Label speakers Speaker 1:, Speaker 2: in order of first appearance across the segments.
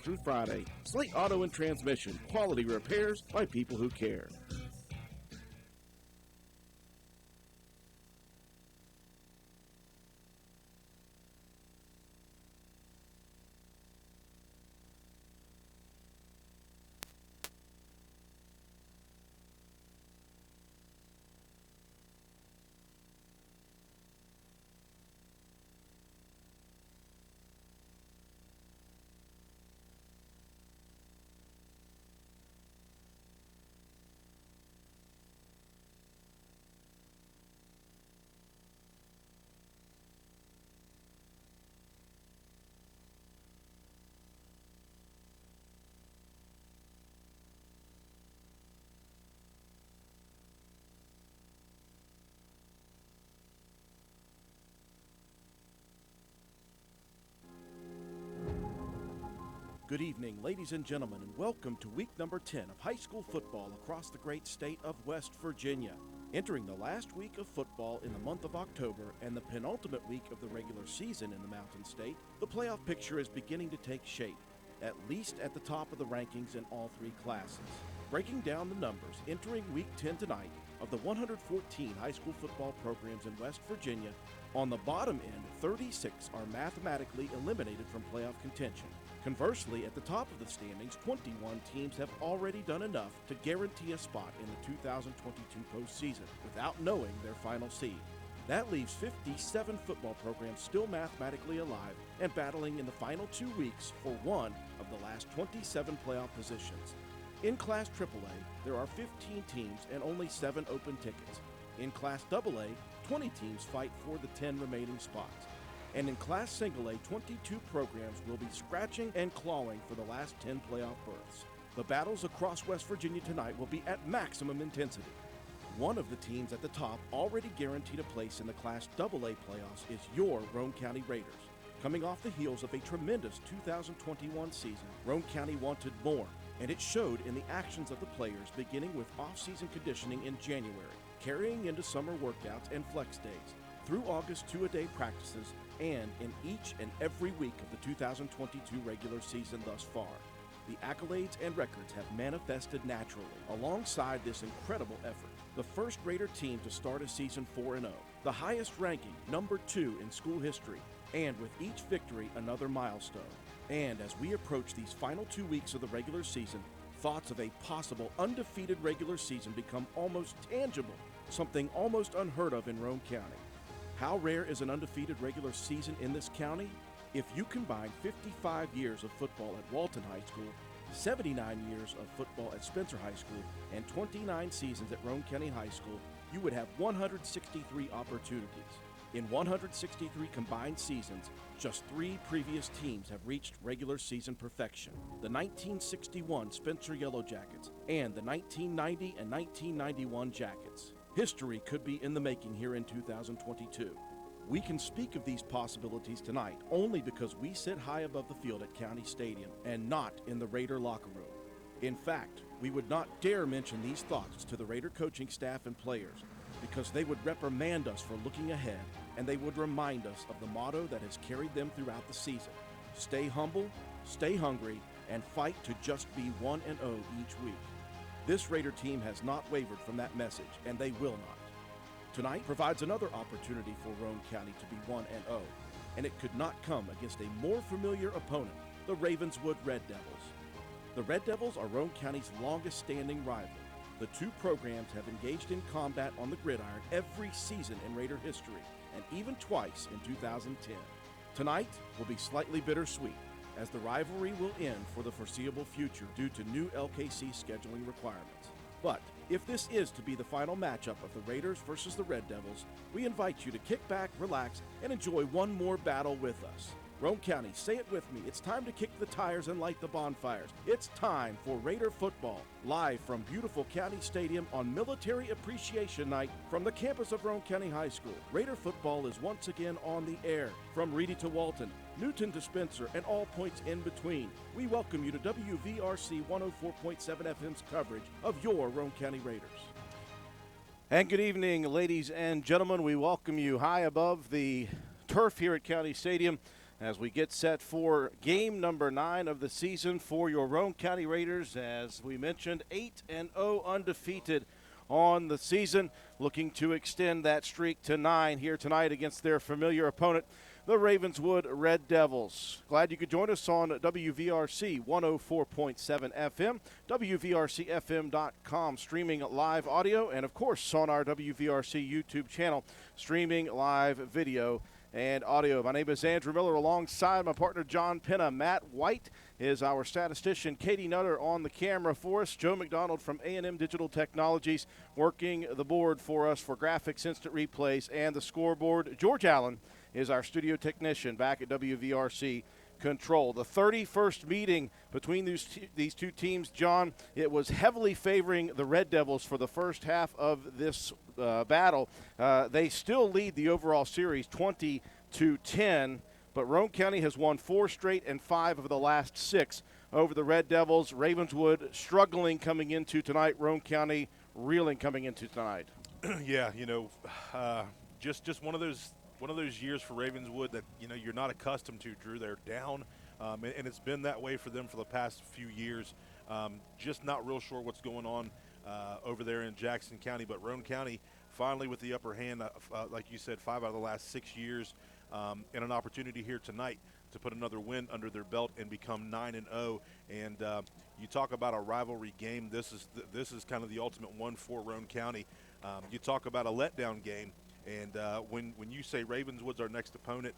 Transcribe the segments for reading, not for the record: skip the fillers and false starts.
Speaker 1: through Friday. Slate Auto and Transmission, quality repairs by people who care. Good evening, ladies and gentlemen, and welcome to week number 10 of high school football across the great state of West Virginia. Entering the last week of football in the month of October and the penultimate week of the regular season in the Mountain State, the playoff picture is beginning to take shape, at least at the top of the rankings in all three classes. Breaking down the numbers, entering week 10 tonight, of the 114 high school football programs in West Virginia, on the bottom end, 36 are mathematically eliminated from playoff contention. Conversely, at the top of the standings, 21 teams have already done enough to guarantee a spot in the 2022 postseason without knowing their final seed. That leaves 57 football programs still mathematically alive and battling in the final 2 weeks for one of the last 27 playoff positions. In Class AAA, there are 15 teams and only 7 open tickets. In Class AA, 20 teams fight for the 10 remaining spots. And in Class Single A, 22 programs will be scratching and clawing for the last 10 playoff berths. The battles across West Virginia tonight will be at maximum intensity. One of the teams at the top already guaranteed a place in the Class AA playoffs is your Roane County Raiders. Coming off the heels of a tremendous 2021 season, Roane County wanted more, and it showed in the actions of the players beginning with off-season conditioning in January, carrying into summer workouts and flex days, through August two-a-day practices, and in each and every week of the 2022 regular season thus far. The accolades and records have manifested naturally alongside this incredible effort. The first Raider team to start a season 4-0, the highest ranking, number 2 in school history, and with each victory another milestone. And as we approach these final 2 weeks of the regular season, thoughts of a possible undefeated regular season become almost tangible, something almost unheard of in Roane County. How rare is an undefeated regular season in this county? If you combine 55 years of football at Walton High School, 79 years of football at Spencer High School, and 29 seasons at Roane County High School, you would have 163 opportunities. In 163 combined seasons, just 3 previous teams have reached regular season perfection: the 1961 Spencer Yellow Jackets and the 1990 and 1991 Jackets. History could be in the making here in 2022. We can speak of these possibilities tonight only because we sit high above the field at County Stadium and not in the Raider locker room. In fact, we would not dare mention these thoughts to the Raider coaching staff and players because they would reprimand us for looking ahead, and they would remind us of the motto that has carried them throughout the season: stay humble, stay hungry, and fight to just be 1-0 each week. This Raider team has not wavered from that message, and they will not. Tonight provides another opportunity for Roane County to be 1-0, and it could not come against a more familiar opponent, the Ravenswood Red Devils. The Red Devils are Roane County's longest-standing rival. The two programs have engaged in combat on the gridiron every season in Raider history, and even twice in 2010. Tonight will be slightly bittersweet, as the rivalry will end for the foreseeable future due to new LKC scheduling requirements. But if this is to be the final matchup of the Raiders versus the Red Devils, we invite you to kick back, relax, and enjoy one more battle with us. Roane County, say it with me. It's time to kick the tires and light the bonfires. It's time for Raider football, live from beautiful County Stadium on Military Appreciation Night from the campus of Roane County High School. Raider football is once again on the air, from Reedy to Walton, Newton to Spencer, and all points in between. We welcome you to WVRC 104.7 FM's coverage of your Roane County Raiders. And good evening, ladies and gentlemen. We welcome you high above the turf here at County Stadium as we get set for game number 9 of the season for your Roane County Raiders. As we mentioned, 8-0 undefeated on the season, looking to extend that streak to 9 here tonight against their familiar opponent, the Ravenswood Red Devils. Glad you could join us on WVRC 104.7 FM, WVRCFM.com, streaming live audio, and of course on our WVRC YouTube channel, streaming live video and audio. My name is Andrew Miller, alongside my partner John Penna. Matt White is our statistician. Katie Nutter on the camera for us. Joe McDonald from A&M Digital Technologies working the board for us for graphics, instant replays, and the scoreboard. George Allen is our studio technician back at WVRC Control. The 31st meeting between these two teams, John, it was heavily favoring the Red Devils for the first half of this battle. They still lead the overall series 20-10, but Roane County has won 4 straight and 5 of the last 6 over the Red Devils. Ravenswood struggling coming into tonight, Roane County reeling coming into tonight.
Speaker 2: Yeah, just one of those years for Ravenswood that you're not accustomed to, Drew. They're down, and it's been that way for them for the past few years. Just not real sure what's going on over there in Jackson County, but Roane County finally with the upper hand, like you said, 5 out of the last 6 years, and an opportunity here tonight to put another win under their belt and become 9-0. And you talk about a rivalry game. This is kind of the ultimate one for Roane County. You talk about a letdown game. And when you say Ravenswood's our next opponent,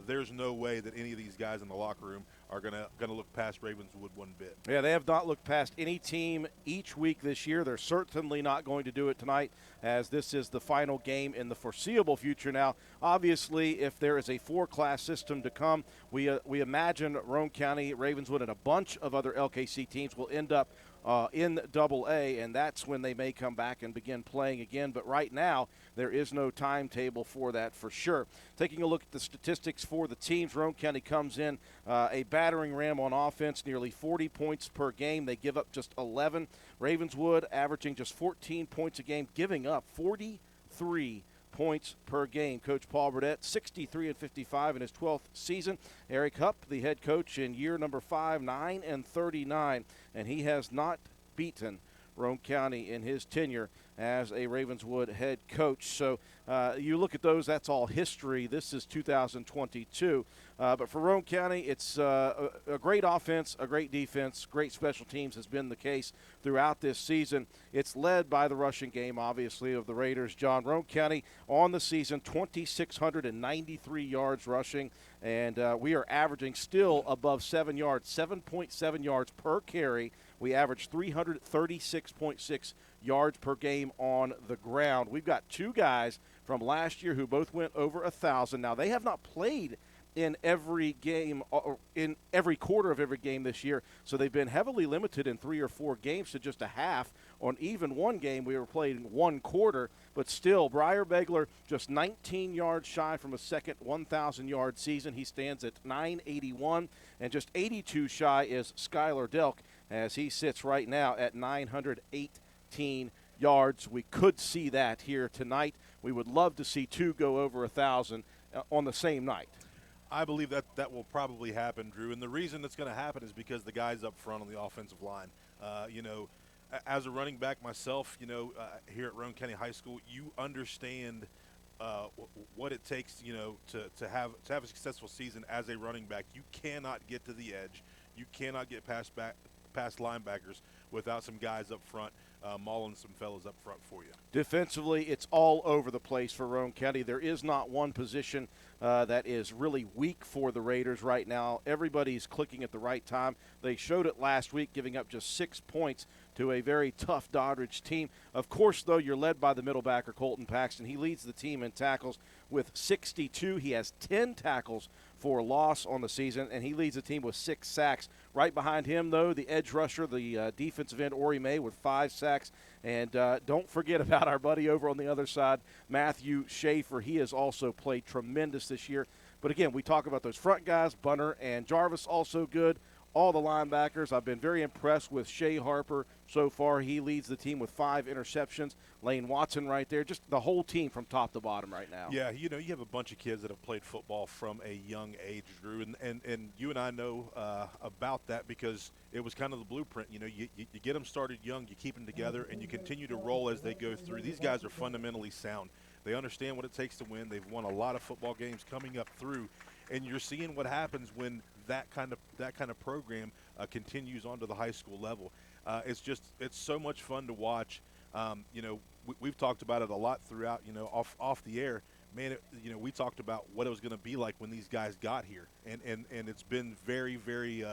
Speaker 2: there's no way that any of these guys in the locker room are gonna look past Ravenswood one bit.
Speaker 1: Yeah, they have not looked past any team each week this year. They're certainly not going to do it tonight, as this is the final game in the foreseeable future. Now, obviously, if there is a 4-class system to come, we imagine Roane County, Ravenswood, and a bunch of other LKC teams will end up in AA, and that's when they may come back and begin playing again. But right now, there is no timetable for that for sure. Taking a look at the statistics for the teams, Roane County comes in a battering ram on offense, nearly 40 points per game. They give up just 11. Ravenswood averaging just 14 points a game, giving up 43 points per game. Coach Paul Burdett, 63-55 in his 12th season. Eric Hupp, the head coach in year number 5, 9-39, and he has not beaten Roane County in his tenure as a Ravenswood head coach. So you look at those, that's all history. This is 2022. But for Roane County, it's a great offense, a great defense, great special teams has been the case throughout this season. It's led by the rushing game, obviously, of the Raiders. John, Roane County on the season, 2,693 yards rushing, and we are averaging still above 7 yards, 7.7 yards per carry. We average 336.6 yards per game on the ground. We've got 2 guys from last year who both went over 1,000. Now, they have not played in every game, or in every quarter of every game this year, so they've been heavily limited in 3 or 4 games to just a half. On even one game, we were playing 1 quarter, but still, Briar Begler just 19 yards shy from a second 1,000-yard season. He stands at 981, and just 82 shy is Skylar Delk, as he sits right now at 918 yards. We could see that here tonight. We would love to see 2 go over 1,000 on the same night.
Speaker 2: I believe that will probably happen, Drew. And the reason it's going to happen is because the guys up front on the offensive line. As a running back myself, here at Roane County High School, you understand what it takes, to have a successful season as a running back. You cannot get to the edge. You cannot get past linebackers without some guys up front mauling some fellas up front for you.
Speaker 1: Defensively, it's all over the place for Roane County. There is not one position that is really weak for the Raiders right now. Everybody's clicking at the right time. They showed it last week, giving up just 6 points to a very tough Doddridge team. Of course, though, you're led by the middle backer, Colton Paxton. He leads the team in tackles with 62. He has 10 tackles for loss on the season, and he leads the team with 6 sacks. Right behind him, though, the edge rusher, the defensive end, Ori May, with 5 sacks. And don't forget about our buddy over on the other side, Matthew Schaefer. He has also played tremendous this year. But, again, we talk about those front guys, Bunner and Jarvis, also good. all the linebackers. I've been very impressed with Shea Harper so far. He leads the team with 5 interceptions. Lane Watson right there, just the whole team from top to bottom right now.
Speaker 2: Yeah, you have a bunch of kids that have played football from a young age, Drew, and you and I know about that because it was kind of the blueprint. You get them started young, you keep them together, and you continue to roll as they go through. These guys are fundamentally sound. They understand what it takes to win. They've won a lot of football games coming up through, and you're seeing what happens when that kind of program continues on to the high school level. It's so much fun to watch. We've talked about it a lot throughout, off the air. Man, we talked about what it was going to be like when these guys got here, and it's been very, very,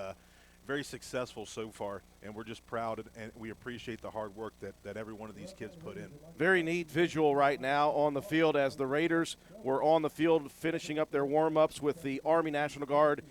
Speaker 2: very successful so far, and we're just proud and we appreciate the hard work that every one of these kids put in.
Speaker 1: Very neat visual right now on the field as the Raiders were on the field finishing up their warm-ups with the Army National Guard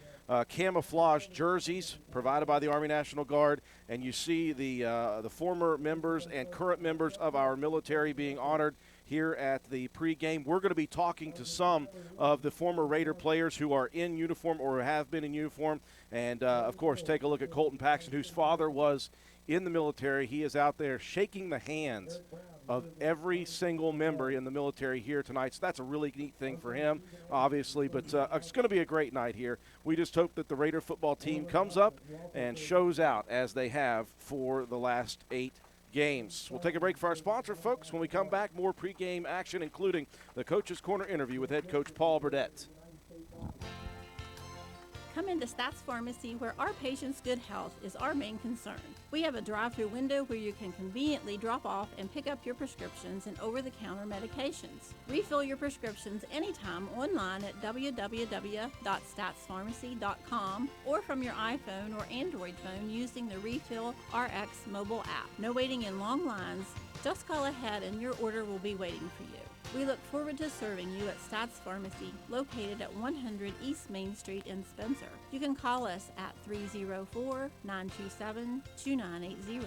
Speaker 1: camouflage jerseys provided by the Army National Guard, and you see the former members and current members of our military being honored here at the pregame. We're going to be talking to some of the former Raider players who are in uniform or have been in uniform, and of course take a look at Colton Paxton, whose father was in the military. He is out there shaking the hands of every single member in the military here tonight. So that's a really neat thing for him, obviously. But it's going to be a great night here. We just hope that the Raider football team comes up and shows out as they have for the last 8 games. We'll take a break for our sponsor, folks. When we come back, more pregame action, including the Coach's Corner interview with head coach Paul Burdett.
Speaker 3: Come into Stats Pharmacy, where our patients' good health is our main concern. We have a drive-through window where you can conveniently drop off and pick up your prescriptions and over-the-counter medications. Refill your prescriptions anytime online at www.statspharmacy.com or from your iPhone or Android phone using the Refill RX mobile app. No waiting in long lines. Just call ahead and your order will be waiting for you. We look forward to serving you at Stats Pharmacy, located at 100 East Main Street in Spencer. You can call us at 304-927-2980.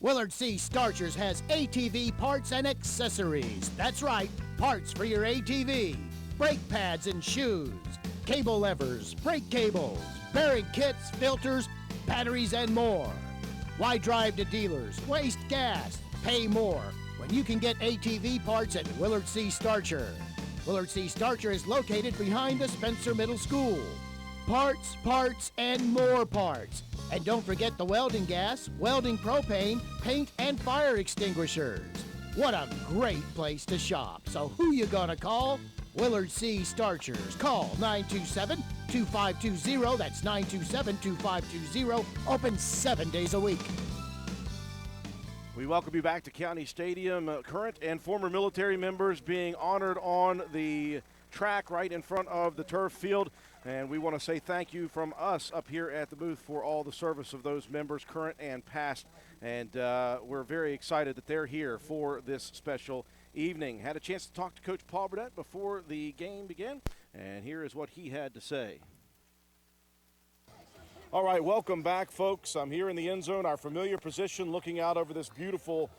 Speaker 4: Willard C. Starchers has ATV parts and accessories. That's right, parts for your ATV. Brake pads and shoes, cable levers, brake cables, bearing kits, filters, batteries, and more. Why drive to dealers, waste gas, pay more when you can get ATV parts at Willard C. Starcher? Willard C. Starcher is located behind the Spencer Middle School. Parts, parts, and more parts. And don't forget the welding gas, welding propane, paint, and fire extinguishers. What a great place to shop. So who you gonna call? Willard C. Starchers. Call 927-2520. That's 927-2520. Open 7 days a week.
Speaker 1: We welcome you back to County Stadium. Current and former military members being honored on the track right in front of the turf field. And we want to say thank you from us up here at the booth for all the service of those members, current and past. And we're very excited that they're here for this special evening. Had a chance to talk to Coach Paul Burdett before the game began, and here is what he had to say. All right, welcome back, folks. I'm here in the end zone, our familiar position, looking out over this beautiful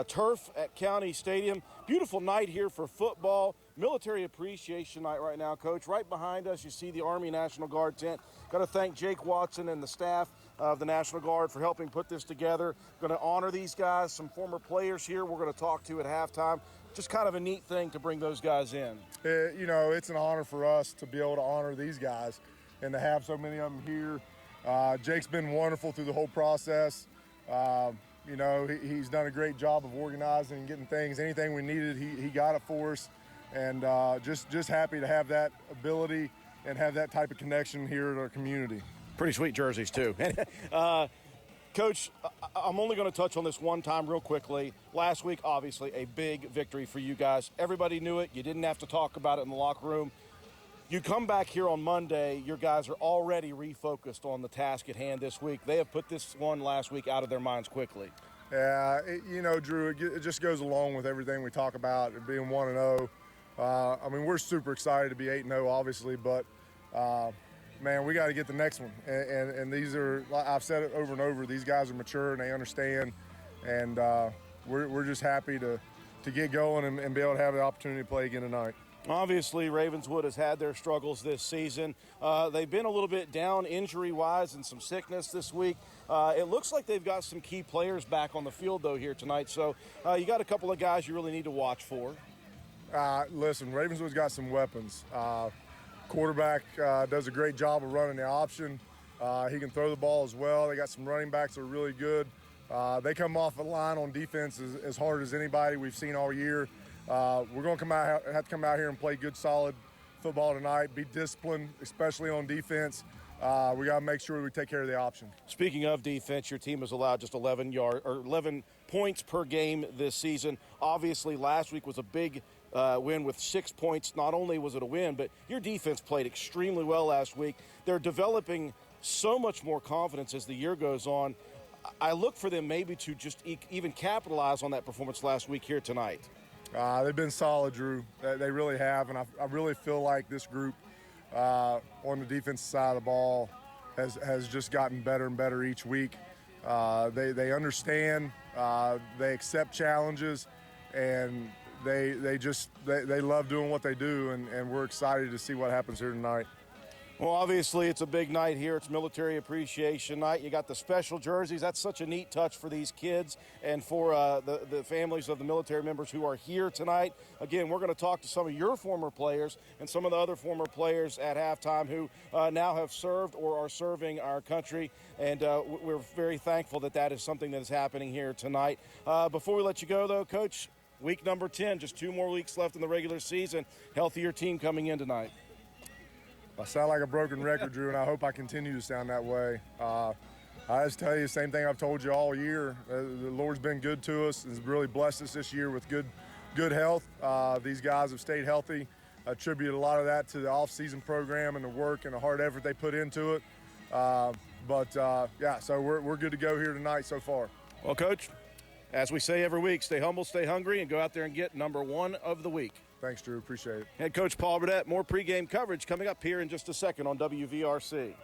Speaker 1: turf at County Stadium. Beautiful night here for football. Military Appreciation Night right now, Coach. Right behind us, you see the Army National Guard tent. Got to thank Jake Watson and the staff of the National Guard for helping put this together. Going to honor these guys, some former players here we're going to talk to at halftime. Just kind of a neat thing to bring those guys in.
Speaker 5: It's an honor for us to be able to honor these guys and to have so many of them here. Jake's been wonderful through the whole process. He's done a great job of organizing and getting things. Anything we needed, he got it for us. And just happy to have that ability and have that type of connection here at our community.
Speaker 1: Pretty sweet jerseys, too. Coach, I'm only going to touch on this one time real quickly. Last week, obviously, a big victory for you guys. Everybody knew it. You didn't have to talk about it in the locker room. You come back here on Monday, your guys are already refocused on the task at hand this week. They have put this one last week out of their minds quickly.
Speaker 5: Yeah, Drew, it just goes along with everything we talk about, it being 1-0. We're super excited to be 8-0, obviously, but man, we got to get the next one. And these are, I've said it over and over, these guys are mature and they understand. And we're just happy to get going and be able to have the opportunity to play again tonight.
Speaker 1: Obviously, Ravenswood has had their struggles this season. They've been a little bit down injury-wise and some sickness this week. It looks like they've got some key players back on the field, though, here tonight. So you got a couple of guys you really need to watch for.
Speaker 5: Listen, Ravenswood's got some weapons. Quarterback does a great job of running the option. He can throw the ball as well. They got some running backs that are really good. They come off the line on defense as hard as anybody we've seen all year. We're going to have to come out here and play good, solid football tonight. Be disciplined, especially on defense. We got to make sure we take care of the option.
Speaker 1: Speaking of defense, your team has allowed just 11 points per game this season. Obviously, last week was a big win with 6 points. Not only was it a win, but your defense played extremely well last week. They're developing so much more confidence as the year goes on. I look for them maybe to just even capitalize on that performance last week here tonight.
Speaker 5: They've been solid, Drew. They really have, and I really feel like this group on the defensive side of the ball has just gotten better and better each week. They understand, they accept challenges, and they love doing what they do, and we're excited to see what happens here tonight.
Speaker 1: Well, obviously, it's a big night here. It's Military Appreciation Night. You got the special jerseys. That's such a neat touch for these kids and for the families of the military members who are here tonight. Again, we're going to talk to some of your former players and some of the other former players at halftime who now have served or are serving our country, and we're very thankful that that is something that is happening here tonight. Before we let you go, though, Coach, week number 10, just 2 more weeks left in the regular season. Healthier team coming in tonight.
Speaker 5: I sound like a broken record, Drew, and I hope I continue to sound that way. I just tell you the same thing I've told you all year. The Lord's been good to us. Has really blessed us this year with good health. These guys have stayed healthy. I attribute a lot of that to the off-season program and the work and the hard effort they put into it. Yeah, so we're good to go here tonight so far.
Speaker 1: Well, Coach, as we say every week, stay humble, stay hungry, and go out there and get number 1 of the week.
Speaker 5: Thanks, Drew. Appreciate it.
Speaker 1: Head Coach Paul Burdett, more pregame coverage coming up here in just a second on WVRC.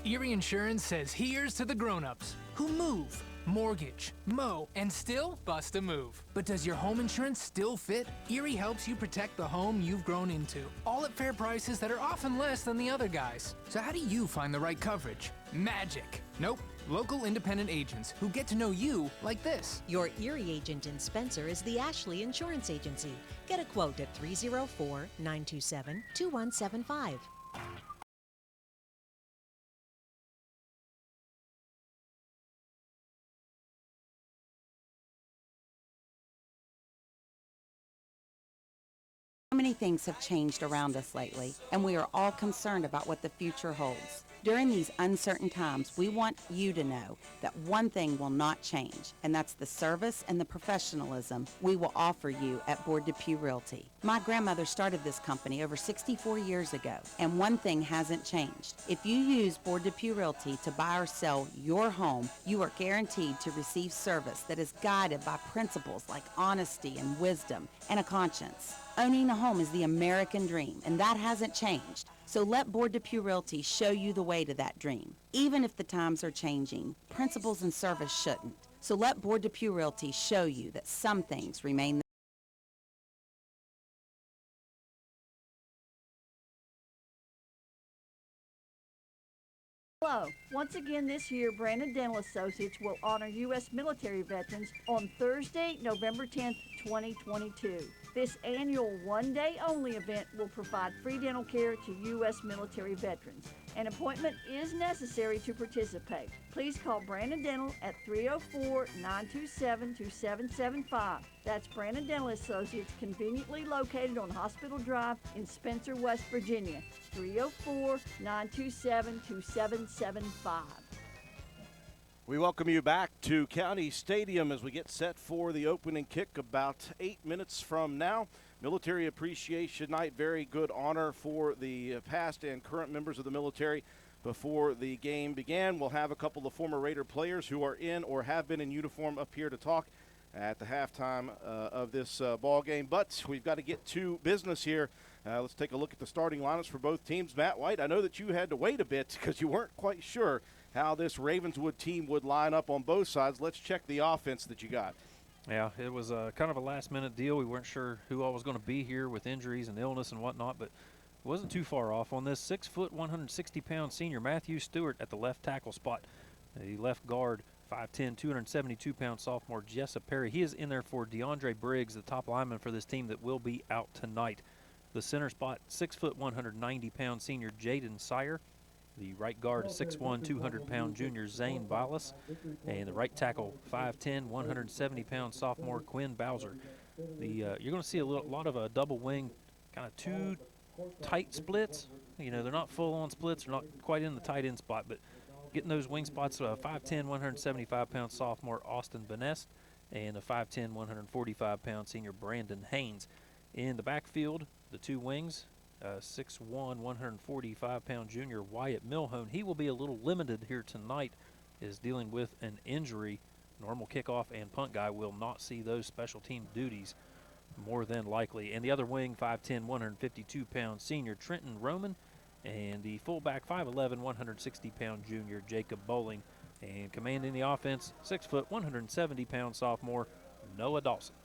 Speaker 6: Erie Insurance says here's to the grown-ups who move, mortgage, mow, and still bust a move. But does your home insurance still fit? Erie helps you protect the home you've grown into, all at fair prices that are often less than the other guys. So how do you find the right coverage? Magic. Nope. Local independent agents who get to know you like this.
Speaker 7: Your Erie agent in Spencer is the Ashley Insurance Agency. Get a quote at 304-927-2175.
Speaker 8: So many things have changed around us lately, and we are all concerned about what the future holds. During these uncertain times, we want you to know that one thing will not change, and that's the service and the professionalism we will offer you at Board Depew Realty. My grandmother started this company over 64 years ago, and one thing hasn't changed. If you use Board Depew Realty to buy or sell your home, you are guaranteed to receive service that is guided by principles like honesty and wisdom and a conscience. Owning a home is the American dream, and that hasn't changed. So let Board Depew Realty show you the way to that dream. Even if the times are changing, principles and service shouldn't. So let Board Depew Realty show you that some things remain.
Speaker 9: Hello. Once again this year, Brandon Dental Associates will honor U.S. military veterans on Thursday, November 10th, 2022. This annual one-day-only event will provide free dental care to U.S. military veterans. An appointment is necessary to participate. Please call Brandon Dental at 304-927-2775. That's Brandon Dental Associates, conveniently located on Hospital Drive in Spencer, West Virginia. 304-927-2775.
Speaker 1: We welcome you back to County Stadium as we get set for the opening kick about 8 minutes from now. Military Appreciation Night, very good honor for the past and current members of the military. Before the game began, we'll have a couple of former Raider players who are in or have been in uniform up here to talk at the halftime of this ball game. But we've got to get to business here. Let's take a look at the starting lineups for both teams. Matt White, I know that you had to wait a bit because you weren't quite sure how this Ravenswood team would line up on both sides. Let's check the offense that you got.
Speaker 10: Yeah, it was kind of a last-minute deal. We weren't sure who all was going to be here with injuries and illness and whatnot, but it wasn't too far off on this 6 foot, 160-pound senior Matthew Stewart at the left tackle spot. The left guard, 5'10", 272-pound sophomore Jessup Perry. He is in there for DeAndre Briggs, the top lineman for this team that will be out tonight. The center spot, 6 foot, 190-pound senior Jaden Sire. The right guard, 6'1", 200-pound junior Zane Ballas. And the right tackle, 5'10", 170-pound sophomore Quinn Bowser. You're going to see a lot of a double wing, kind of two tight splits. You know, they're not full-on splits. They're not quite in the tight end spot, but getting those wing spots, 5'10", 175-pound sophomore Austin Vanest and a 5'10", 145-pound senior Brandon Haynes. In the backfield, the two wings, 6'1", 145-pound junior Wyatt Milhone. He will be a little limited here tonight, is dealing with an injury. Normal kickoff and punt guy will not see those special team duties more than likely. And the other wing, 5'10", 152-pound senior Trenton Roman. And the fullback, 5'11", 160-pound junior Jacob Bowling. And commanding the offense, 6 foot, 170-pound sophomore Noah Dawson.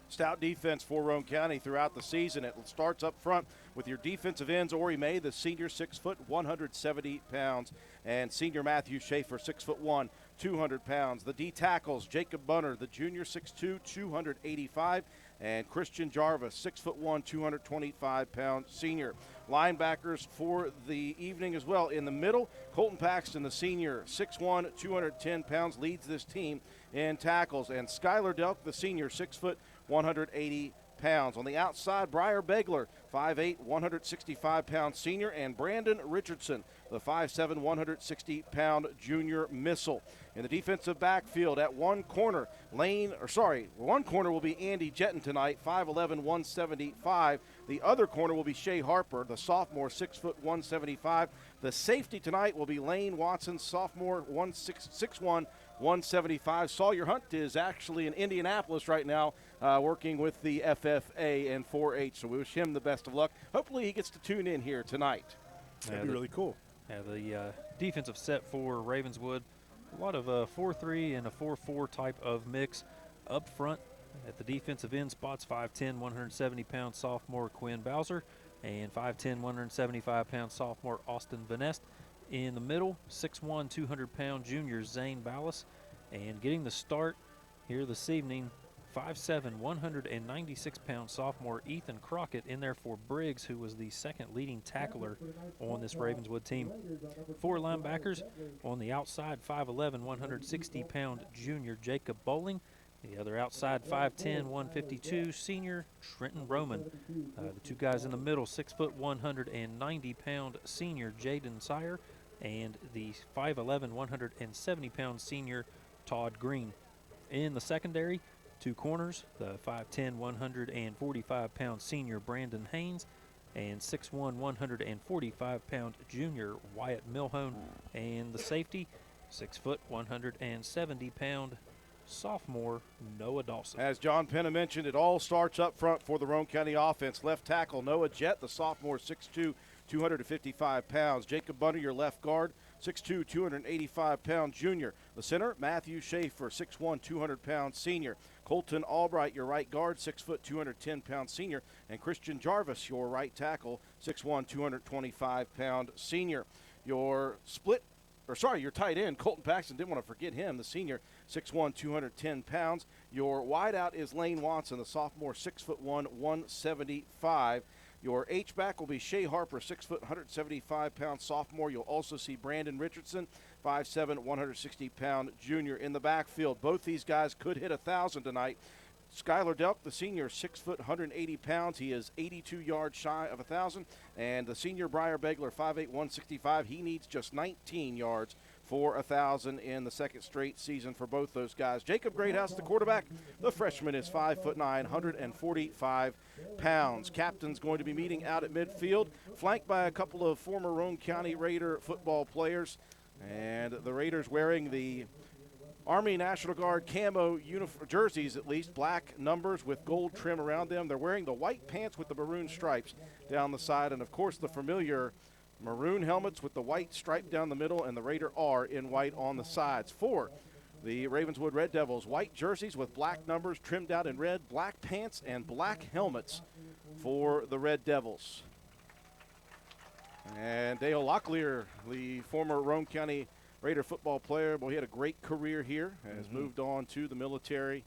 Speaker 1: Stout defense for Roane County throughout the season. It starts up front with your defensive ends, Ori May, the senior, 6 foot, 170 pounds, and senior Matthew Schaefer, 6'1", 200 pounds. The D tackles, Jacob Bunner, the junior, 6'2", 285, and Christian Jarvis, 6'1", 225-pound senior. Linebackers for the evening as well. In the middle, Colton Paxton, the senior, 6'1", 210 pounds, leads this team in tackles. And Skylar Delk, the senior, 6 foot, 180 pounds. On the outside, Briar Begler, 5'8", 165-pound senior, and Brandon Richardson, the 5'7", 160-pound junior missile. In the defensive backfield at one corner, one corner will be Andy Jetton tonight, 5'11", 175. The other corner will be Shea Harper, the sophomore, 6 foot, 175. The safety tonight will be Lane Watson, sophomore, 6'1", 175. Sawyer Hunt is actually in Indianapolis right now working with the FFA and 4-H, so we wish him the best of luck. Hopefully he gets to tune in here tonight.
Speaker 2: That'd be really cool.
Speaker 10: Yeah, the defensive set for Ravenswood, a lot of 4-3 and a 4-4 type of mix up front. At the defensive end spots, 5'10", 170-pound sophomore Quinn Bowser and 5'10", 175-pound sophomore Austin Vanest. In the middle, 6'1", 200-pound junior Zane Ballas. And getting the start here this evening, 5'7", 196-pound sophomore Ethan Crockett in there for Briggs, who was the second leading tackler on this Ravenswood team. 4 linebackers on the outside, 5'11", 160-pound junior Jacob Bowling. The other outside, 5'10", 152, senior Trenton Roman. The two guys in the middle, 6 foot, 190-pound senior Jaden Sire, and the 5'11", 170-pound senior Todd Green. In the secondary, 2 corners, the 5'10", 145-pound senior Brandon Haynes, and 6'1", 145-pound junior Wyatt Milhone. And the safety, 6 foot, 170-pound sophomore Noah Dawson.
Speaker 1: As John Penna mentioned, it all starts up front for the Roane County offense. Left tackle Noah Jett, the sophomore, 6'2", 255 pounds. Jacob Bunner, your left guard, 6'2", 285-pound junior. The center, Matthew Schaefer, 6'1", 200-pound senior. Colton Albright, your right guard, 6 foot, 210-pound senior. And Christian Jarvis, your right tackle, 6'1", 225-pound senior. Your tight end, Colton Paxton, didn't want to forget him, the senior, 6'1", 210 pounds. Your wideout is Lane Watson, the sophomore, 6'1", 175. Your H-back will be Shea Harper, 6 foot, 175-pound sophomore. You'll also see Brandon Richardson, 5'7", 160-pound junior in the backfield. Both these guys could hit 1,000 tonight. Skylar Delk, the senior, 6 foot, 180 pounds. He is 82 yards shy of 1,000. And the senior Briar Begler, 5'8", 165. He needs just 19 yards for 1,000 in the second straight season for both those guys. Jacob Greathouse, the quarterback, the freshman, is 5'9", 145 pounds. Captain's going to be meeting out at midfield, flanked by a couple of former Roane County Raider football players. And the Raiders wearing the Army National Guard camo jerseys, at least, black numbers with gold trim around them. They're wearing the white pants with the maroon stripes down the side, and, of course, the familiar maroon helmets with the white stripe down the middle and the Raider R in white on the sides. For the Ravenswood Red Devils, white jerseys with black numbers trimmed out in red, black pants, and black helmets for the Red Devils. And Dale Locklear, the former Roane County Raider football player, he had a great career here, has moved on to the military.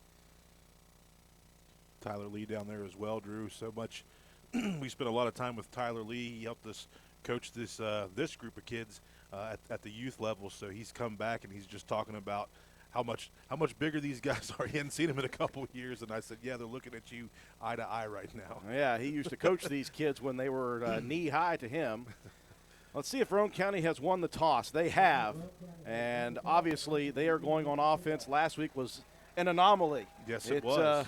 Speaker 2: Tyler Lee down there as well, Drew. So much. We spent a lot of time with Tyler Lee. He helped us coach this this group of kids at the youth level. So he's come back and he's just talking about how much bigger these guys are. He hadn't seen them in a couple of years, and I said, yeah, they're looking at you eye to eye right now.
Speaker 1: Yeah, he used to coach these kids when they were knee high to him. Let's see if Roane County has won the toss. They have, and obviously they are going on offense. Last week was an anomaly.
Speaker 2: Yes, it was.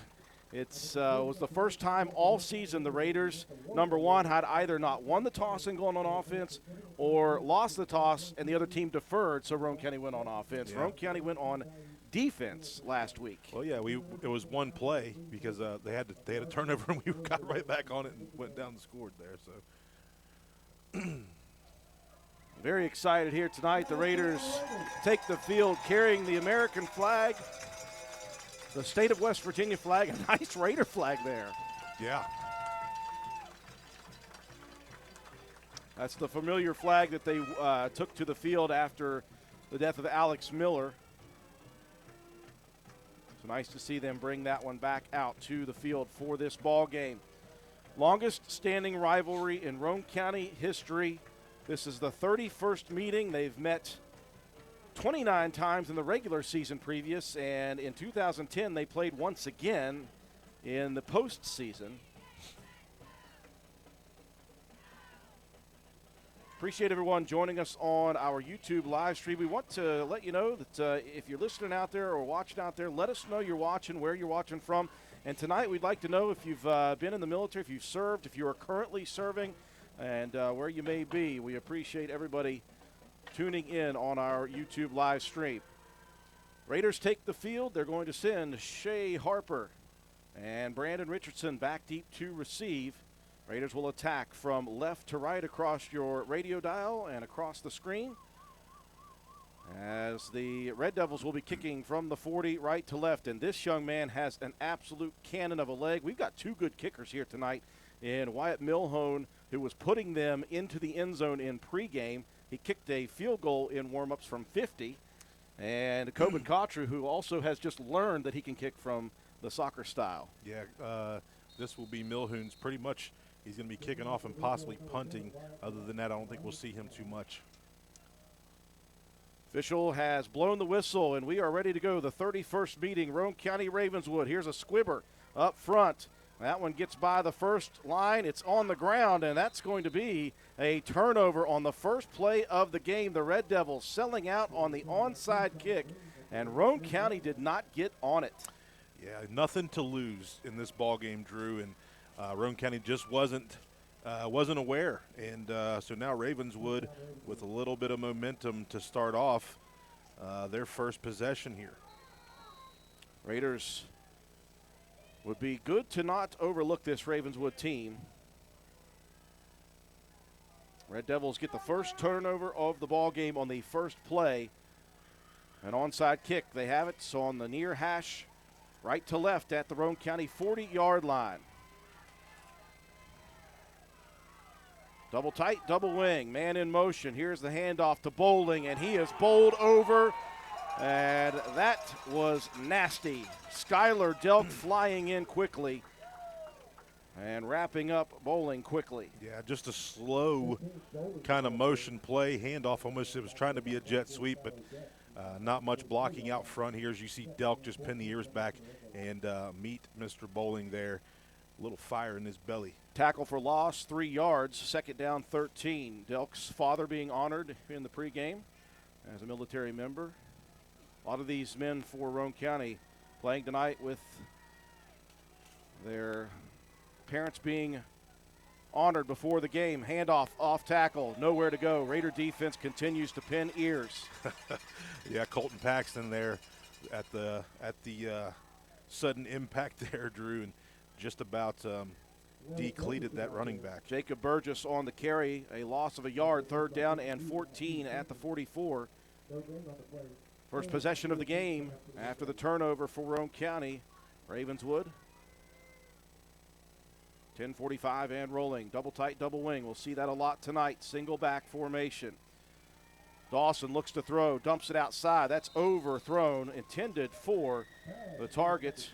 Speaker 1: It was the first time all season the Raiders, number one, had either not won the toss and gone on offense or lost the toss and the other team deferred, so Roane County went on offense.
Speaker 2: Yeah.
Speaker 1: Roane County went on defense last week.
Speaker 2: Well, yeah, it was one play because they had a turnover and we got right back on it and went down and scored there. So.
Speaker 1: Very excited here tonight. The Raiders take the field carrying the American flag, the state of West Virginia flag, a nice Raider flag there.
Speaker 2: Yeah.
Speaker 1: That's the familiar flag that they took to the field after the death of Alex Miller. So nice to see them bring that one back out to the field for this ball game. Longest standing rivalry in Roane County history. This is the 31st meeting. They've met 29 times in the regular season previous, and in 2010 they played once again in the postseason. Appreciate everyone joining us on our YouTube live stream. We want to let you know that if you're listening out there or watching out there, let us know you're watching, where you're watching from. And tonight we'd like to know if you've been in the military, if you've served, if you are currently serving, and where you may be. We appreciate everybody tuning in on our YouTube live stream. Raiders take the field. They're going to send Shea Harper and Brandon Richardson back deep to receive. Raiders will attack from left to right across your radio dial and across the screen, as the Red Devils will be kicking from the 40 right to left. And this young man has an absolute cannon of a leg. We've got two good kickers here tonight in Wyatt Milhone, who was putting them into the end zone in pregame. He kicked a field goal in warm-ups from 50. And Coben Kottru, who also has just learned that he can kick from the soccer style.
Speaker 2: Yeah, this will be Milhoon's pretty much. He's going to be kicking off and possibly punting. Other than that, I don't think we'll see him too much.
Speaker 1: Official has blown the whistle, and we are ready to go. The 31st meeting, Roane County Ravenswood. Here's a squibber up front. That one gets by the first line. It's on the ground, and that's going to be a turnover on the first play of the game. The Red Devils selling out on the onside kick, and Roane County did not get on it.
Speaker 2: Yeah, nothing to lose in this ball game, Drew, and Roane County just wasn't aware, and so now Ravenswood with a little bit of momentum to start off their first possession here.
Speaker 1: Raiders would be good to not overlook this Ravenswood team. Red Devils get the first turnover of the ball game on the first play. An onside kick. They have it. So on the near hash, right to left at the Roane County 40-yard line. Double tight, double wing. Man in motion. Here's the handoff to Bowling, and he is bowled over. And that was nasty. Skylar Delk flying in quickly and wrapping up Bowling quickly.
Speaker 2: Yeah, just a slow kind of motion play. Handoff almost, it was trying to be a jet sweep, but not much blocking out front here as you see Delk just pin the ears back and meet Mr. Bowling there. A little fire in his belly.
Speaker 1: Tackle for loss, 3 yards, second down 13. Delk's father being honored in the pregame as a military member. A lot of these men for Roane County playing tonight with their parents being honored before the game. Handoff, off tackle, nowhere to go. Raider defense continues to pin ears.
Speaker 2: Yeah, Colton Paxton there at the sudden impact there, Drew, and just about decleated that running back.
Speaker 1: Jacob Burgess on the carry, a loss of a yard, 3rd down and 14 at the 44. First possession of the game after the turnover for Roane County. Ravenswood. 10:45 and rolling. Double tight, double wing. We'll see that a lot tonight. Single back formation. Dawson looks to throw, dumps it outside. That's overthrown, intended for the target.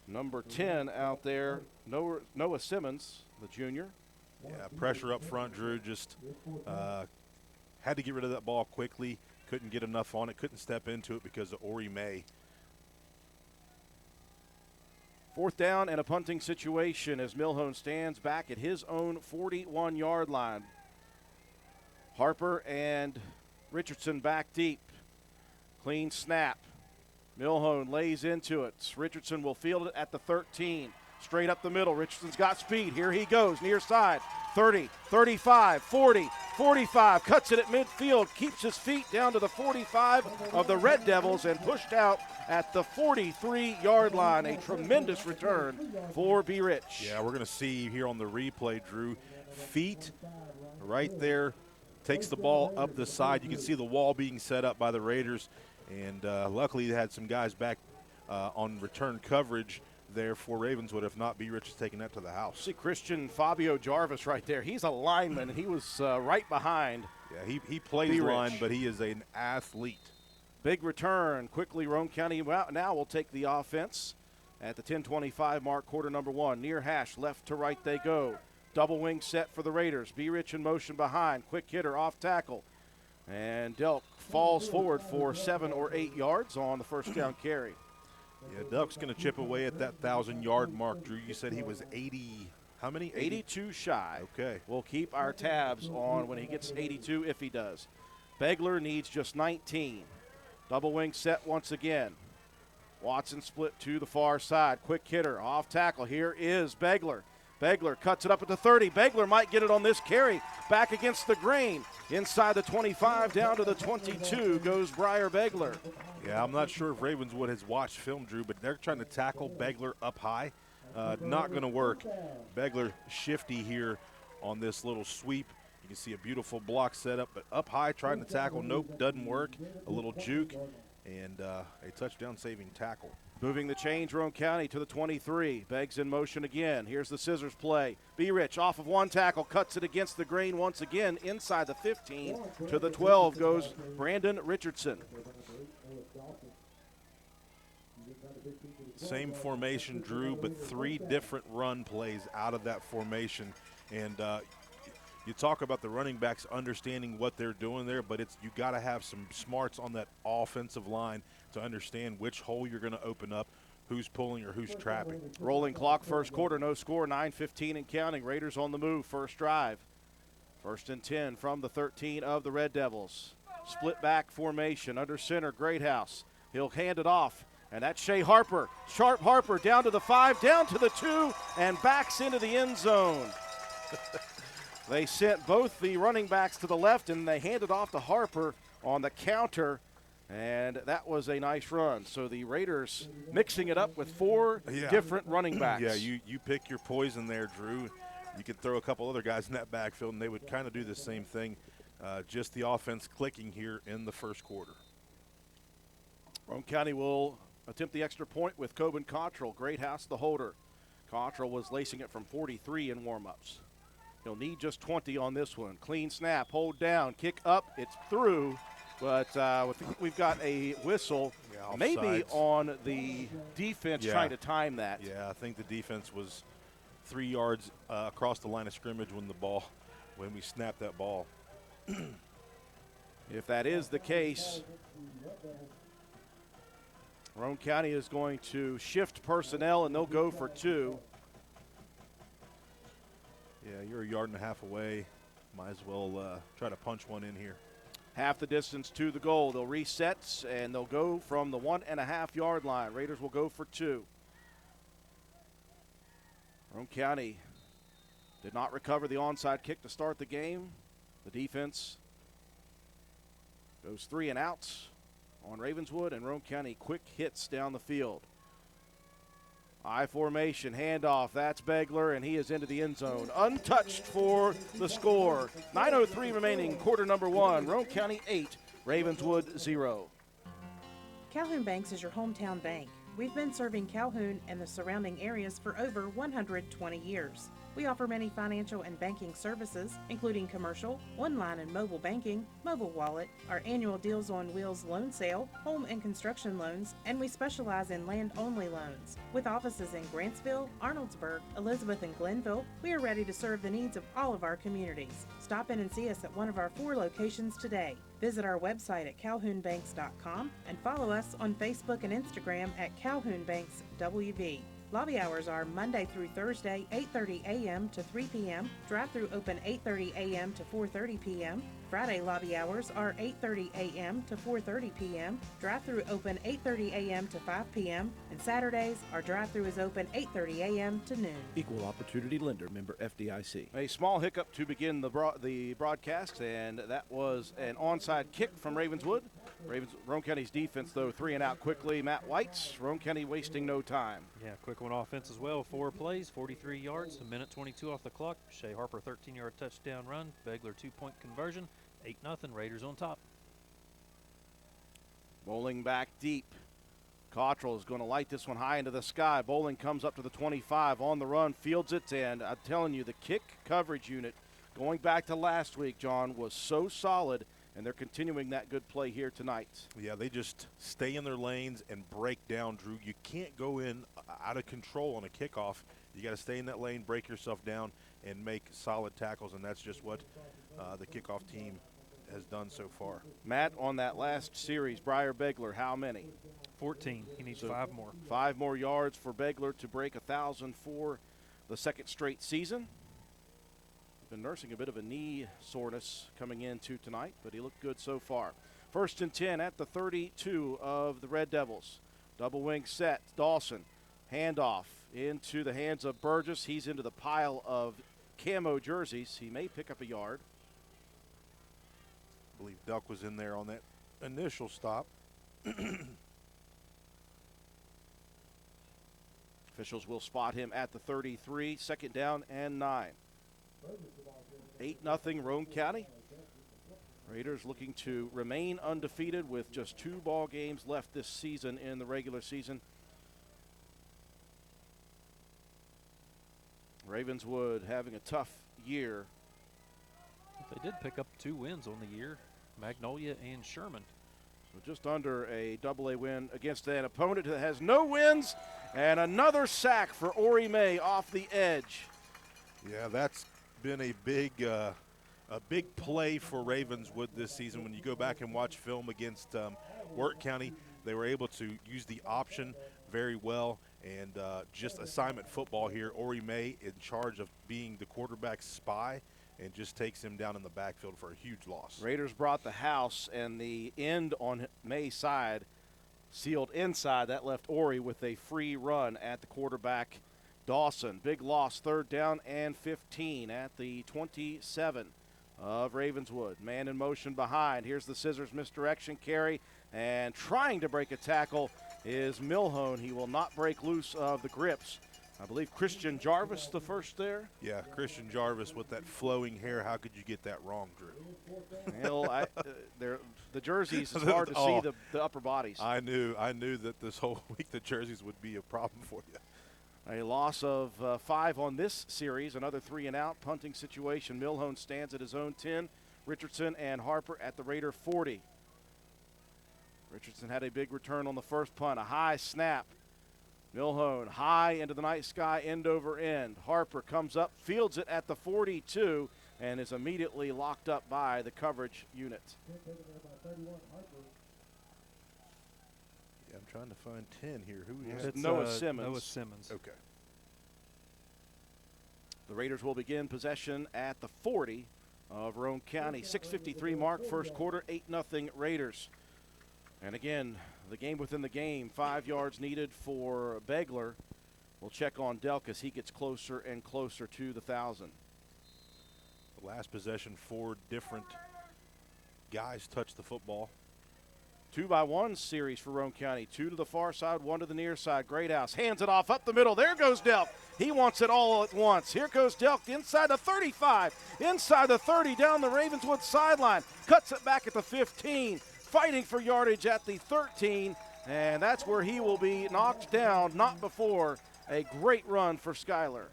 Speaker 1: Number 10 out there, Noah Simmons, the junior.
Speaker 2: Yeah, pressure up front, Drew. Just had to get rid of that ball quickly. Couldn't get enough on it. Couldn't step into it because of Ori May.
Speaker 1: 4th down and a punting situation as Milhone stands back at his own 41-yard line. Harper and Richardson back deep. Clean snap. Milhone lays into it. Richardson will field it at the 13. Straight up the middle. Richardson's got speed. Here he goes, near side. 30, 35, 40, 45. Cuts it at midfield. Keeps his feet down to the 45 of the Red Devils and pushed out at the 43-yard line. A tremendous return for B. Rich.
Speaker 2: Yeah, we're going to see here on the replay, Drew, feet right there. Takes the ball up the side. You can see the wall being set up by the Raiders. And luckily they had some guys back on return coverage there for Ravenswood. If not, B. Rich is taking that to the house.
Speaker 1: See Christian Fabio Jarvis right there. He's a lineman, and he was right behind.
Speaker 2: Yeah, he plays line, but he is an athlete.
Speaker 1: Big return. Quickly, Roane County now will take the offense at the 10:25 mark, quarter number 1. Near hash, left to right they go. Double wing set for the Raiders. B. Rich in motion behind. Quick hitter off tackle. And Delk falls forward for 7 or 8 yards on the first down carry.
Speaker 2: Yeah, Delk's going to chip away at that 1,000-yard mark, Drew. You said he was 80. How many?
Speaker 1: 82 shy.
Speaker 2: Okay.
Speaker 1: We'll keep our tabs on when he gets 82 if he does. Begler needs just 19. Double wing set once again. Watson split to the far side. Quick hitter off tackle. Here is Begler. Begler cuts it up at the 30. Begler might get it on this carry. Back against the grain. Inside the 25, down to the 22 goes Briar Begler.
Speaker 2: Yeah, I'm not sure if Ravenswood has watched film, Drew, but they're trying to tackle Begler up high. Not going to work. Begler shifty here on this little sweep. You can see a beautiful block setup, but up high trying to tackle. Nope, doesn't work. A little juke and a touchdown-saving tackle.
Speaker 1: Moving the change, Roane County to the 23. Beggs in motion again. Here's the scissors play. B. Rich off of one tackle, cuts it against the grain once again. Inside the 15 to the 12 goes Brandon Richardson.
Speaker 2: Same formation, Drew, but 3 different run plays out of that formation. And you talk about the running backs understanding what they're doing there, but you got to have some smarts on that offensive line to understand which hole you're going to open up, who's pulling or who's trapping.
Speaker 1: Rolling clock, first quarter, no score, 9:15 and counting. Raiders on the move, first drive. 1st and 10 from the 13 of the Red Devils. Split back formation under center, Greathouse. He'll hand it off, and that's Shea Harper. Sharp Harper down to the 5, down to the 2, and backs into the end zone. They sent both the running backs to the left, and they handed off to Harper on the counter. And that was a nice run. So the Raiders mixing it up with 4 different running backs.
Speaker 2: Yeah, you pick your poison there, Drew. You could throw a couple other guys in that backfield, and they would kind of do the same thing. Just the offense clicking here in the first quarter.
Speaker 1: Roane County will attempt the extra point with Coben Cottrell. Greathouse the holder. Cottrell was lacing it from 43 in warm-ups. He'll need just 20 on this one. Clean snap, hold down, kick up, it's through. But we've got a whistle, maybe on the defense trying to time that.
Speaker 2: Yeah, I think the defense was 3 yards across the line of scrimmage when we snapped that ball.
Speaker 1: If that is the case, Roane County is going to shift personnel, and they'll go for 2.
Speaker 2: Yeah, you're a yard and a half away. Might as well try to punch one in here.
Speaker 1: Half the distance to the goal. They'll reset, and they'll go from the 1.5-yard line. Raiders will go for 2. Roane County did not recover the onside kick to start the game. The defense goes 3 and outs on Ravenswood, and Roane County quick hits down the field. I formation, handoff, that's Begler, and he is into the end zone. Untouched for the score. 9:03 remaining, quarter number 1. Roane County 8, Ravenswood 0.
Speaker 11: Calhoun Banks is your hometown bank. We've been serving Calhoun and the surrounding areas for over 120 years. We offer many financial and banking services, including commercial, online and mobile banking, mobile wallet, our annual Deals on Wheels loan sale, home and construction loans, and we specialize in land-only loans. With offices in Grantsville, Arnoldsburg, Elizabeth, and Glenville, we are ready to serve the needs of all of our communities. Stop in and see us at one of our 4 locations today. Visit our website at calhounbanks.com and follow us on Facebook and Instagram at Calhoun Banks WV. Lobby hours are Monday through Thursday, 8:30 a.m. to 3 p.m. Drive-through open 8:30 a.m. to 4:30 p.m. Friday lobby hours are 8:30 a.m. to 4:30 p.m. Drive-through open 8:30 a.m. to 5 p.m. And Saturdays, our drive-through is open 8:30 a.m. to noon.
Speaker 1: Equal Opportunity Lender, member FDIC. A small hiccup to begin the broadcast, and that was an onside kick from Ravenswood. Roane County's defense, though, 3 and out quickly. Matt White's, Roane County wasting no time.
Speaker 10: Yeah, quick one offense as well. 4 plays, 43 yards, a minute 22 off the clock. Shea Harper, 13-yard touchdown run. Begler, 2-point conversion. 8-0, Raiders on top.
Speaker 1: Bowling back deep. Cottrell is going to light this one high into the sky. Bowling comes up to the 25 on the run, fields it, and I'm telling you, the kick coverage unit, going back to last week, John, was so solid, and they're continuing that good play here tonight.
Speaker 2: Yeah, they just stay in their lanes and break down, Drew. You can't go in out of control on a kickoff. You got to stay in that lane, break yourself down, and make solid tackles, and that's just what the kickoff team has done so far.
Speaker 1: Matt, on that last series, Briar Begler, how many?
Speaker 10: 14. He needs 5 more.
Speaker 1: 5 more yards for Begler to break 1,000 for the second straight season. Been nursing a bit of a knee soreness coming into tonight, but he looked good so far. 1st and 10 at the 32 of the Red Devils. Double wing set. Dawson, handoff into the hands of Burgess. He's into the pile of camo jerseys. He may pick up a yard.
Speaker 2: I believe Duck was in there on that initial stop.
Speaker 1: Officials will spot him at the 33. 2nd down and 9. 8-0 Roane County. Raiders looking to remain undefeated with just 2 ball games left this season in the regular season. Ravenswood having a tough year.
Speaker 10: They did pick up 2 wins on the year, Magnolia and Sherman.
Speaker 1: So just under a AA win against an opponent that has no wins, and another sack for Ori May off the edge.
Speaker 2: Yeah, that's been a big play for Ravenswood this season. When you go back and watch film against Wirt County, they were able to use the option very well, and just assignment football here. Ori May in charge of being the quarterback spy, and just takes him down in the backfield for a huge loss.
Speaker 1: Raiders brought the house, and the end on May's side sealed inside. That left Ori with a free run at the quarterback, Dawson. Big loss, 3rd down and 15 at the 27 of Ravenswood. Man in motion behind. Here's the scissors misdirection carry, and trying to break a tackle is Milhone. He will not break loose of the grips. I believe Christian Jarvis the first there.
Speaker 2: Yeah, Christian Jarvis with that flowing hair. How could you get that wrong, Drew?
Speaker 1: Well, the jerseys, it's hard to see the upper bodies.
Speaker 2: I knew that this whole week the jerseys would be a problem for you.
Speaker 1: A loss of 5 on this series, another 3 and out punting situation. Milhone stands at his own 10. Richardson and Harper at the Raider 40. Richardson had a big return on the first punt, a high snap. Milhone high into the night sky, end over end. Harper comes up, fields it at the 42, and is immediately locked up by the coverage unit.
Speaker 2: Yeah, I'm trying to find 10 here. Who is
Speaker 1: it? Noah Simmons.
Speaker 10: Noah Simmons.
Speaker 2: Okay.
Speaker 1: The Raiders will begin possession at the 40 of Roane County. 6:53 mark, first quarter, 8-0 Raiders. And again, the game within the game, 5 yards needed for Begler. We'll check on Delk as he gets closer and closer to the 1,000.
Speaker 2: The last possession, 4 different guys touched the football.
Speaker 1: 2-by-1 series for Roane County. 2 to the far side, 1 to the near side. Greathouse hands it off up the middle. There goes Delk. He wants it all at once. Here goes Delk inside the 35, inside the 30, down the Ravenswood sideline. Cuts it back at the 15, fighting for yardage at the 13, and that's where he will be knocked down, not before. A great run for Skyler.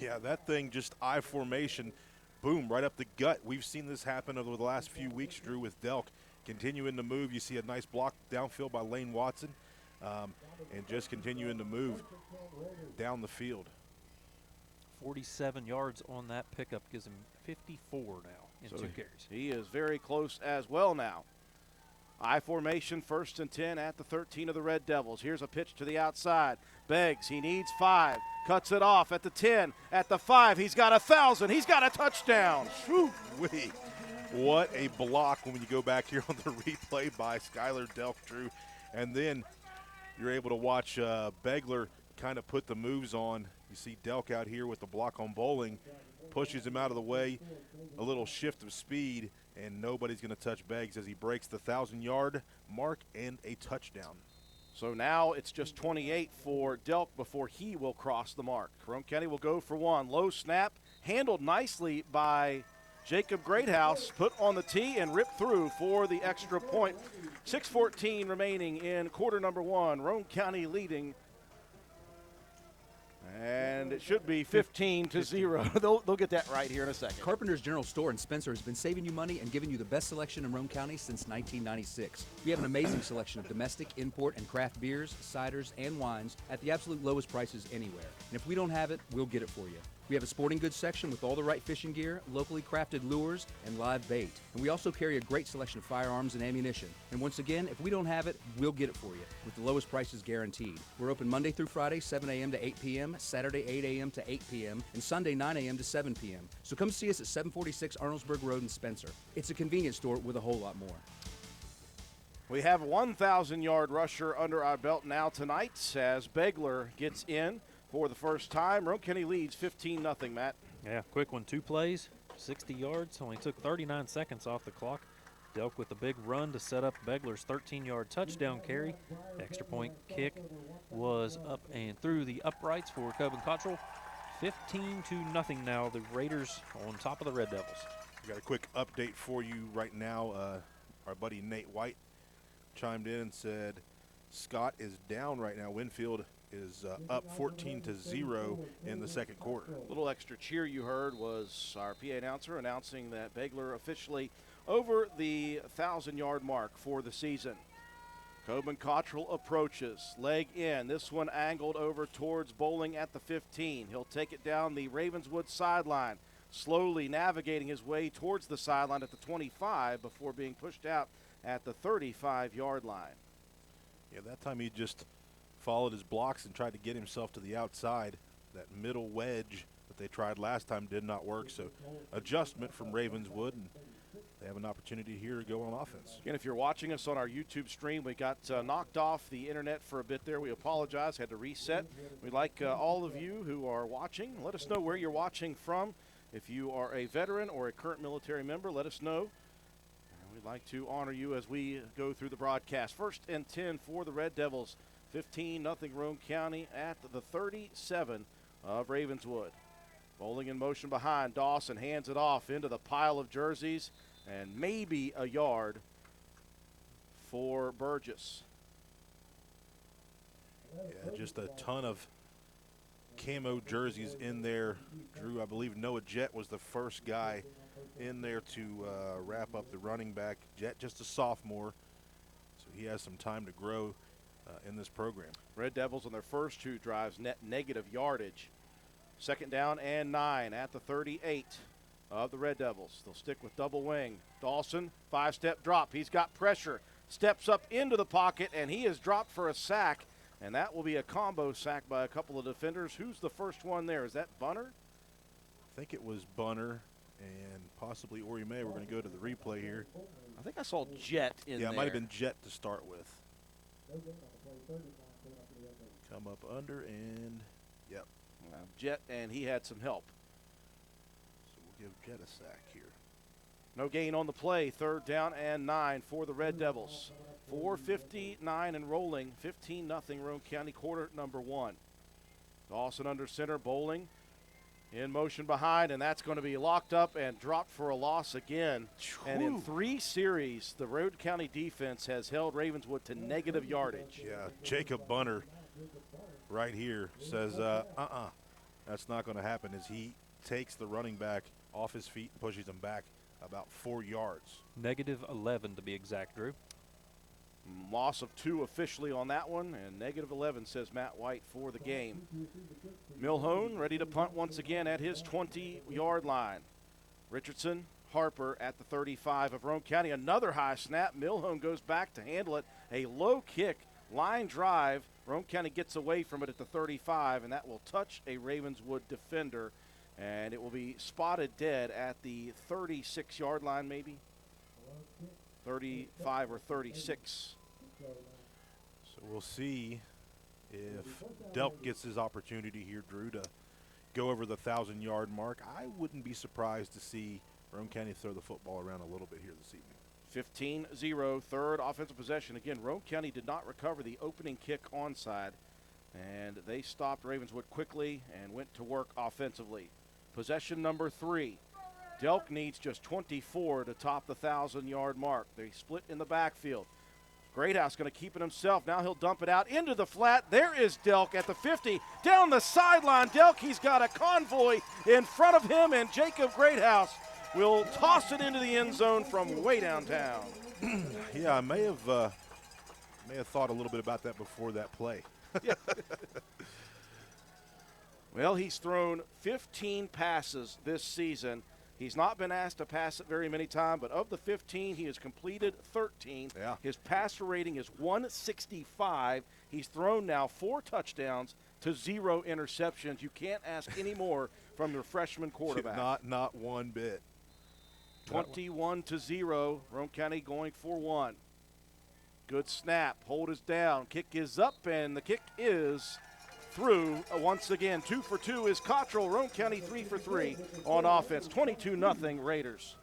Speaker 2: Yeah, that thing just I formation, boom, right up the gut. We've seen this happen over the last few weeks, Drew, with Delk. Continuing to move, you see a nice block downfield by Lane Watson, and just continuing to move down the field.
Speaker 10: 47 yards on that pickup gives him 54 now in 2 carries.
Speaker 1: He is very close as well now. I formation, 1st and 10 at the 13 of the Red Devils. Here's a pitch to the outside. Beggs, he needs 5. Cuts it off at the 10, at the 5. He's got 1,000. He's got a touchdown.
Speaker 2: Whoo-wee. What a block when you go back here on the replay by Skyler Delk, Drew. And then you're able to watch Begler kind of put the moves on. You see Delk out here with the block on Bowling, pushes him out of the way, a little shift of speed, and nobody's going to touch Beggs as he breaks the 1,000-yard mark and a touchdown.
Speaker 1: So now it's just 28 for Delk before he will cross the mark. Roane County will go for 1. Low snap, handled nicely by Jacob Greathouse, put on the tee and ripped through for the extra point. 6:14 remaining in quarter number 1. Roane County leading. And it should be 15-0. They'll get that right here in a second.
Speaker 12: Carpenter's General Store in Spencer has been saving you money and giving you the best selection in Roane County since 1996. We have an amazing selection of domestic, import, and craft beers, ciders, and wines at the absolute lowest prices anywhere. And if we don't have it, we'll get it for you. We have a sporting goods section with all the right fishing gear, locally crafted lures, and live bait. And we also carry a great selection of firearms and ammunition. And once again, if we don't have it, we'll get it for you with the lowest prices guaranteed. We're open Monday through Friday, 7 a.m. to 8 p.m., Saturday, 8 a.m. to 8 p.m., and Sunday, 9 a.m. to 7 p.m. So come see us at 746 Arnoldsburg Road in Spencer. It's a convenience store with a whole lot more.
Speaker 1: We have a 1,000-yard rusher under our belt now tonight as Begler gets in for the first time. Roane County leads 15-0, Matt.
Speaker 10: Yeah, quick one, 2 plays, 60 yards, only took 39 seconds off the clock. Delk with a big run to set up Begler's 13-yard touchdown carry. Extra point kick was up and through the uprights for Coben Cottrell. 15-0 now, the Raiders on top of the Red Devils.
Speaker 2: We got a quick update for you right now. Our buddy Nate White chimed in and said Scott is down right now. Winfield is up 14-0 in the second quarter.
Speaker 1: A little extra cheer you heard was our PA announcer announcing that Begler officially over the 1,000-yard mark for the season. Coben Cottrell approaches, leg in. This one angled over towards Bowling at the 15. He'll take it down the Ravenswood sideline, slowly navigating his way towards the sideline at the 25 before being pushed out at the 35-yard line.
Speaker 2: Yeah, that time he just followed his blocks and tried to get himself to the outside. That middle wedge that they tried last time did not work, so adjustment from Ravenswood, and they have an opportunity here to go on offense.
Speaker 1: Again, if you're watching us on our YouTube stream, we got knocked off the internet for a bit there. We apologize, had to reset. We'd like all of you who are watching, let us know where you're watching from. If you are a veteran or a current military member, let us know. We'd like to honor you as we go through the broadcast. 1st and 10 for the Red Devils. 15-0 Roane County at the 37 of Ravenswood. Bowling in motion behind. Dawson hands it off into the pile of jerseys, and maybe a yard for Burgess.
Speaker 2: Yeah, just a ton of camo jerseys in there. Drew, I believe Noah Jett was the first guy in there to wrap up the running back. Jett just a sophomore, so he has some time to grow in this program.
Speaker 1: Red Devils on their first 2 drives net negative yardage. 2nd down and 9 at the 38 of the Red Devils. They'll stick with double wing. Dawson, 5-step drop. He's got pressure. Steps up into the pocket, and he is dropped for a sack. And that will be a combo sack by a couple of defenders. Who's the first one there? Is that Bunner?
Speaker 2: I think it was Bunner and possibly Ori May. We're going to go to the replay here.
Speaker 1: I think I saw Jett in there.
Speaker 2: Yeah, it might have been Jett to start with. Come up under and, yep.
Speaker 1: Jett, and he had some help.
Speaker 2: So we'll give Jett a sack here.
Speaker 1: No gain on the play. 3rd down and 9 for the Red Devils. 4:59 and rolling, 15-0 Roane County, quarter number 1. Dawson under center, Bowling in motion behind, and that's going to be locked up and dropped for a loss again. And in 3 series, the Roane County defense has held Ravenswood to negative yardage.
Speaker 2: Yeah, Jacob Bunner right here says, that's not going to happen, as he takes the running back off his feet and pushes him back about 4 yards.
Speaker 10: Negative 11 to be exact, Drew.
Speaker 1: Loss of 2 officially on that one, and negative 11, says Matt White, for the game. Milhone ready to punt once again at his 20-yard line. Richardson, Harper at the 35 of Roane County. Another high snap. Milhone goes back to handle it. A low kick, line drive. Roane County gets away from it at the 35, and that will touch a Ravenswood defender, and it will be spotted dead at the 36-yard line maybe. 35 or 36.
Speaker 2: So we'll see if Delk gets his opportunity here, Drew, to go over the 1,000-yard mark. I wouldn't be surprised to see Roane County throw the football around a little bit here this evening.
Speaker 1: 15-0, third offensive possession. Again, Roane County did not recover the opening kick onside, and they stopped Ravenswood quickly and went to work offensively. Possession number 3. Delk needs just 24 to top the 1,000-yard mark. They split in the backfield. Greathouse going to keep it himself. Now he'll dump it out into the flat. There is Delk at the 50. Down the sideline, Delk, he's got a convoy in front of him, and Jacob Greathouse will toss it into the end zone from way downtown.
Speaker 2: Yeah, I may have thought a little bit about that before that play.
Speaker 1: Yeah. Well, he's thrown 15 passes this season. He's not been asked to pass it very many times, but of the 15, he has completed 13.
Speaker 2: Yeah.
Speaker 1: His passer rating is 165. He's thrown now 4 touchdowns to 0 interceptions. You can't ask any more from your freshman quarterback.
Speaker 2: Not one bit.
Speaker 1: 21-0. Roane County going for 1. Good snap. Hold is down. Kick is up, and the kick is through. Once again, 2 for 2 is Cottrell. Roane County 3 for 3 on offense. 22-0 Raiders.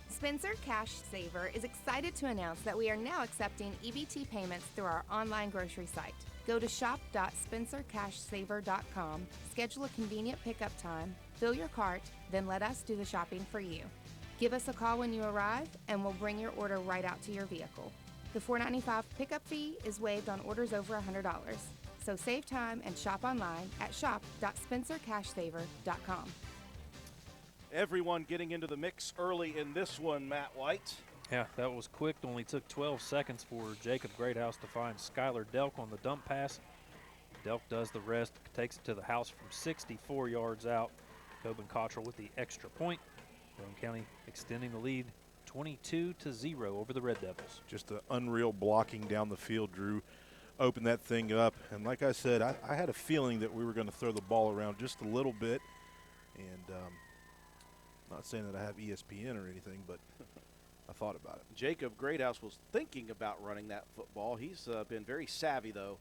Speaker 13: Spencer Cash Saver is excited to announce that we are now accepting EBT payments through our online grocery site. Go to shop.spencercashsaver.com, schedule a convenient pickup time, fill your cart, then let us do the shopping for you. Give us a call when you arrive, and we'll bring your order right out to your vehicle. The $4.95 pickup fee is waived on orders over $100. So save time and shop online at shop.spencercashsaver.com.
Speaker 1: Everyone getting into the mix early in this one, Matt White.
Speaker 10: Yeah, that was quick. Only took 12 seconds for Jacob Greathouse to find Skylar Delk on the dump pass. Delk does the rest, takes it to the house from 64 yards out. Coben Cottrell with the extra point. Roane County extending the lead 22-0 over the Red Devils.
Speaker 2: Just an unreal blocking down the field, Drew. Open that thing up, and like I said, I had a feeling that we were going to throw the ball around just a little bit, and not saying that I have ESPN or anything, but I thought about it.
Speaker 1: Jacob Greathouse was thinking about running that football. He's been very savvy, though,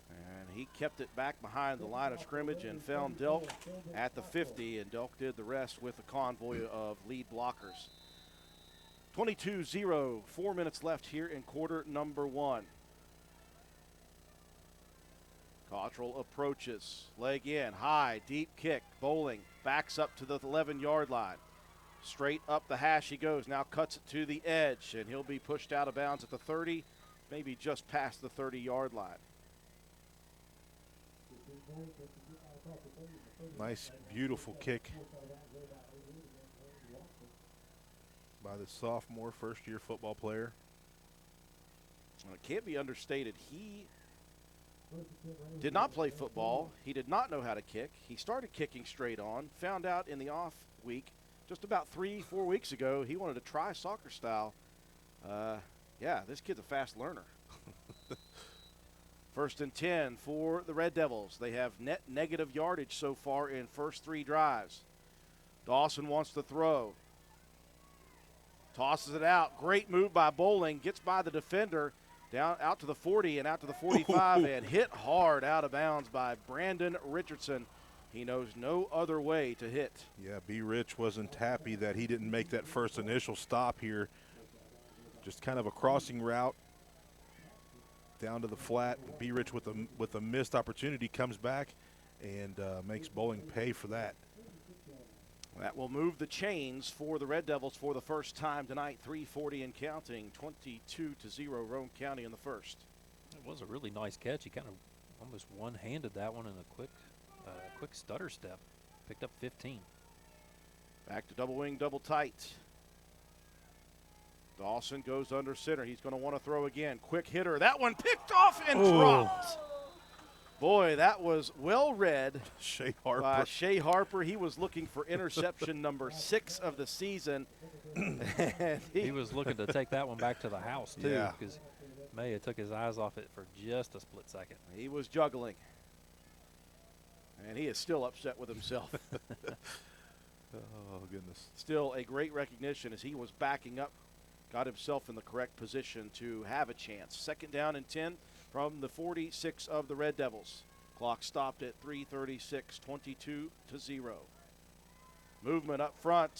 Speaker 1: and he kept it back behind the line of scrimmage and found Delk at the 50, and Delk did the rest with a convoy of lead blockers. 22-0, 4 minutes left here in quarter number 1. Cottrell approaches, leg in, high, deep kick. Bowling backs up to the 11-yard line. Straight up the hash he goes, now cuts it to the edge, and he'll be pushed out of bounds at the 30, maybe just past the 30-yard line.
Speaker 2: Nice, beautiful kick by the sophomore, first-year football player.
Speaker 1: Well, it can't be understated. He did not play football. He did not know how to kick. He started kicking straight on, found out in the off week, just about 3-4 weeks ago, he wanted to try soccer style. Yeah, this kid's a fast learner. First and 10 for the Red Devils. They have net negative yardage so far in first 3 drives. Dawson wants to throw. Tosses it out. Great move by Bowling. Gets by the defender. Down out to the 40 and out to the 45 and hit hard out of bounds by Brandon Richardson. He knows no other way to hit.
Speaker 2: Yeah, B. Rich wasn't happy that he didn't make that first initial stop here. Just kind of a crossing route down to the flat. Be Rich with a missed opportunity comes back and makes Bowling pay for that.
Speaker 1: That will move the chains for the Red Devils for the first time tonight. 3:40 and counting, 22-0 Roane County in the first.
Speaker 10: It was a really nice catch. He kind of almost one-handed that one in a quick stutter step. Picked up 15.
Speaker 1: Back to double wing, double tight. Dawson goes under center. He's going to want to throw again. Quick hitter. That one picked off and dropped. Boy, that was well read by Shea Harper. He was looking for interception number 6 of the season. And
Speaker 10: he was looking to take that one back to the house, too, because Maya took his eyes off it for just a split second.
Speaker 1: He was juggling. And he is still upset with himself.
Speaker 2: Oh, goodness.
Speaker 1: Still a great recognition as he was backing up, got himself in the correct position to have a chance. Second down and 10 from the 46 of the Red Devils. Clock stopped at 3:36, 22-0. Movement up front,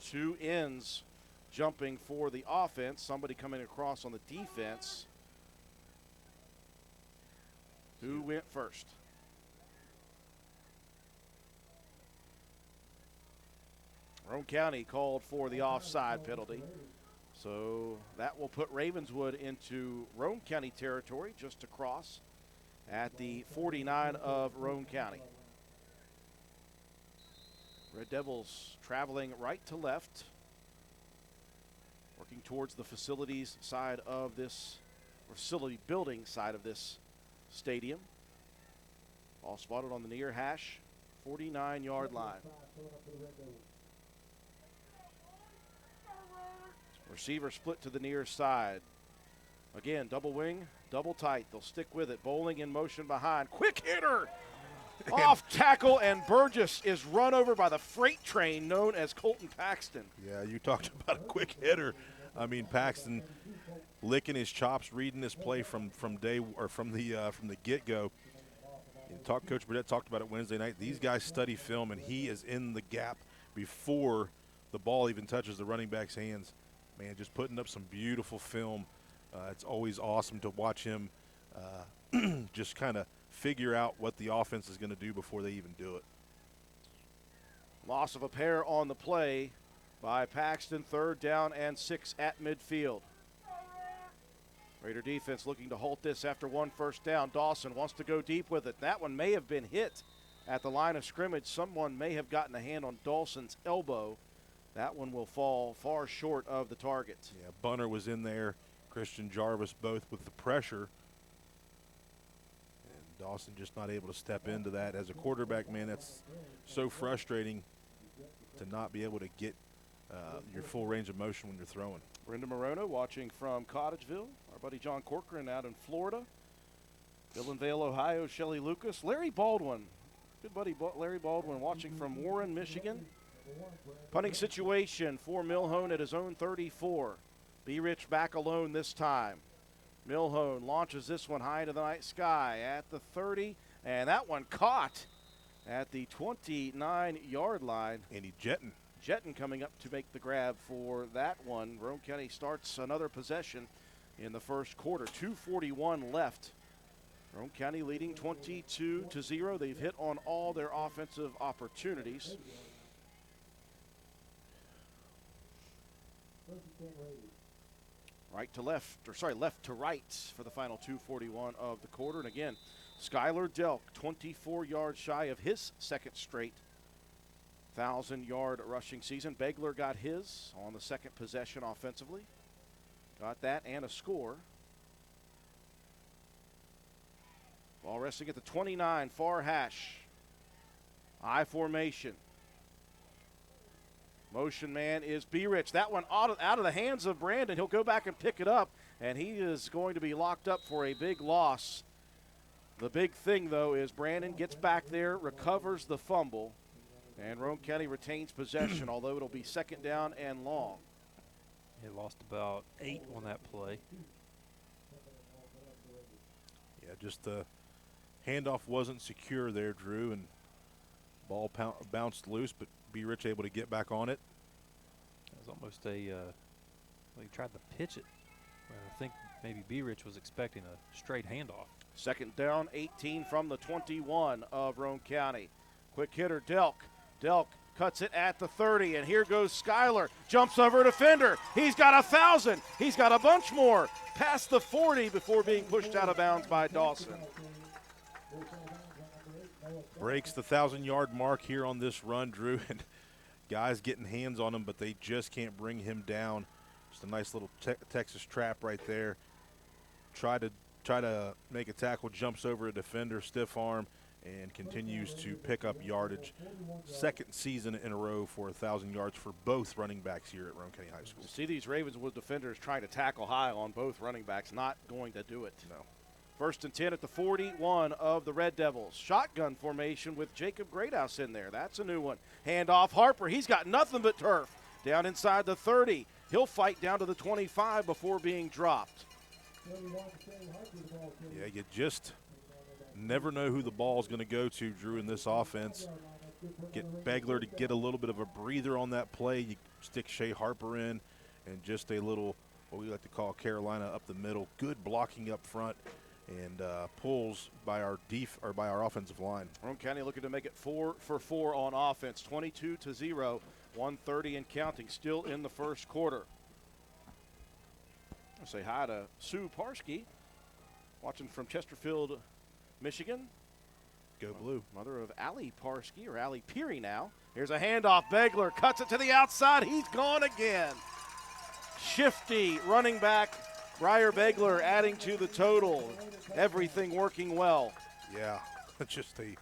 Speaker 1: 2 ends jumping for the offense. Somebody coming across on the defense. Who went first? Roane County called for the offside penalty. So that will put Ravenswood into Roane County territory just across at the 49 of Roane County. Red Devils traveling right to left, working towards the facilities side of this, or facility building side of this stadium. Ball spotted on the near hash, 49-yard line. Receiver split to the near side. Again, double wing, double tight. They'll stick with it. Bowling in motion behind. Quick hitter! Off tackle, and Burgess is run over by the freight train known as Colton Paxton.
Speaker 2: Yeah, you talked about a quick hitter. I mean, Paxton licking his chops, reading this play from the get-go. Coach Burdett talked about it Wednesday night. These guys study film, and he is in the gap before the ball even touches the running back's hands. Man, just putting up some beautiful film. It's always awesome to watch him just kind of figure out what the offense is going to do before they even do it.
Speaker 1: Loss of a pair on the play by Paxton. 3rd down and 6 at midfield. Raider defense looking to halt this after 1 first down. Dawson wants to go deep with it. That one may have been hit at the line of scrimmage. Someone may have gotten a hand on Dawson's elbow. That one will fall far short of the target.
Speaker 2: Yeah, Bunner was in there, Christian Jarvis both with the pressure. And Dawson just not able to step into that. As a quarterback, man, that's so frustrating to not be able to get your full range of motion when you're throwing.
Speaker 1: Brenda Morono watching from Cottageville. Our buddy John Corcoran out in Florida. Dillonvale, Ohio, Shelley Lucas. Larry Baldwin, good buddy Larry Baldwin watching from Warren, Michigan. Punting situation for Milhone at his own 34. Be Rich back alone this time. Milhone launches this one high to the night sky at the 30, and that one caught at the 29-yard line.
Speaker 2: Andy Jetton.
Speaker 1: Jetton coming up to make the grab for that one. Roane County starts another possession in the first quarter. 2:41 left. Roane County leading 22-0. They've hit on all their offensive opportunities. Right to left, or sorry, left to right for the final 2:41 of the quarter. And again, Skylar Delk, 24 yards shy of his second straight 1,000-yard rushing season. Begler got his on the second possession offensively. Got that and a score. Ball resting at the 29, far hash. I formation. Motion man is B. Rich. That one out of the hands of Brandon. He'll go back and pick it up, and he is going to be locked up for a big loss. The big thing, though, is Brandon gets back there, recovers the fumble, and Roane County retains possession, although it'll be 2nd down and long.
Speaker 10: He lost about 8 on that play.
Speaker 2: Yeah, just the handoff wasn't secure there, Drew, and ball bounced loose, but B. Rich able to get back on it.
Speaker 10: It was almost a Well, he tried to pitch it. Well, I think maybe B-Rich was expecting a straight handoff.
Speaker 1: Second down, 18 from the 21 of Roane County. Quick hitter, Delk. Delk cuts it at the 30, and here goes Schuyler. Jumps over a defender. He's got 1,000. He's got a bunch more. Past the 40 before being pushed out of bounds by Dawson.
Speaker 2: Breaks the 1,000-yard mark here on this run, Drew, and guys getting hands on him, but they just can't bring him down. Just a nice little Texas trap right there. Try to make a tackle, jumps over a defender, stiff arm, and continues to pick up yardage. Second season in a row for 1,000 yards for both running backs here at Roane County High School.
Speaker 1: See these Ravenswood defenders trying to tackle high on both running backs, not going to do it.
Speaker 2: No.
Speaker 1: First and 10 at the 41 of the Red Devils. Shotgun formation with Jacob Greathouse in there. That's a new one. Handoff Harper. He's got nothing but turf. Down inside the 30. He'll fight down to the 25 before being dropped.
Speaker 2: Yeah, you just never know who the ball is going to go to, Drew, in this offense. Get Begler to get a little bit of a breather on that play. You stick Shea Harper in, and just a little, what we like to call Carolina up the middle. Good blocking up front, and pulls by our offensive line.
Speaker 1: Roane County looking to make it 4 for 4 on offense, 22-0, 1:30 and counting, still in the first quarter. I'll say hi to Sue Parsky, watching from Chesterfield, Michigan.
Speaker 2: Go Blue.
Speaker 1: Mother of Allie Parsky, or Allie Peary now. Here's a handoff. Begler cuts it to the outside. He's gone again. Shifty running back Briar Begler adding to the total. Everything working well.
Speaker 2: Yeah, just a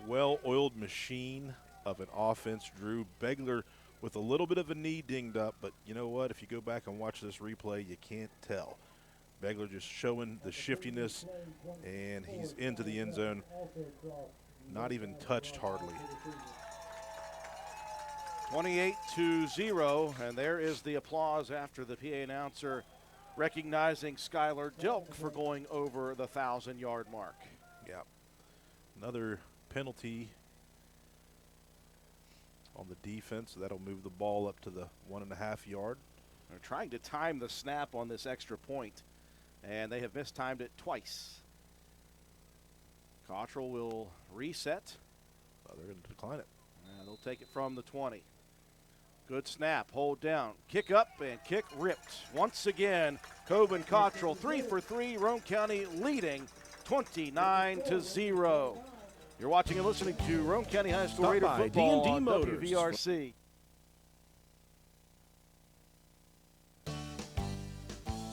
Speaker 2: well-oiled machine of an offense, Drew. Begler with a little bit of a knee dinged up, but you know what? If you go back and watch this replay, you can't tell. Begler just showing the shiftiness, and he's into the end zone. Not even touched hardly.
Speaker 1: 28-0, and there is the applause after the PA announcer recognizing Schuyler Dilk for going over the 1,000-yard mark.
Speaker 2: Yeah. Another penalty on the defense. That'll move the ball up to the 1.5 yard.
Speaker 1: They're trying to time the snap on this extra point, and they have mistimed it twice. Cottrell will reset.
Speaker 2: They're going to decline it.
Speaker 1: And they'll take it from the 20. Good snap, hold down, kick up, and kick ripped. Once again, Coben Cottrell, 3 for 3, Roane County leading 29-0. You're watching and listening to Roane County High School Raider football
Speaker 14: D&D
Speaker 1: on
Speaker 14: Motors.
Speaker 1: WVRC.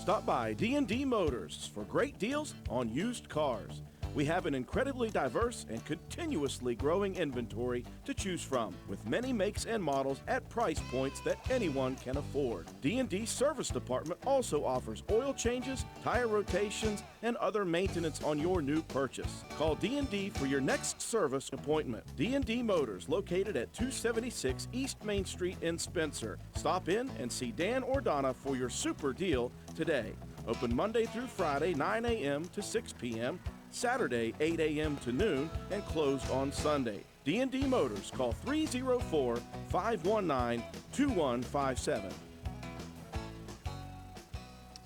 Speaker 14: Stop by D&D Motors for great deals on used cars. We have an incredibly diverse and continuously growing inventory to choose from, with many makes and models at price points that anyone can afford. D&D Service Department also offers oil changes, tire rotations, and other maintenance on your new purchase. Call D&D for your next service appointment. D&D Motors, located at 276 East Main Street in Spencer. Stop in and see Dan or Donna for your super deal today. Open Monday through Friday, 9 a.m. to 6 p.m., Saturday, 8 a.m. to noon, and closed on Sunday. D&D Motors, call 304-519-2157.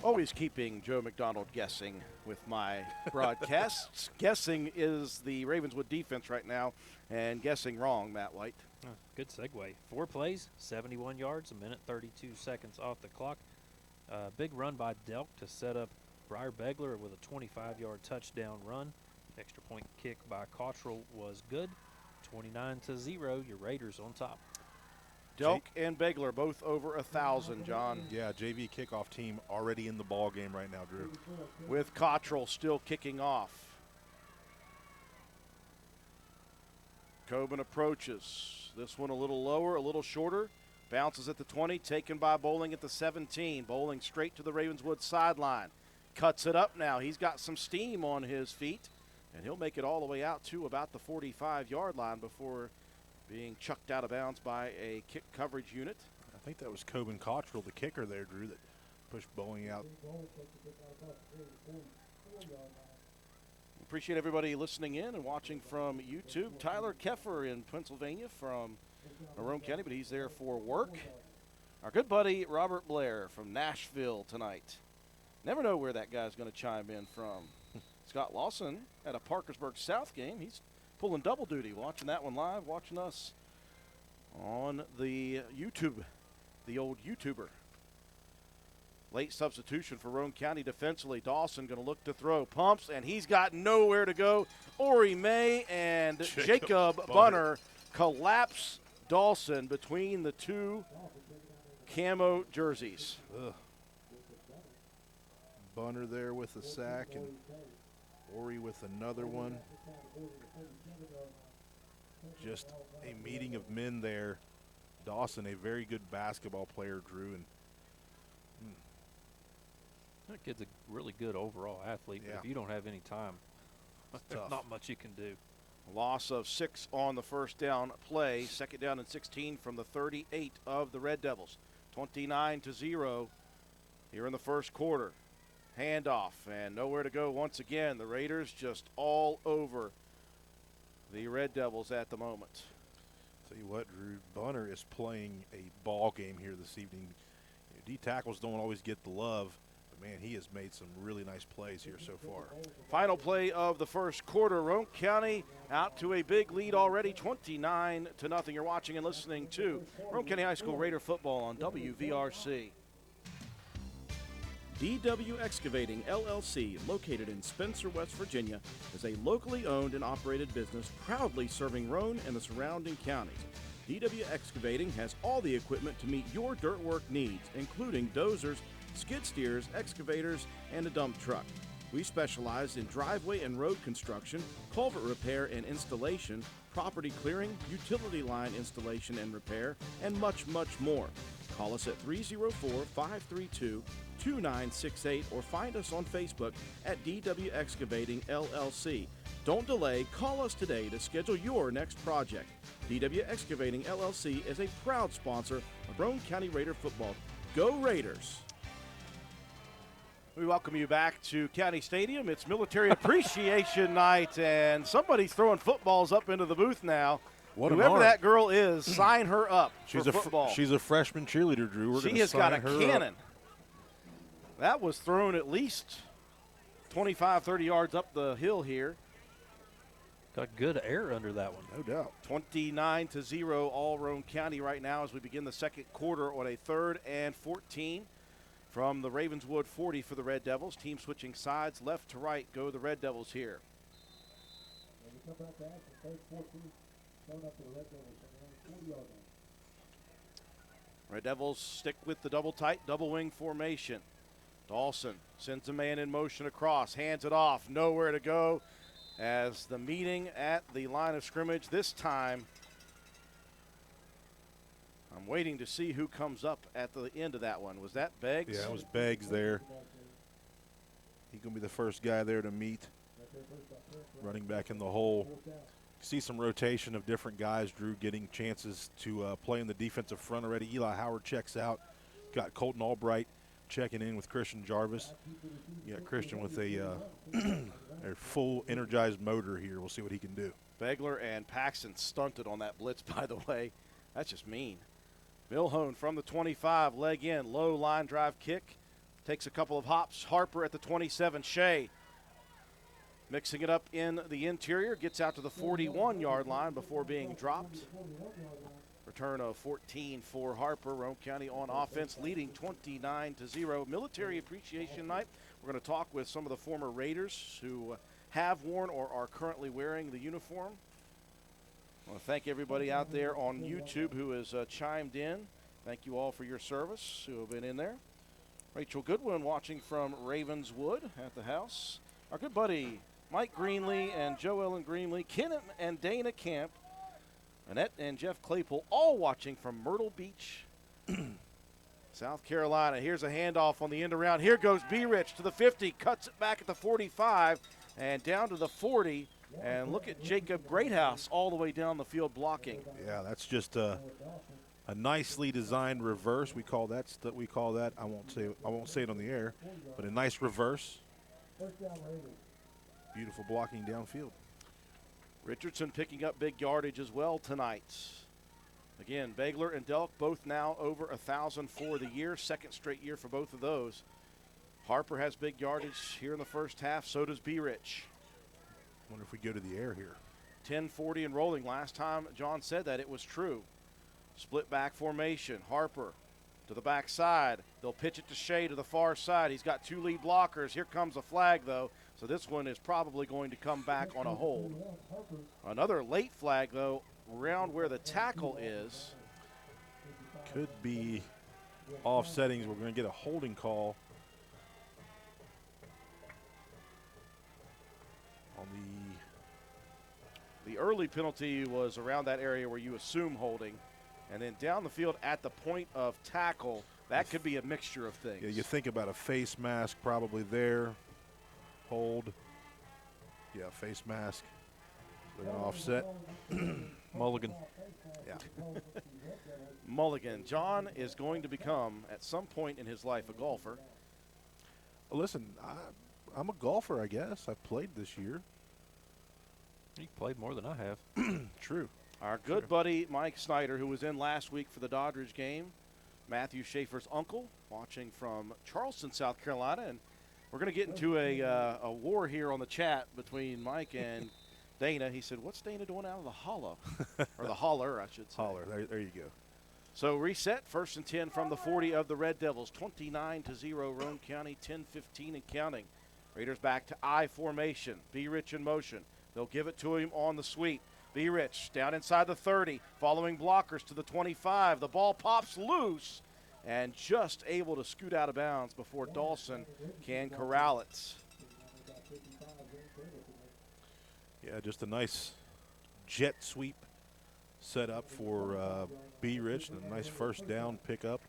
Speaker 1: Always keeping Joe McDonald guessing with my broadcasts. Guessing is the Ravenswood defense right now, and guessing wrong, Matt White.
Speaker 10: Good segue. 4 plays, 71 yards, 1:32 off the clock. Big run by Delk to set up Briar Begler with a 25-yard touchdown run. Extra point kick by Cottrell was good. 29-0, your Raiders on top.
Speaker 1: Delk and Begler both over 1,000, John.
Speaker 2: Yeah, JV kickoff team already in the ball game right now, Drew.
Speaker 1: With Cottrell still kicking off. Coben approaches. This one a little lower, a little shorter. Bounces at the 20, taken by Bowling at the 17. Bowling straight to the Ravenswood sideline. Cuts it up now. He's got some steam on his feet, and he'll make it all the way out to about the 45-yard line before being chucked out of bounds by a kick coverage unit.
Speaker 2: I think that was Coben Cottrell, the kicker there, Drew, that pushed Bowling out.
Speaker 1: Appreciate everybody listening in and watching from YouTube. Tyler Keffer in Pennsylvania from Roane County, but he's there for work. Our good buddy Robert Blair from Nashville tonight. Never know where that guy's going to chime in from. Scott Lawson at a Parkersburg South game. He's pulling double duty, watching that one live, watching us on the YouTube, the old YouTuber. Late substitution for Roane County defensively. Dawson going to look to throw. Pumps, and he's got nowhere to go. Ori May and Jacob Bunner collapse Dawson between the two camo jerseys.
Speaker 2: Ugh. Bunner there with the sack, and Ori with another one. Just a meeting of men there. Dawson, a very good basketball player, Drew, and
Speaker 10: that kid's a really good overall athlete, but if you don't have any time, there's not much you can do.
Speaker 1: Loss of 6 on the first down play. Second down and 16 from the 38 of the Red Devils. 29-0 here in the first quarter. Handoff and nowhere to go once again. The Raiders just all over the Red Devils at the moment.
Speaker 2: Tell you what, Drew, Bunner is playing a ball game here this evening. D tackles don't always get the love, but man, he has made some really nice plays here so far.
Speaker 1: Final play of the first quarter. Roane County out to a big lead already, 29-0. You're watching and listening to Roane County High School Raider football on WVRC.
Speaker 14: DW Excavating, LLC, located in Spencer, West Virginia, is a locally owned and operated business proudly serving Roane and the surrounding counties. DW Excavating has all the equipment to meet your dirt work needs, including dozers, skid steers, excavators, and a dump truck. We specialize in driveway and road construction, culvert repair and installation, property clearing, utility line installation and repair, and much, much more. Call us at 304-532-2968 or find us on Facebook at DW Excavating LLC. Don't delay, call us today to schedule your next project. DW Excavating LLC is a proud sponsor of Roane County Raider football. Go Raiders!
Speaker 1: We welcome you back to County Stadium. It's Military Appreciation Night, and somebody's throwing footballs up into the booth now. Whoever that girl is, sign her up for football.
Speaker 2: She's a freshman cheerleader, Drew.
Speaker 1: She has got a cannon. That was thrown at least 25, 30 yards up the hill here.
Speaker 10: Got good air under that one.
Speaker 2: No doubt.
Speaker 1: 29-0 all Roane County right now as we begin the second quarter on a 3rd and 14 from the Ravenswood 40 for the Red Devils. Team switching sides left to right. Go the Red Devils here. Red Devils stick with the double tight, double wing formation. Dawson sends a man in motion across, hands it off, nowhere to go as the meeting at the line of scrimmage this time. I'm waiting to see who comes up at the end of that one. Was that Beggs?
Speaker 2: Yeah, it was Beggs there. He's going to be the first guy there to meet. Running back in the hole. See some rotation of different guys, Drew, getting chances to play in the defensive front already. Eli Howard checks out. Got Colton Albright checking in with Christian Jarvis. You got Christian with a full energized motor here. We'll see what he can do.
Speaker 1: Begler and Paxton stunted on that blitz, by the way. That's just mean. Milhone from the 25, leg in, low line drive kick. Takes a couple of hops. Harper at the 27, Shea mixing it up in the interior, gets out to the 41-yard line before being dropped. Return of 14 for Harper. Roane County on offense, leading 29-0. Military Appreciation Night. We're going to talk with some of the former Raiders who have worn or are currently wearing the uniform. I want to thank everybody out there on YouTube who has chimed in. Thank you all for your service who have been in there. Rachel Goodwin watching from Ravenswood at the house. Our good buddy Mike Greenlee and Joe Ellen Greenlee, Ken and Dana Camp, Annette and Jeff Claypool, all watching from Myrtle Beach, South Carolina. Here's a handoff on the end around. Here goes B-Rich to the 50, cuts it back at the 45 and down to the 40. And look at Jacob Greathouse all the way down the field blocking.
Speaker 2: Yeah, that's just a nicely designed reverse. We call that. I won't say it on the air, but a nice reverse. Beautiful blocking downfield.
Speaker 1: Richardson picking up big yardage as well tonight. Again, Bagler and Delk both now over 1,000 for the year. Second straight year for both of those. Harper has big yardage here in the first half. So does B-Rich.
Speaker 2: Wonder if we go to the air here.
Speaker 1: 10-40 and rolling. Last time John said that, it was true. Split back formation. Harper to the backside. They'll pitch it to Shea to the far side. He's got 2 lead blockers. Here comes a flag, though. So this one is probably going to come back on a hold. Another late flag, though, around where the tackle is.
Speaker 2: Could be offsettings. We're going to get a holding call on
Speaker 1: the early penalty was around that area where you assume holding. And then down the field at the point of tackle, that could be a mixture of things.
Speaker 2: Yeah, you think about a face mask probably there. Hold. Yeah, face mask. They're going to offset.
Speaker 10: Mulligan.
Speaker 2: Yeah.
Speaker 1: Mulligan. John is going to become, at some point in his life, a golfer.
Speaker 2: Well, listen, I'm a golfer, I guess. I've played this year.
Speaker 10: You played more than I have.
Speaker 2: True.
Speaker 1: Our good buddy Mike Snyder, who was in last week for the Dodgers game, Matthew Schaefer's uncle, watching from Charleston, South Carolina. And we're going to get into a war here on the chat between Mike and Dana. He said, what's Dana doing out of the hollow? Or the holler, I should say.
Speaker 2: Holler. There you go.
Speaker 1: So reset, 1st and 10 from the 40 of the Red Devils. 29-0, Roane County, 10-15 and counting. Raiders back to I formation. B-Rich in motion. They'll give it to him on the sweep. B-Rich down inside the 30, following blockers to the 25. The ball pops loose and just able to scoot out of bounds before Dawson can corral it.
Speaker 2: Yeah, just a nice jet sweep set up for B-Rich and a nice first down pickup.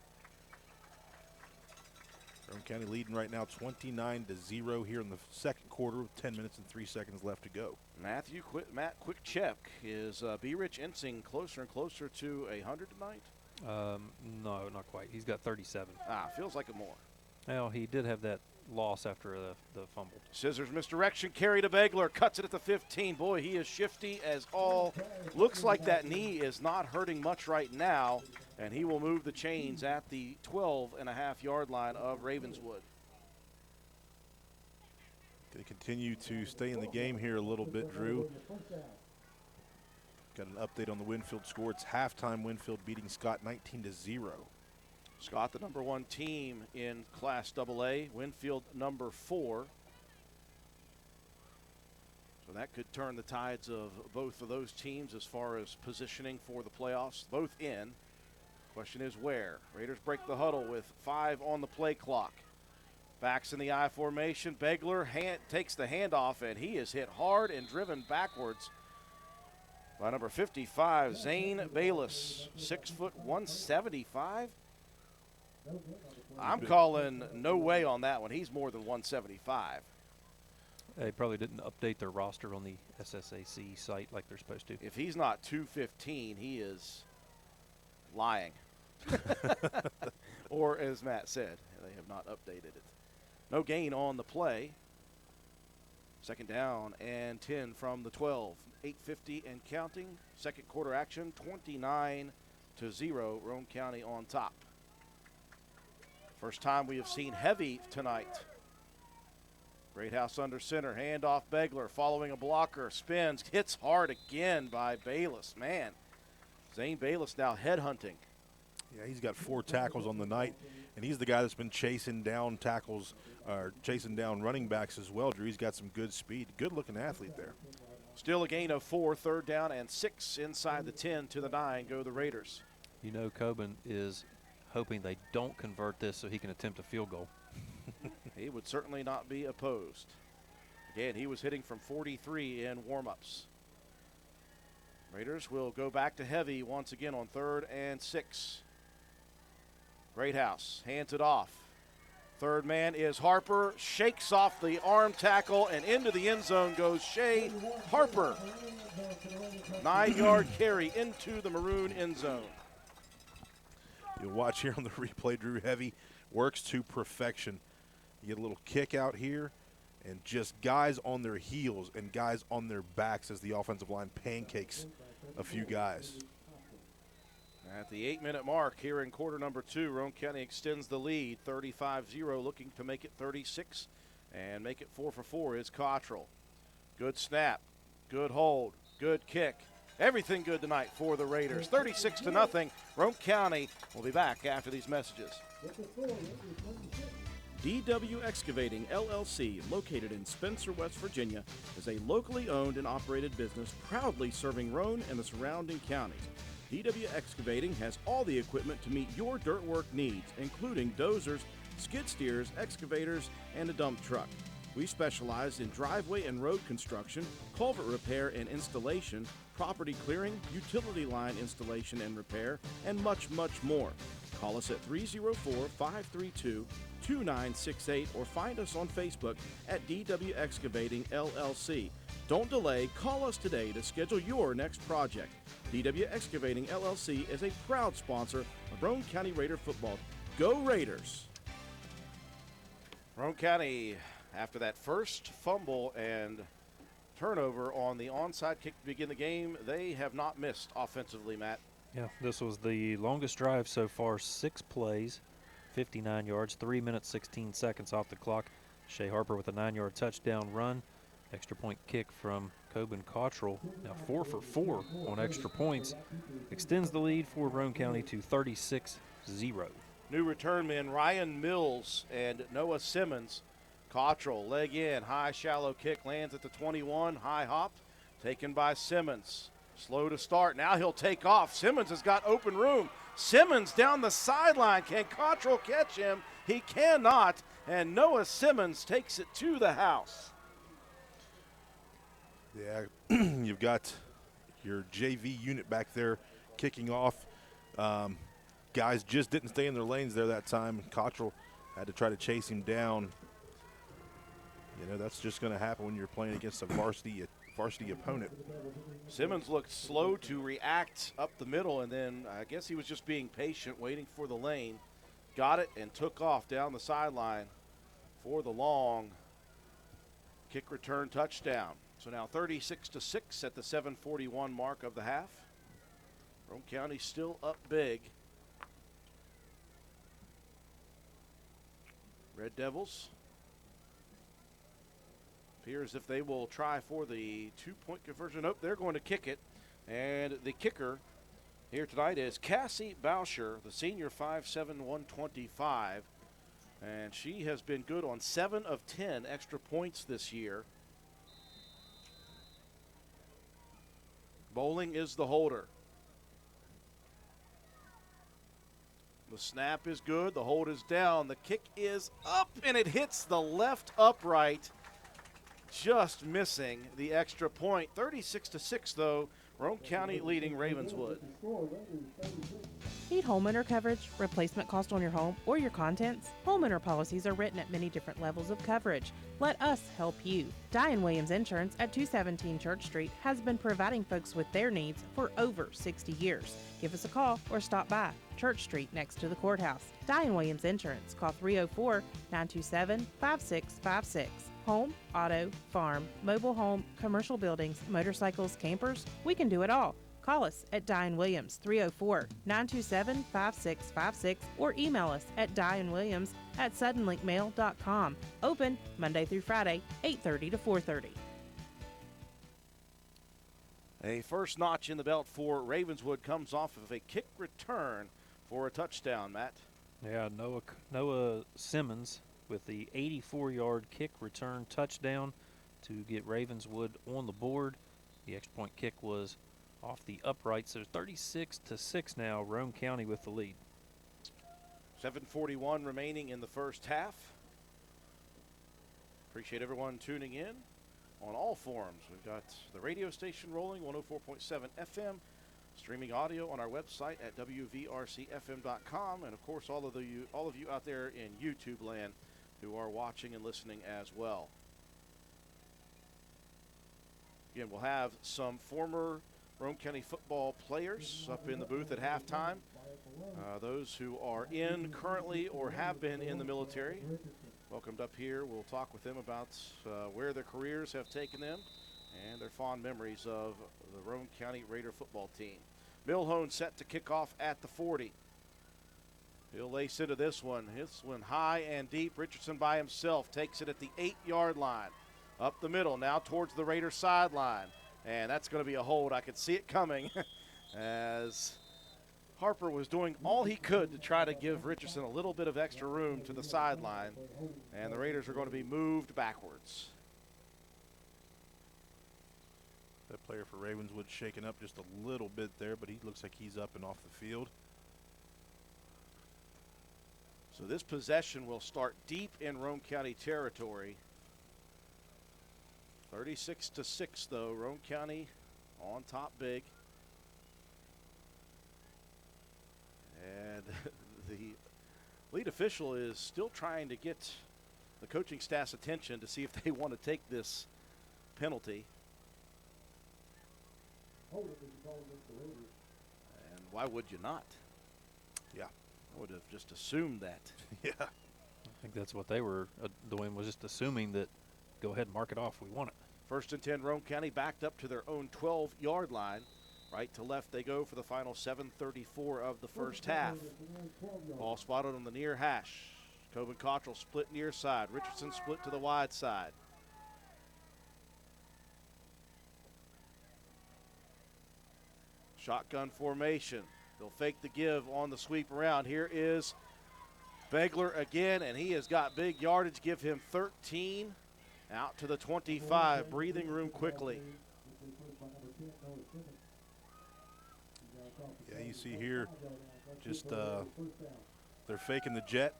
Speaker 2: Roane County leading right now 29-0 here in the second quarter with 10 minutes and 3 seconds left to go.
Speaker 1: Matt Quick-check. Is B-Rich inching closer and closer to 100 tonight?
Speaker 10: No, not quite. He's got 37.
Speaker 1: Feels like a more.
Speaker 10: Well, he did have that loss after the fumble.
Speaker 1: Scissors misdirection, carry to Bagler, cuts it at the 15. Boy, he is shifty as all. Looks like that knee is not hurting much right now, and he will move the chains at the 12.5-yard line of Ravenswood.
Speaker 2: They continue to stay in the game here a little bit, Drew. Got an update on the Winfield score. It's halftime. Winfield beating Scott 19-0.
Speaker 1: Scott, the number 1 team in Class AA. Winfield, number 4. So that could turn the tides of both of those teams as far as positioning for the playoffs. Both in. Question is where? Raiders break the huddle with 5 on the play clock. Backs in the I formation. Begler takes the handoff, and he is hit hard and driven backwards by number 55, Zane Bayless. 6 foot 175. I'm calling no way on that one. He's more than 175.
Speaker 10: They probably didn't update their roster on the SSAC site like they're supposed to.
Speaker 1: If he's not 215, he is lying. Or as Matt said, they have not updated it. No gain on the play. Second down and 10 from the 12. 8:50 and counting. Second quarter action, 29-0, Roane County on top. First time we have seen heavy tonight. Greathouse under center, handoff Begler, following a blocker, spins, hits hard again by Bayless. Man, Zane Bayless now headhunting.
Speaker 2: Yeah, he's got 4 tackles on the night, and he's the guy that's been chasing down tackles, or chasing down running backs as well, Drew. He's got some good speed. Good-looking athlete there.
Speaker 1: Still a gain of 4, third down and 6 inside the 10 to the 9 go the Raiders.
Speaker 10: You know Coben is hoping they don't convert this so he can attempt a field goal.
Speaker 1: He would certainly not be opposed. Again, he was hitting from 43 in warm-ups. Raiders will go back to heavy once again on 3rd and 6. Greathouse hands it off. Third man is Harper, shakes off the arm tackle, and into the end zone goes Shea Harper. 9-yard carry into the maroon end zone.
Speaker 2: You'll watch here on the replay, Drew. Heavy works to perfection. You get a little kick out here, and just guys on their heels and guys on their backs as the offensive line pancakes a few guys.
Speaker 1: At the 8-minute mark here in quarter number 2, Roane County extends the lead 35-0, looking to make it 36 and make it 4 for 4 is Cottrell. Good snap, good hold, good kick. Everything good tonight for the Raiders. 36-0. Roane County will be back after these messages. DW Excavating, LLC, located in Spencer, West Virginia, is a locally owned and operated business proudly serving Roane and the surrounding counties. DW Excavating has all the equipment to meet your dirt work needs, including dozers, skid steers, excavators, and a dump truck. We specialize in driveway and road construction, culvert repair and installation, property clearing, utility line installation and repair, and much, much more. Call us at 304-532-2968 or find us on Facebook at DW Excavating LLC. Don't delay, call us today to schedule your next project. DW Excavating LLC is a proud sponsor of Roane County Raider football. Go Raiders! Roane County, after that first fumble and turnover on the onside kick to begin the game, they have not missed offensively, Matt.
Speaker 10: Yeah, this was the longest drive so far, 6 plays, 59 yards, 3 minutes, 16 seconds off the clock. Shea Harper with a 9-yard touchdown run. Extra point kick from Coben Cottrell. Now 4 for 4 on extra points. Extends the lead for Roane County to 36-0.
Speaker 1: New return men Ryan Mills and Noah Simmons. Cottrell, leg in, high shallow kick, lands at the 21, high hop, taken by Simmons. Slow to start, now he'll take off. Simmons has got open room. Simmons down the sideline, can Cottrell catch him? He cannot, and Noah Simmons takes it to the house.
Speaker 2: Yeah, you've got your JV unit back there kicking off. Guys just didn't stay in their lanes there that time. Cottrell had to try to chase him down. You know, that's just going to happen when you're playing against a varsity opponent.
Speaker 1: Simmons looked slow to react up the middle, and then I guess he was just being patient, waiting for the lane. Got it and took off down the sideline for the long kick return touchdown. So now 36-6 at the 7:41 mark of the half. Roane County still up big. Red Devils appears if they will try for the 2-point conversion. Nope, they're going to kick it. And the kicker here tonight is Cassie Boucher, the senior, 5'7", 125. And she has been good on 7 of 10 extra points this year. Bowling is the holder. The snap is good. The hold is down. The kick is up, and it hits the left upright, just missing the extra point. 36-6, though. Roane County leading Ravenswood.
Speaker 11: Need homeowner coverage, replacement cost on your home, or your contents? Homeowner policies are written at many different levels of coverage. Let us help you. Diane Williams Insurance at 217 Church Street has been providing folks with their needs for over 60 years. Give us a call or stop by Church Street next to the courthouse. Diane Williams Insurance. Call 304-927-5656. Home, auto, farm, mobile home, commercial buildings, motorcycles, campers, we can do it all. Call us at Diane Williams, 304-927-5656, or email us at dianewilliams@suddenlinkmail.com. Open Monday through Friday, 8:30 to 4:30.
Speaker 1: A first notch in the belt for Ravenswood comes off of a kick return for a touchdown, Matt.
Speaker 10: Yeah, Noah Simmons with the 84-yard kick return touchdown to get Ravenswood on the board. The extra point kick was off the upright, so 36-6 now. Roane County with the lead.
Speaker 1: 7:41 remaining in the first half. Appreciate everyone tuning in on all forums. We've got the radio station rolling, 104.7 FM, streaming audio on our website at wvrcfm.com, and of course all of you out there in YouTube land who are watching and listening as well. Again, we'll have some former Roane County football players up in the booth at halftime. Those who are in currently or have been in the military, welcomed up here. We'll talk with them about where their careers have taken them and their fond memories of the Roane County Raider football team. Milhone set to kick off at the 40. He'll lace into this one. This one high and deep. Richardson by himself takes it at the 8-yard line. Up the middle, now towards the Raiders sideline. And that's going to be a hold. I could see it coming as Harper was doing all he could to try to give Richardson a little bit of extra room to the sideline. And the Raiders are going to be moved backwards.
Speaker 2: That player for Ravenswood shaking up just a little bit there, but he looks like he's up and off the field.
Speaker 1: So this possession will start deep in Roane County territory. 36-6 though, Roane County on top big. And the lead official is still trying to get the coaching staff's attention to see if they want to take this penalty. And why would you not?
Speaker 2: Yeah.
Speaker 1: I would have just assumed that.
Speaker 2: Yeah.
Speaker 10: I think that's what they were doing, was just assuming that go ahead and mark it off. We want it.
Speaker 1: 1st and 10, Roane County backed up to their own 12-yard line. Right to left they go for the final 7:34 of the first half. Ball spotted on the near hash. Coben Cottrell split near side. Richardson split to the wide side. Shotgun formation. They'll fake the give on the sweep around. Here is Begler again, and he has got big yardage. Give him 13 out to the 25. Breathing room quickly.
Speaker 2: Yeah, you see here just they're faking the jet,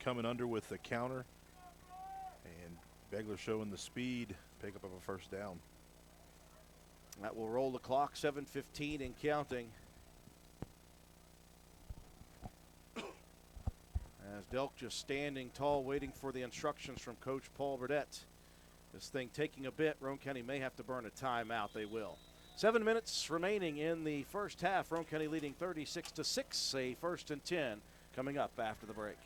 Speaker 2: coming under with the counter, and Begler showing the speed, pick up of a first down.
Speaker 1: That will roll the clock, 7:15 and counting. As Delk just standing tall, waiting for the instructions from Coach Paul Burdett. This thing taking a bit. Roane County may have to burn a timeout. They will. 7 minutes remaining in the first half. Roane County leading 36-6. A 1st and 10 coming up after the break.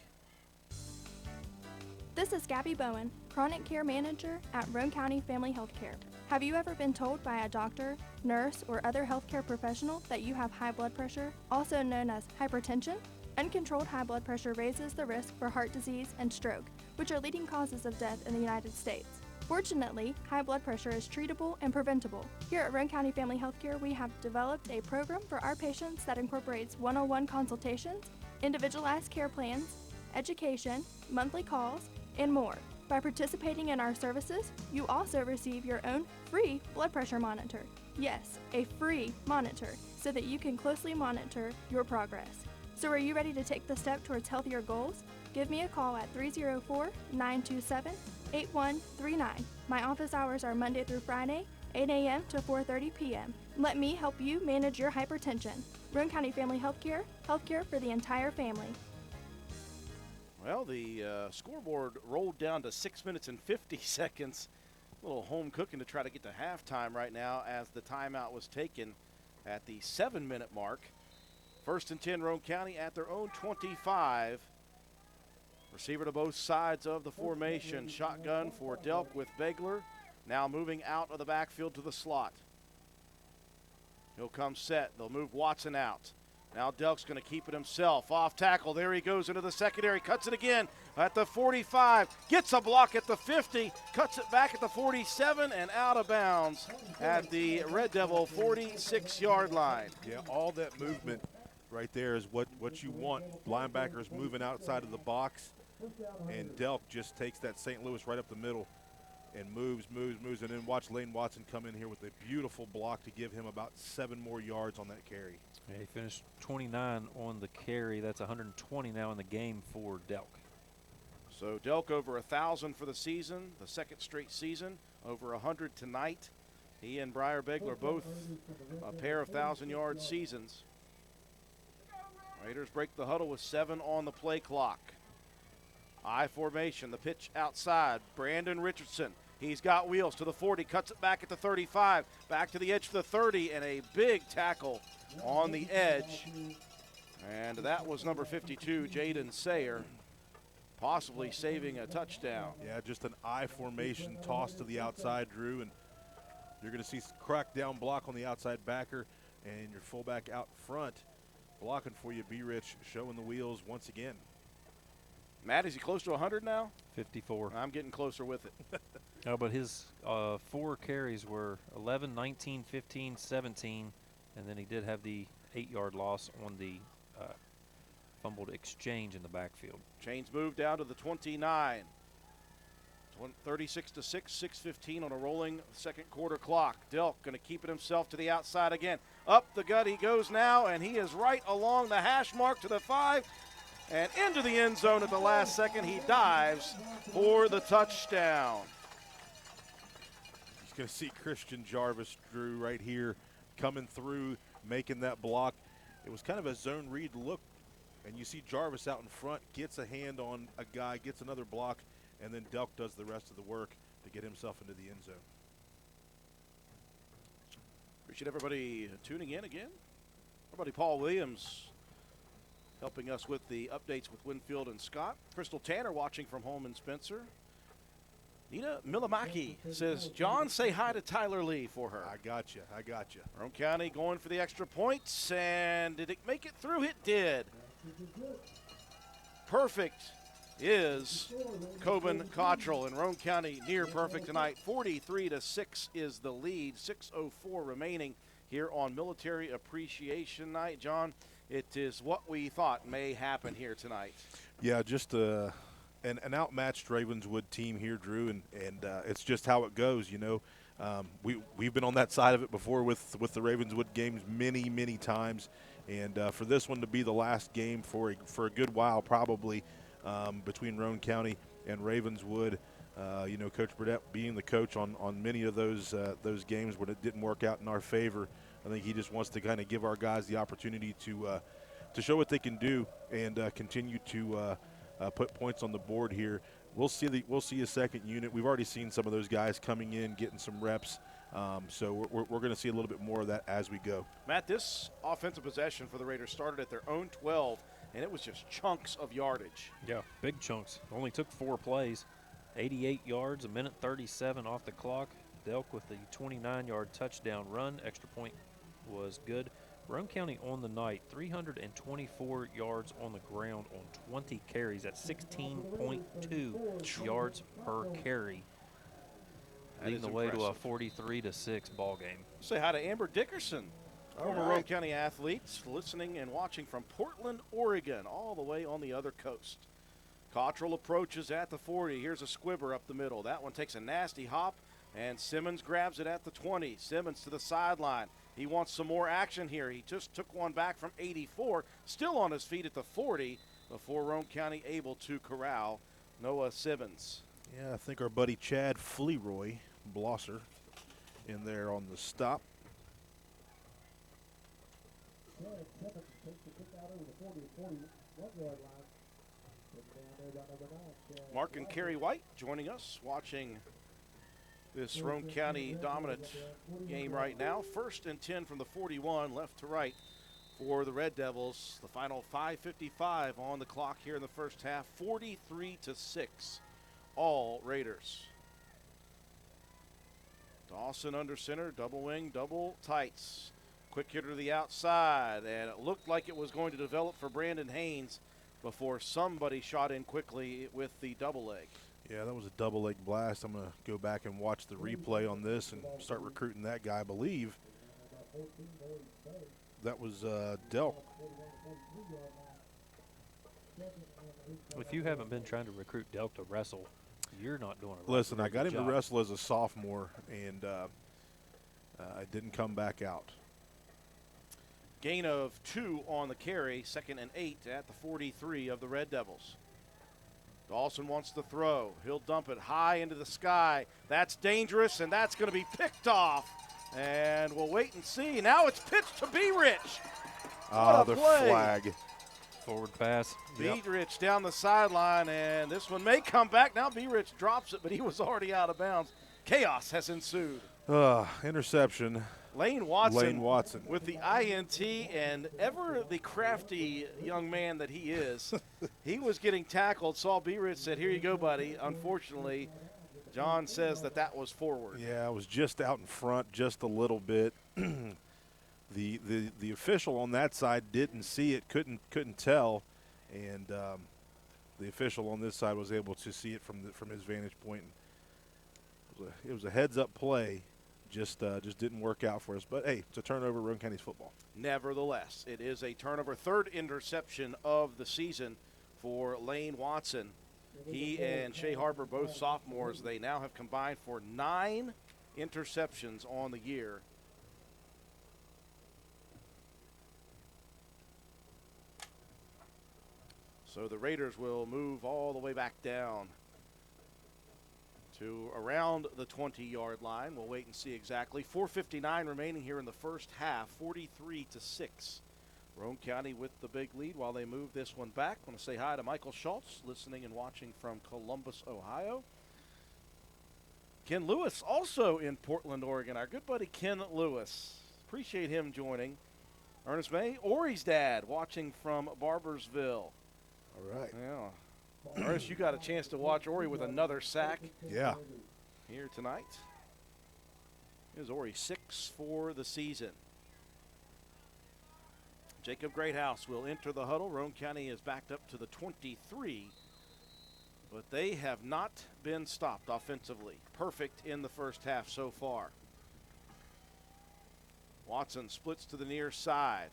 Speaker 15: This is Gabby Bowen, Chronic Care Manager at Roane County Family Healthcare. Have you ever been told by a doctor, nurse, or other healthcare professional that you have high blood pressure, also known as hypertension? Uncontrolled high blood pressure raises the risk for heart disease and stroke, which are leading causes of death in the United States. Fortunately, high blood pressure is treatable and preventable. Here at Roane County Family Healthcare, we have developed a program for our patients that incorporates one-on-one consultations, individualized care plans, education, monthly calls, and more. By participating in our services, you also receive your own free blood pressure monitor. Yes, a free monitor, so that you can closely monitor your progress. So are you ready to take the step towards healthier goals? Give me a call at 304-927-8139. My office hours are Monday through Friday, 8 a.m. to 4:30 p.m. Let me help you manage your hypertension. Roane County Family Healthcare, healthcare for the entire family.
Speaker 1: Well, the scoreboard rolled down to 6 minutes and 50 seconds. A little home cooking to try to get to halftime right now as the timeout was taken at the 7-minute mark. 1st and 10, Roane County at their own 25. Receiver to both sides of the formation. Shotgun for Delk with Begler. Now moving out of the backfield to the slot. He'll come set. They'll move Watson out. Now Delk's going to keep it himself. Off tackle. There he goes into the secondary. Cuts it again at the 45. Gets a block at the 50. Cuts it back at the 47 and out of bounds at the Red Devil 46-yard line.
Speaker 2: Yeah, all that movement right there is what you want. Linebackers moving outside of the box, and Delk just takes that St. Louis right up the middle and moves, and then watch Lane Watson come in here with a beautiful block to give him about 7 more yards on that carry.
Speaker 10: Yeah, he finished 29 on the carry. That's 120 now in the game for Delk.
Speaker 1: So Delk over 1,000 for the season, the 2nd straight season, over 100 tonight. He and Briar Begler both a pair of 1,000-yard seasons. Raiders break the huddle with 7 on the play clock. I formation, the pitch outside. Brandon Richardson, he's got wheels to the 40, cuts it back at the 35, back to the edge for the 30, and a big tackle on the edge. And that was number 52, Jaden Sayer, possibly saving a touchdown.
Speaker 2: Yeah, just an I formation toss to the outside, Drew, and you're going to see crack down block on the outside backer, And your fullback out front blocking for you, B. Rich, showing the wheels once again.
Speaker 1: Matt, is he close to 100 now?
Speaker 10: 54.
Speaker 1: I'm getting closer with it.
Speaker 10: No, but his 4 carries were 11, 19, 15, 17, and then he did have the 8-yard loss on the fumbled exchange in the backfield.
Speaker 1: Chains move down to the 29. 36-6, 6:15 on a rolling second quarter clock. Delk going to keep it himself to the outside again. Up the gut he goes now, and he is right along the hash mark to the 5 and into the end zone at the last second. He dives for the touchdown.
Speaker 2: He's going to see Christian Jarvis, Drew, right here coming through, making that block. It was kind of a zone read look, and you see Jarvis out in front, gets a hand on a guy, gets another block, and then Delk does the rest of the work to get himself into the end zone.
Speaker 1: Appreciate everybody tuning in again. Everybody, Paul Williams helping us with the updates with Winfield and Scott. Crystal Tanner watching from home in Spencer. Nina Milamaki says, John, say hi to Tyler Lee for her.
Speaker 2: I got you.
Speaker 1: Roane County going for the extra points, and did it make it through? It did. Perfect is Coben Cottrell, and Roane County near perfect tonight. 43-6 is the lead. 6:04 remaining here on Military Appreciation Night. John, it is what we thought may happen here tonight.
Speaker 2: Yeah, just an outmatched Ravenswood team here, Drew, and it's just how it goes, you know. We've been on that side of it before with the Ravenswood games many times, and for this one to be the last game for a good while probably between Roane County and Ravenswood. You know, Coach Burdett being the coach on many of those games when it didn't work out in our favor. I think he just wants to kind of give our guys the opportunity to show what they can do and continue to put points on the board here. We'll see a second unit. We've already seen some of those guys coming in, getting some reps. So we're going to see a little bit more of that as we go.
Speaker 1: Matt, this offensive possession for the Raiders started at their own 12, and it was just chunks of yardage.
Speaker 10: Yeah, big chunks. Only took 4 plays. 88 yards, a minute 37 off the clock. Delk with the 29-yard touchdown run. Extra point was good. Roane County on the night, 324 yards on the ground on 20 carries. That's 16.2 yards per carry. Leading the way to a 43-6 ball game.
Speaker 1: Say hi to Amber Dickerson, former Roane County athletes, listening and watching from Portland, Oregon, all the way on the other coast. Cottrell approaches at the 40. Here's a squibber up the middle. That one takes a nasty hop, and Simmons grabs it at the 20. Simmons to the sideline. He wants some more action here. He just took one back from 84, still on his feet at the 40, before Roane County able to corral Noah Simmons.
Speaker 2: Yeah, I think our buddy Chad Fleroy Blosser in there on the stop.
Speaker 1: Mark and Kerry White joining us, watching this Roane County dominant game right now. 1st and 10 from the 41, left to right for the Red Devils. The final 5:55 on the clock here in the first half. 43-6, all Raiders. Dawson under center, double wing, double tights. Quick hitter to the outside, and it looked like it was going to develop for Brandon Haynes before somebody shot in quickly with the double leg.
Speaker 2: Yeah, that was a double leg blast. I'm going to go back and watch the replay on this and start recruiting that guy. I believe that was Delk.
Speaker 10: If you haven't been trying to recruit Delk to wrestle, you're not doing it.
Speaker 2: Listen, I got him to wrestle as a sophomore, and it didn't come back out.
Speaker 1: Gain of 2 on the carry, 2nd and 8 at the 43 of the Red Devils. Dawson wants to throw. He'll dump it high into the sky. That's dangerous, and that's going to be picked off. And we'll wait and see. Now it's pitched to B. Rich.
Speaker 2: The flag.
Speaker 10: Forward pass.
Speaker 1: B. Rich down the sideline, and this one may come back. Now B. Rich drops it, but he was already out of bounds. Chaos has ensued.
Speaker 2: Interception.
Speaker 1: Lane Watson with the INT, and ever the crafty young man that he is, he was getting tackled. Saw B. Rich, said, here you go, buddy. Unfortunately, John says that was forward.
Speaker 2: Yeah, I was just out in front just a little bit. the official on that side didn't see it, couldn't tell, and the official on this side was able to see it from his vantage point. It was a heads-up play, just didn't work out for us. But hey, it's a turnover, Roane County's football.
Speaker 1: Nevertheless, it is a turnover, third interception of the season for Lane Watson. He and Shea Harper, both sophomores, they now have combined for 9 interceptions on the year. So the Raiders will move all the way back down to around the 20-yard line. We'll wait and see exactly. 4:59 remaining here in the first half, 43-6. Roane County with the big lead while they move this one back. I want to say hi to Michael Schultz, listening and watching from Columbus, Ohio. Ken Lewis also in Portland, Oregon. Our good buddy Ken Lewis. Appreciate him joining. Ernest May, Ori's dad, watching from Barbersville.
Speaker 2: All right.
Speaker 1: Yeah. Ernest, you got a chance to watch Ori with another sack.
Speaker 2: Yeah.
Speaker 1: Here tonight. Here's Ori, 6 for the season. Jacob Greathouse will enter the huddle. Roane County is backed up to the 23, but they have not been stopped offensively. Perfect in the first half so far. Watson splits to the near side.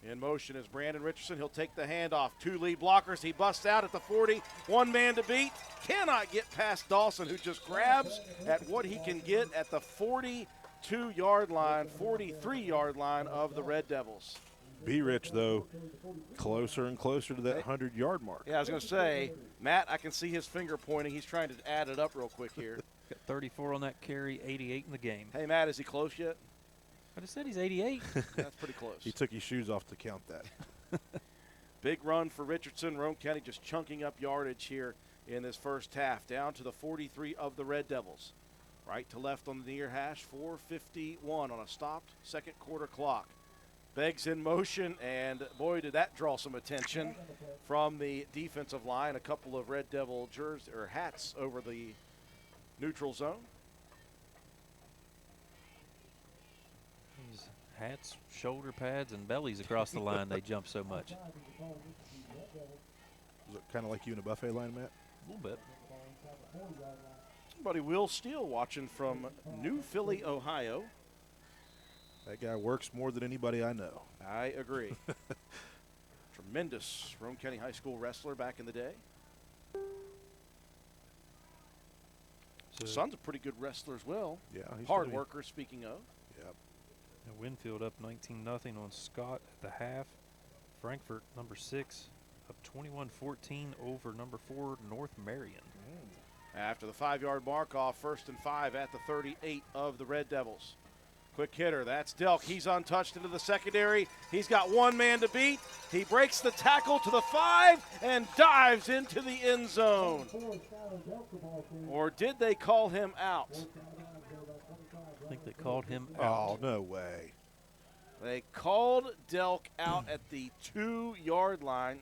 Speaker 1: In motion is Brandon Richardson. He'll take the handoff. 2 lead blockers. He busts out at the 40. 1 man to beat. Cannot get past Dawson, who just grabs at what he can get at the 42-yard line, 43-yard line of the Red Devils.
Speaker 2: B. Rich, though, closer and closer to that 100-yard mark.
Speaker 1: Yeah, I was going to say, Matt, I can see his finger pointing. He's trying to add it up real quick here.
Speaker 10: Got 34 on that carry, 88 in the game.
Speaker 1: Hey, Matt, is he close yet?
Speaker 10: I just said he's 88.
Speaker 1: That's pretty close.
Speaker 2: He took his shoes off to count that.
Speaker 1: Big run for Richardson. Roane County just chunking up yardage here in this first half, down to the 43 of the Red Devils. Right to left on the near hash, 4:51 on a stopped second quarter clock. Beggs in motion, and boy, did that draw some attention from the defensive line. A couple of Red Devil jerseys or hats over the neutral zone.
Speaker 10: These hats, shoulder pads, and bellies across the line, they jump so much.
Speaker 2: Is it kind of like you in a buffet line, Matt?
Speaker 10: A little bit.
Speaker 1: Buddy Will Steele watching from New Philly, Ohio.
Speaker 2: That guy works more than anybody I know.
Speaker 1: I agree. Tremendous Roane County High School wrestler back in the day.
Speaker 10: So
Speaker 1: Son's a pretty good wrestler as well.
Speaker 2: Yeah, he's
Speaker 1: hard
Speaker 2: pretty-
Speaker 1: worker, speaking of.
Speaker 2: Yep.
Speaker 10: Winfield up 19-0 on Scott at the half. Frankfort, number 6, up 21-14 over number 4, North Marion.
Speaker 1: After the 5-yard mark off, 1st and 5 at the 38 of the Red Devils. Quick hitter, that's Delk. He's untouched into the secondary. He's got 1 man to beat. He breaks the tackle to the 5 and dives into the end zone. Or did they call him out?
Speaker 10: I think they called him out.
Speaker 2: Oh, no way.
Speaker 1: They called Delk out at the 2-yard line.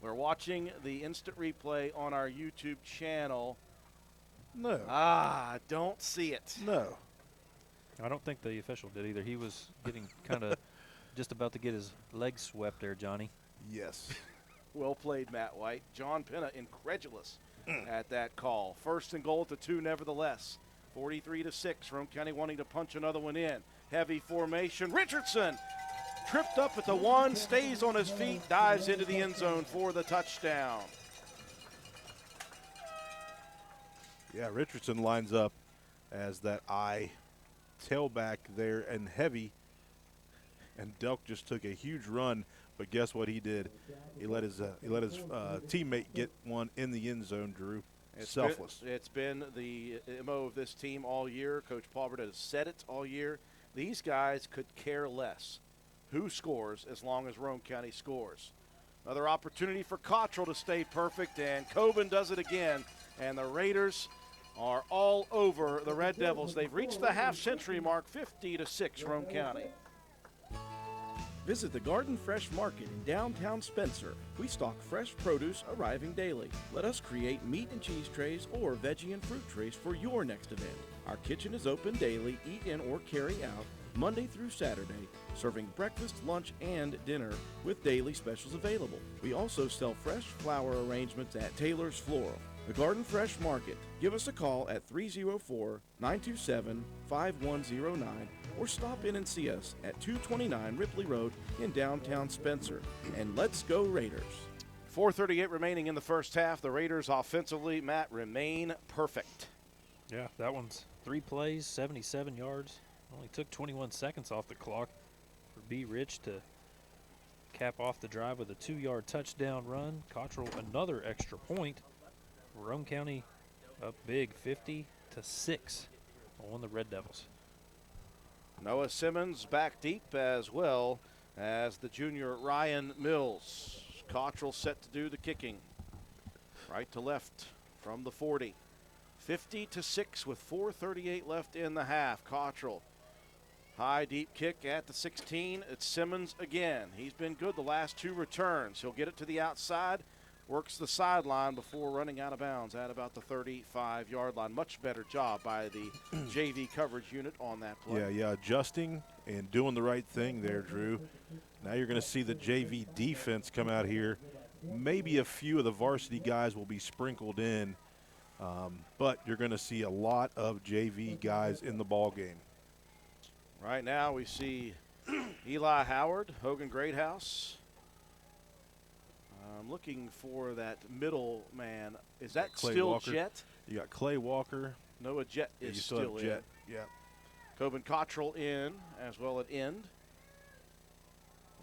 Speaker 1: We're watching the instant replay on our YouTube channel.
Speaker 2: No.
Speaker 1: Don't see it.
Speaker 2: No.
Speaker 10: I don't think the official did either. He was getting kind of just about to get his legs swept there, Johnny.
Speaker 2: Yes.
Speaker 1: Well played, Matt White. John Penna incredulous at that call. 1st and goal at the 2 nevertheless. 43-6. Roane County wanting to punch another one in. Heavy formation. Richardson tripped up at the 1, stays on his feet, dives into the end zone for the touchdown.
Speaker 2: Yeah, Richardson lines up as that tailback there and heavy, and Delk just took a huge run, but guess what he did? He let his teammate get one in the end zone, Drew. Selfless.
Speaker 1: It's been the MO of this team all year. Coach Paulbert has said it all year. These guys could care less who scores as long as Roane County scores. Another opportunity for Cottrell to stay perfect, and Coben does it again, and the Raiders are all over the Red Devils. They've reached the half-century mark, 50-6, Roane County.
Speaker 14: Visit the Garden Fresh Market in downtown Spencer. We stock fresh produce arriving daily. Let us create meat and cheese trays or veggie and fruit trays for your next event. Our kitchen is open daily, eat in or carry out,
Speaker 1: Monday through Saturday, serving breakfast, lunch, and dinner with daily specials available. We also sell fresh flower arrangements at Taylor's Floral. The Garden Fresh Market. Give us a call at 304-927-5109 or stop in and see us at 229 Ripley Road in downtown Spencer. And let's go Raiders.
Speaker 14: 4:38 remaining in the first half. The Raiders offensively, Matt, remain perfect.
Speaker 10: Yeah, that one's 3 plays, 77 yards. Only took 21 seconds off the clock for B. Rich to cap off the drive with a 2-yard touchdown run. Cottrell another extra point. Roane County up big, 50-6 on the Red Devils.
Speaker 14: Noah Simmons back deep as well as the junior Ryan Mills. Cottrell set to do the kicking. Right to left from the 40. 50-6 with 4:38 left in the half. Cottrell, high deep kick at the 16. It's Simmons again. He's been good the last 2 returns. He'll get it to the outside. Works the sideline before running out of bounds at about the 35-yard line. Much better job by the JV coverage unit on that play.
Speaker 2: Yeah, adjusting and doing the right thing there, Drew. Now you're going to see the JV defense come out here. Maybe a few of the varsity guys will be sprinkled in, but you're going to see a lot of JV guys in the ball game.
Speaker 14: Right now we see Eli Howard, Hogan Greathouse. I'm looking for that middle man. Is that
Speaker 2: Clay
Speaker 14: still
Speaker 2: Walker.
Speaker 14: Jet?
Speaker 2: You got Clay Walker.
Speaker 14: Noah Jet is
Speaker 2: you
Speaker 14: still
Speaker 2: have Jet.
Speaker 14: in.
Speaker 2: Yeah.
Speaker 14: Coben Cottrell in as well at end.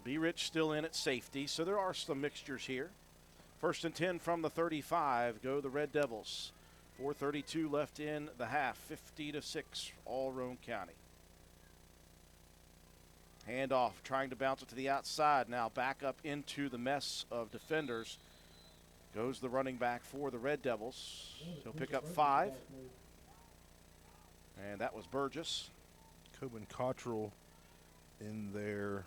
Speaker 14: B. Rich still in at safety, so there are some mixtures here. 1st and 10 from the 35, go the Red Devils. 4:32 left in the half, 50-6, all Roane County. Handoff, trying to bounce it to the outside. Now back up into the mess of defenders. Goes the running back for the Red Devils. He'll pick up 5. And that was Burgess.
Speaker 2: Coben Cottrell in there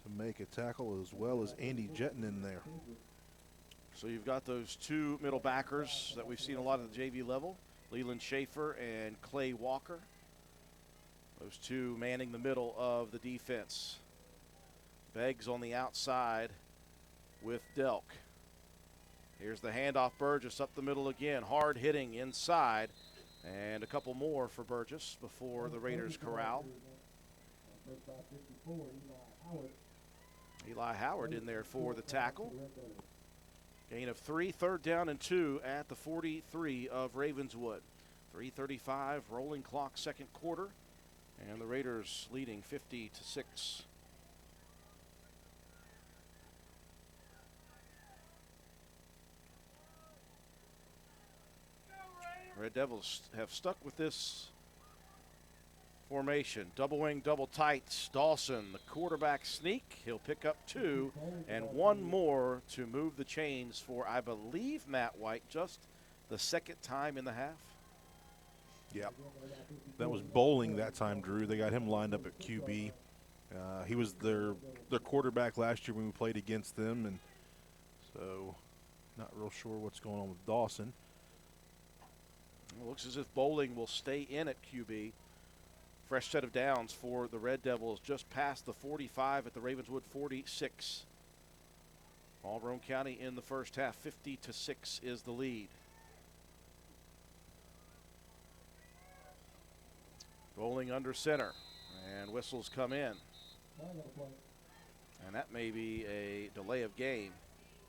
Speaker 2: to make a tackle, as well as Andy Jetton in there.
Speaker 14: So you've got those 2 middle backers that we've seen a lot at the JV level, Leland Schaefer and Clay Walker. Those 2 manning the middle of the defense. Beggs on the outside with Delk. Here's the handoff, Burgess up the middle again. Hard hitting inside. And a couple more for Burgess before the Raiders corral. Eli Howard in there for the tackle. Gain of 3, 3rd down and 2 at the 43 of Ravenswood. 3:35 rolling clock, 2nd quarter. And the Raiders leading 50-6. Red Devils have stuck with this formation. Double wing, double tight. Dawson, the quarterback sneak. He'll pick up 2 and 1 more to move the chains for, I believe, Matt White, just the 2nd time in the half.
Speaker 2: Yeah. That was Bowling that time, Drew. They got him lined up at QB. He was their quarterback last year when we played against them, and so not real sure what's going on with Dawson.
Speaker 14: It looks as if Bowling will stay in at QB. Fresh set of downs for the Red Devils just past the 45 at the Ravenswood 46. All Roane County in the first half. 50-6 is the lead. Bowling under center, and whistles come in. And that may be a delay of game.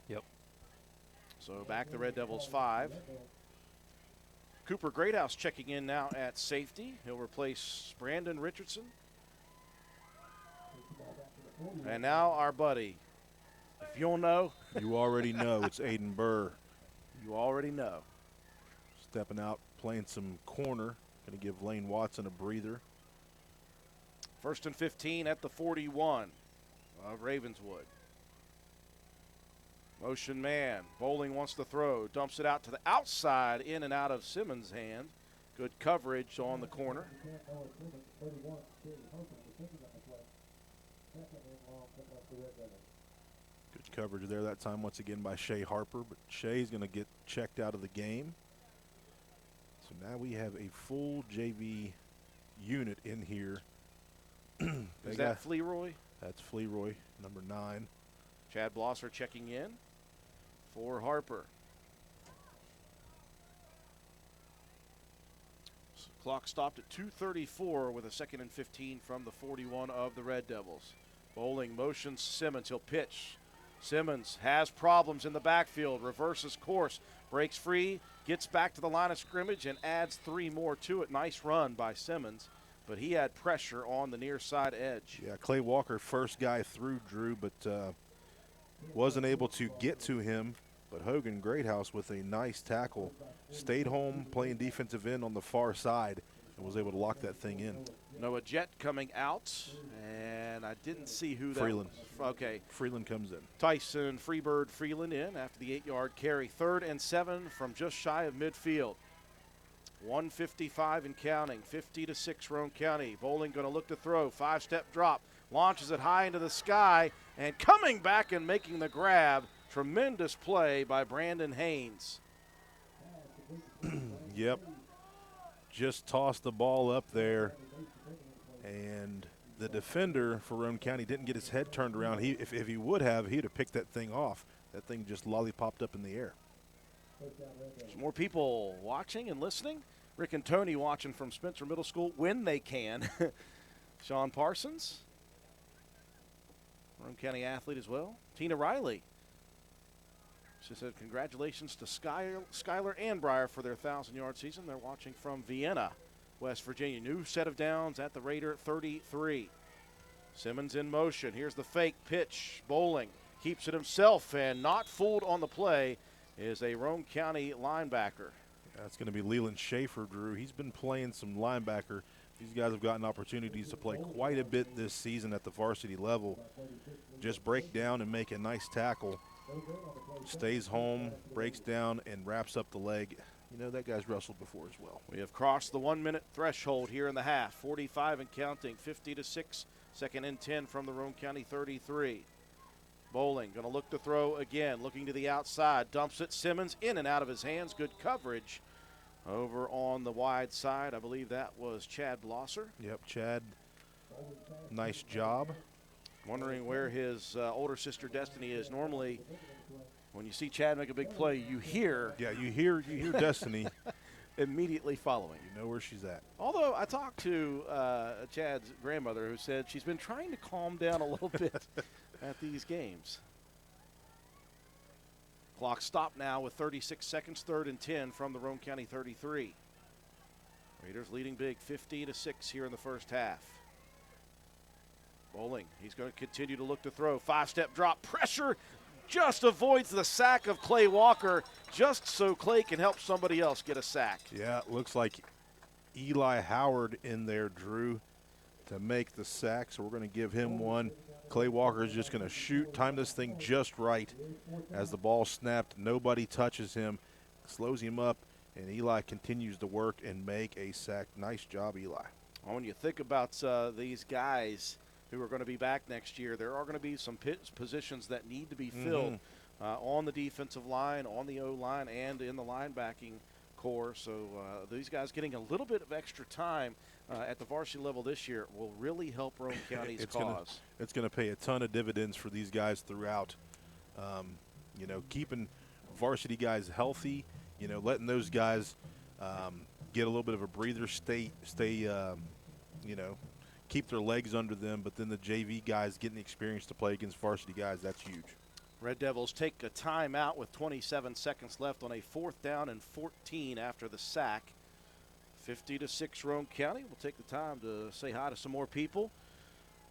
Speaker 10: Yep.
Speaker 14: So back the Red Devils 5. Cooper Greathouse checking in now at safety. He'll replace Brandon Richardson. And now our buddy. If you don't know.
Speaker 2: You already know. It's Aiden Burr.
Speaker 14: You already know.
Speaker 2: Stepping out, playing some corner. Going to give Lane Watson a breather.
Speaker 14: 1st and 15 at the 41 of Ravenswood. Motion man. Bowling wants to throw. Dumps it out to the outside, in and out of Simmons' hand. Good coverage on the corner.
Speaker 2: Good coverage there that time once again by Shea Harper, but Shea's going to get checked out of the game. So now we have a full JV unit in here
Speaker 1: Is that Fleroy?
Speaker 2: That's Fleroy, number 9.
Speaker 1: Chad Blosser checking in for Harper. Clock stopped at 2:34 with a 2nd and 15 from the 41 of the Red Devils. Bowling motions Simmons. He'll pitch. Simmons has problems in the backfield, reverses course, breaks free, gets back to the line of scrimmage, and adds 3 more to it. Nice run by Simmons, but he had pressure on the near side edge.
Speaker 2: Yeah, Clay Walker, first guy through, Drew, but wasn't able to get to him. But Hogan Greathouse with a nice tackle, stayed home playing defensive end on the far side and was able to lock that thing in.
Speaker 1: Noah Jett coming out, and I didn't see who that
Speaker 2: Freeland.
Speaker 1: was. Okay.
Speaker 2: Freeland comes in.
Speaker 1: Tyson Freeland in after the 8-yard carry. 3rd and 7 from just shy of midfield. 1:55 and counting. 50-6 Roane County. Bowling going to look to throw. 5-step drop. Launches it high into the sky, and coming back and making the grab. Tremendous play by Brandon Haynes.
Speaker 2: Yep. Just tossed the ball up there, and the defender for Roane County didn't get his head turned around. If he would have, he'd have picked that thing off. That thing just lollipopped up in the air.
Speaker 1: There's more people watching and listening. Rick and Tony watching from Spencer Middle School when they can. Sean Parsons, Roane County athlete as well. Tina Riley. She said congratulations to Skylar and Breyer for their 1,000-yard season. They're watching from Vienna, West Virginia. New set of downs at the Raider 33. Simmons in motion. Here's the fake pitch. Bowling keeps it himself, and not fooled on the play is a Roane County linebacker.
Speaker 2: That's going to be Leland Schaefer, Drew. He's been playing some linebacker. These guys have gotten opportunities to play quite a bit this season at the varsity level. Just break down and make a nice tackle. Stays home, breaks down, and wraps up the leg. You know, that guy's wrestled before as well.
Speaker 1: We have crossed the 1-minute threshold here in the half. 45 and counting, 50-6. 2nd and 10 from the Roane County 33. Bowling going to look to throw again, looking to the outside. Dumps it. Simmons in and out of his hands. Good coverage over on the wide side. I believe that was Chad Blosser.
Speaker 2: Yep, Chad. Nice job.
Speaker 1: Wondering where his older sister Destiny is. Normally, when you see Chad make a big play, you hear.
Speaker 2: Yeah, you hear Destiny.
Speaker 1: Immediately following.
Speaker 2: You know where she's at.
Speaker 1: Although I talked to Chad's grandmother, who said she's been trying to calm down a little bit at these games. Clock stopped now with 36 seconds, 3rd and 10 from the Roane County 33. Raiders leading big 50-6 here in the first half. Bowling, he's going to continue to look to throw. 5-step drop, pressure, just avoids the sack of Clay Walker, just so Clay can help somebody else get a sack.
Speaker 2: Yeah, it looks like Eli Howard in there, Drew, to make the sack, so we're going to give him one. Clay Walker is just going to shoot, time this thing just right. As the ball snapped, nobody touches him, slows him up, and Eli continues to work and make a sack. Nice job, Eli.
Speaker 1: Well, when you think about these guys who are going to be back next year, there are going to be some positions that need to be filled on the defensive line, on the O-line, and in the linebacking core. So these guys getting a little bit of extra time at the varsity level this year will really help Roane County's cause.
Speaker 2: It's going to pay a ton of dividends for these guys throughout. You know, keeping varsity guys healthy, you know, letting those guys get a little bit of a breather, stay you know, keep their legs under them, but then the JV guys getting the experience to play against varsity guys, that's huge.
Speaker 1: Red Devils take a timeout with 27 seconds left on a 4th down and 14 after the sack. 50-6 Roane County. We'll take the time to say hi to some more people.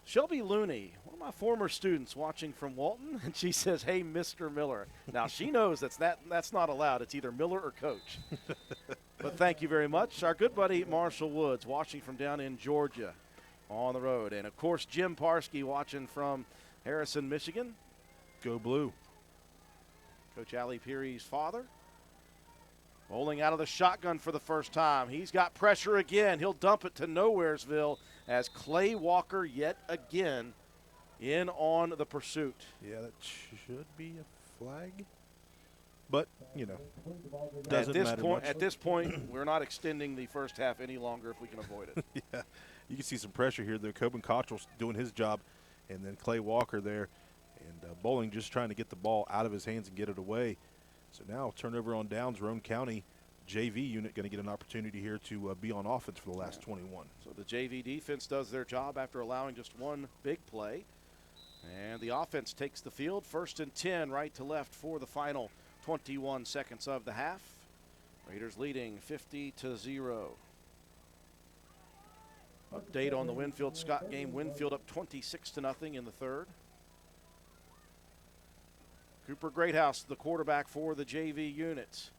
Speaker 1: Shelby Looney, one of my former students watching from Walton, and she says, "Hey, Mr. Miller." Now, she knows that's not allowed. It's either Miller or Coach. But thank you very much. Our good buddy Marshall Woods watching from down in Georgia on the road. And, of course, Jim Parsky watching from Harrison, Michigan.
Speaker 2: Go Blue.
Speaker 1: Coach Ali Peary's father. Bowling out of the shotgun for the first time. He's got pressure again. He'll dump it to Nowheresville as Clay Walker yet again in on the pursuit.
Speaker 2: Yeah, that should be a flag. But, you know, doesn't matter much.
Speaker 1: At this point, we're not extending the first half any longer if we can avoid it.
Speaker 2: Yeah, you can see some pressure here. Though Coben Cottrell's doing his job, and then Clay Walker there, and Bowling just trying to get the ball out of his hands and get it away. So now turnover on downs. Roane County JV unit going to get an opportunity here to be on offense for the last 21.
Speaker 1: So the JV defense does their job after allowing just one big play. And the offense takes the field. 1st and 10, right to left for the final 21 seconds of the half. Raiders leading 50-0. Update on the Winfield-Scott game. Winfield up 26-0 in the third. Cooper Greathouse, the quarterback for the JV unit.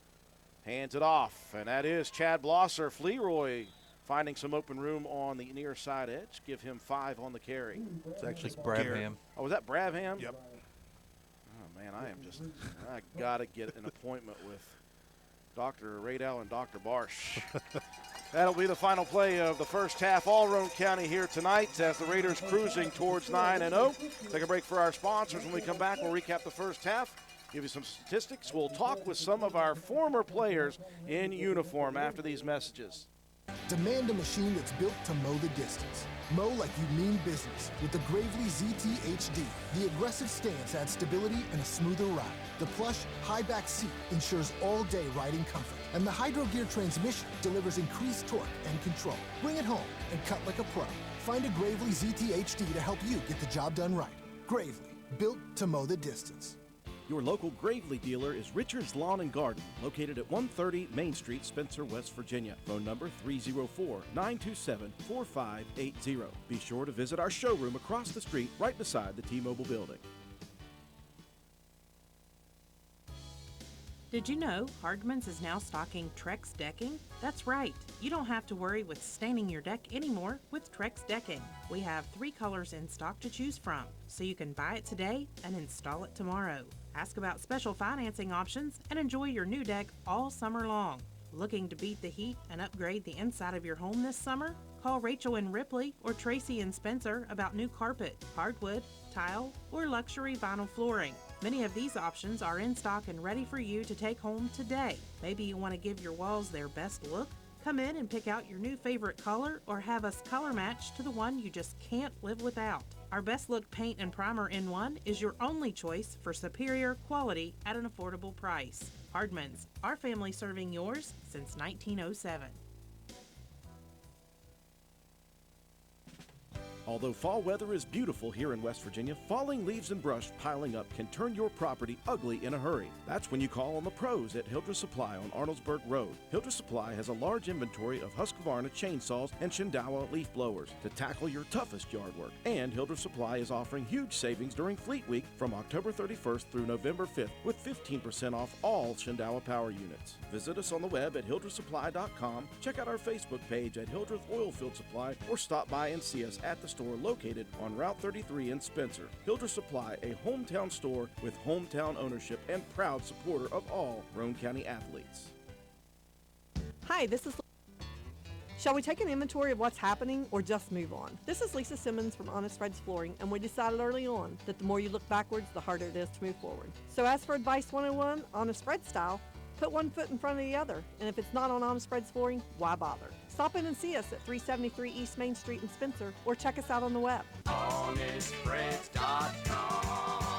Speaker 1: Hands it off, and that is Chad Blosser. Fleroy finding some open room on the near side edge. Give him 5 on the carry.
Speaker 2: It's actually
Speaker 10: Brabham.
Speaker 1: Oh, was that Brabham?
Speaker 2: Yep.
Speaker 1: Oh, man, I got to get an appointment with Dr. Radell and Dr. Barsh. That'll be the final play of the first half. All Roane County here tonight as the Raiders cruising towards 9-0. Take a break for our sponsors. When we come back, we'll recap the first half, give you some statistics. We'll talk with some of our former players in uniform after these messages.
Speaker 16: Demand a machine that's built to mow the distance. Mow like you mean business with the Gravely ZT HD. The aggressive stance adds stability and a smoother ride. The plush, high-back seat ensures all-day riding comfort. And the Hydro Gear transmission delivers increased torque and control. Bring it home and cut like a pro. Find a Gravely ZT HD to help you get the job done right. Gravely, built to mow the distance.
Speaker 1: Your local Gravely dealer is Richard's Lawn and Garden, located at 130 Main Street, Spencer, West Virginia. Phone number 304-927-4580. Be sure to visit our showroom across the street right beside the T-Mobile building.
Speaker 11: Did you know Hardman's is now stocking Trex decking? That's right. You don't have to worry with staining your deck anymore with Trex decking. We have 3 colors in stock to choose from, so you can buy it today and install it tomorrow. Ask about special financing options and enjoy your new deck all summer long. Looking to beat the heat and upgrade the inside of your home this summer? Call Rachel and Ripley or Tracy and Spencer about new carpet, hardwood, tile, or luxury vinyl flooring. Many of these options are in stock and ready for you to take home today. Maybe you want to give your walls their best look? Come in and pick out your new favorite color or have us color match to the one you just can't live without. Our Best Look Paint and Primer in One is your only choice for superior quality at an affordable price. Hardman's, our family serving yours since 1907.
Speaker 1: Although fall weather is beautiful here in West Virginia, falling leaves and brush piling up can turn your property ugly in a hurry. That's when you call on the pros at Hildreth Supply on Arnoldsburg Road. Hildreth Supply has a large inventory of Husqvarna chainsaws and Shindawa leaf blowers to tackle your toughest yard work. And Hildreth Supply is offering huge savings during Fleet Week from October 31st through November 5th with 15% off all Shindawa power units. Visit us on the web at hildrethsupply.com, check out our Facebook page at Hildreth Oilfield Supply, or stop by and see us at the store located on Route 33 in Spencer. Hildreth Supply, a hometown store with hometown ownership and proud supporter of all Roane County athletes.
Speaker 17: Hi, this is... Shall we take an inventory of what's happening or just move on? This is Lisa Simmons from Honest Fred's Flooring, and we decided early on that the more you look backwards, the harder it is to move forward. So as for Advice 101, Honest Fred style, put one foot in front of the other, and if it's not on Honest Fred's Flooring, why bother? Stop in and see us at 373 East Main Street in Spencer, or check us out on the web.
Speaker 18: HonestFreds.com.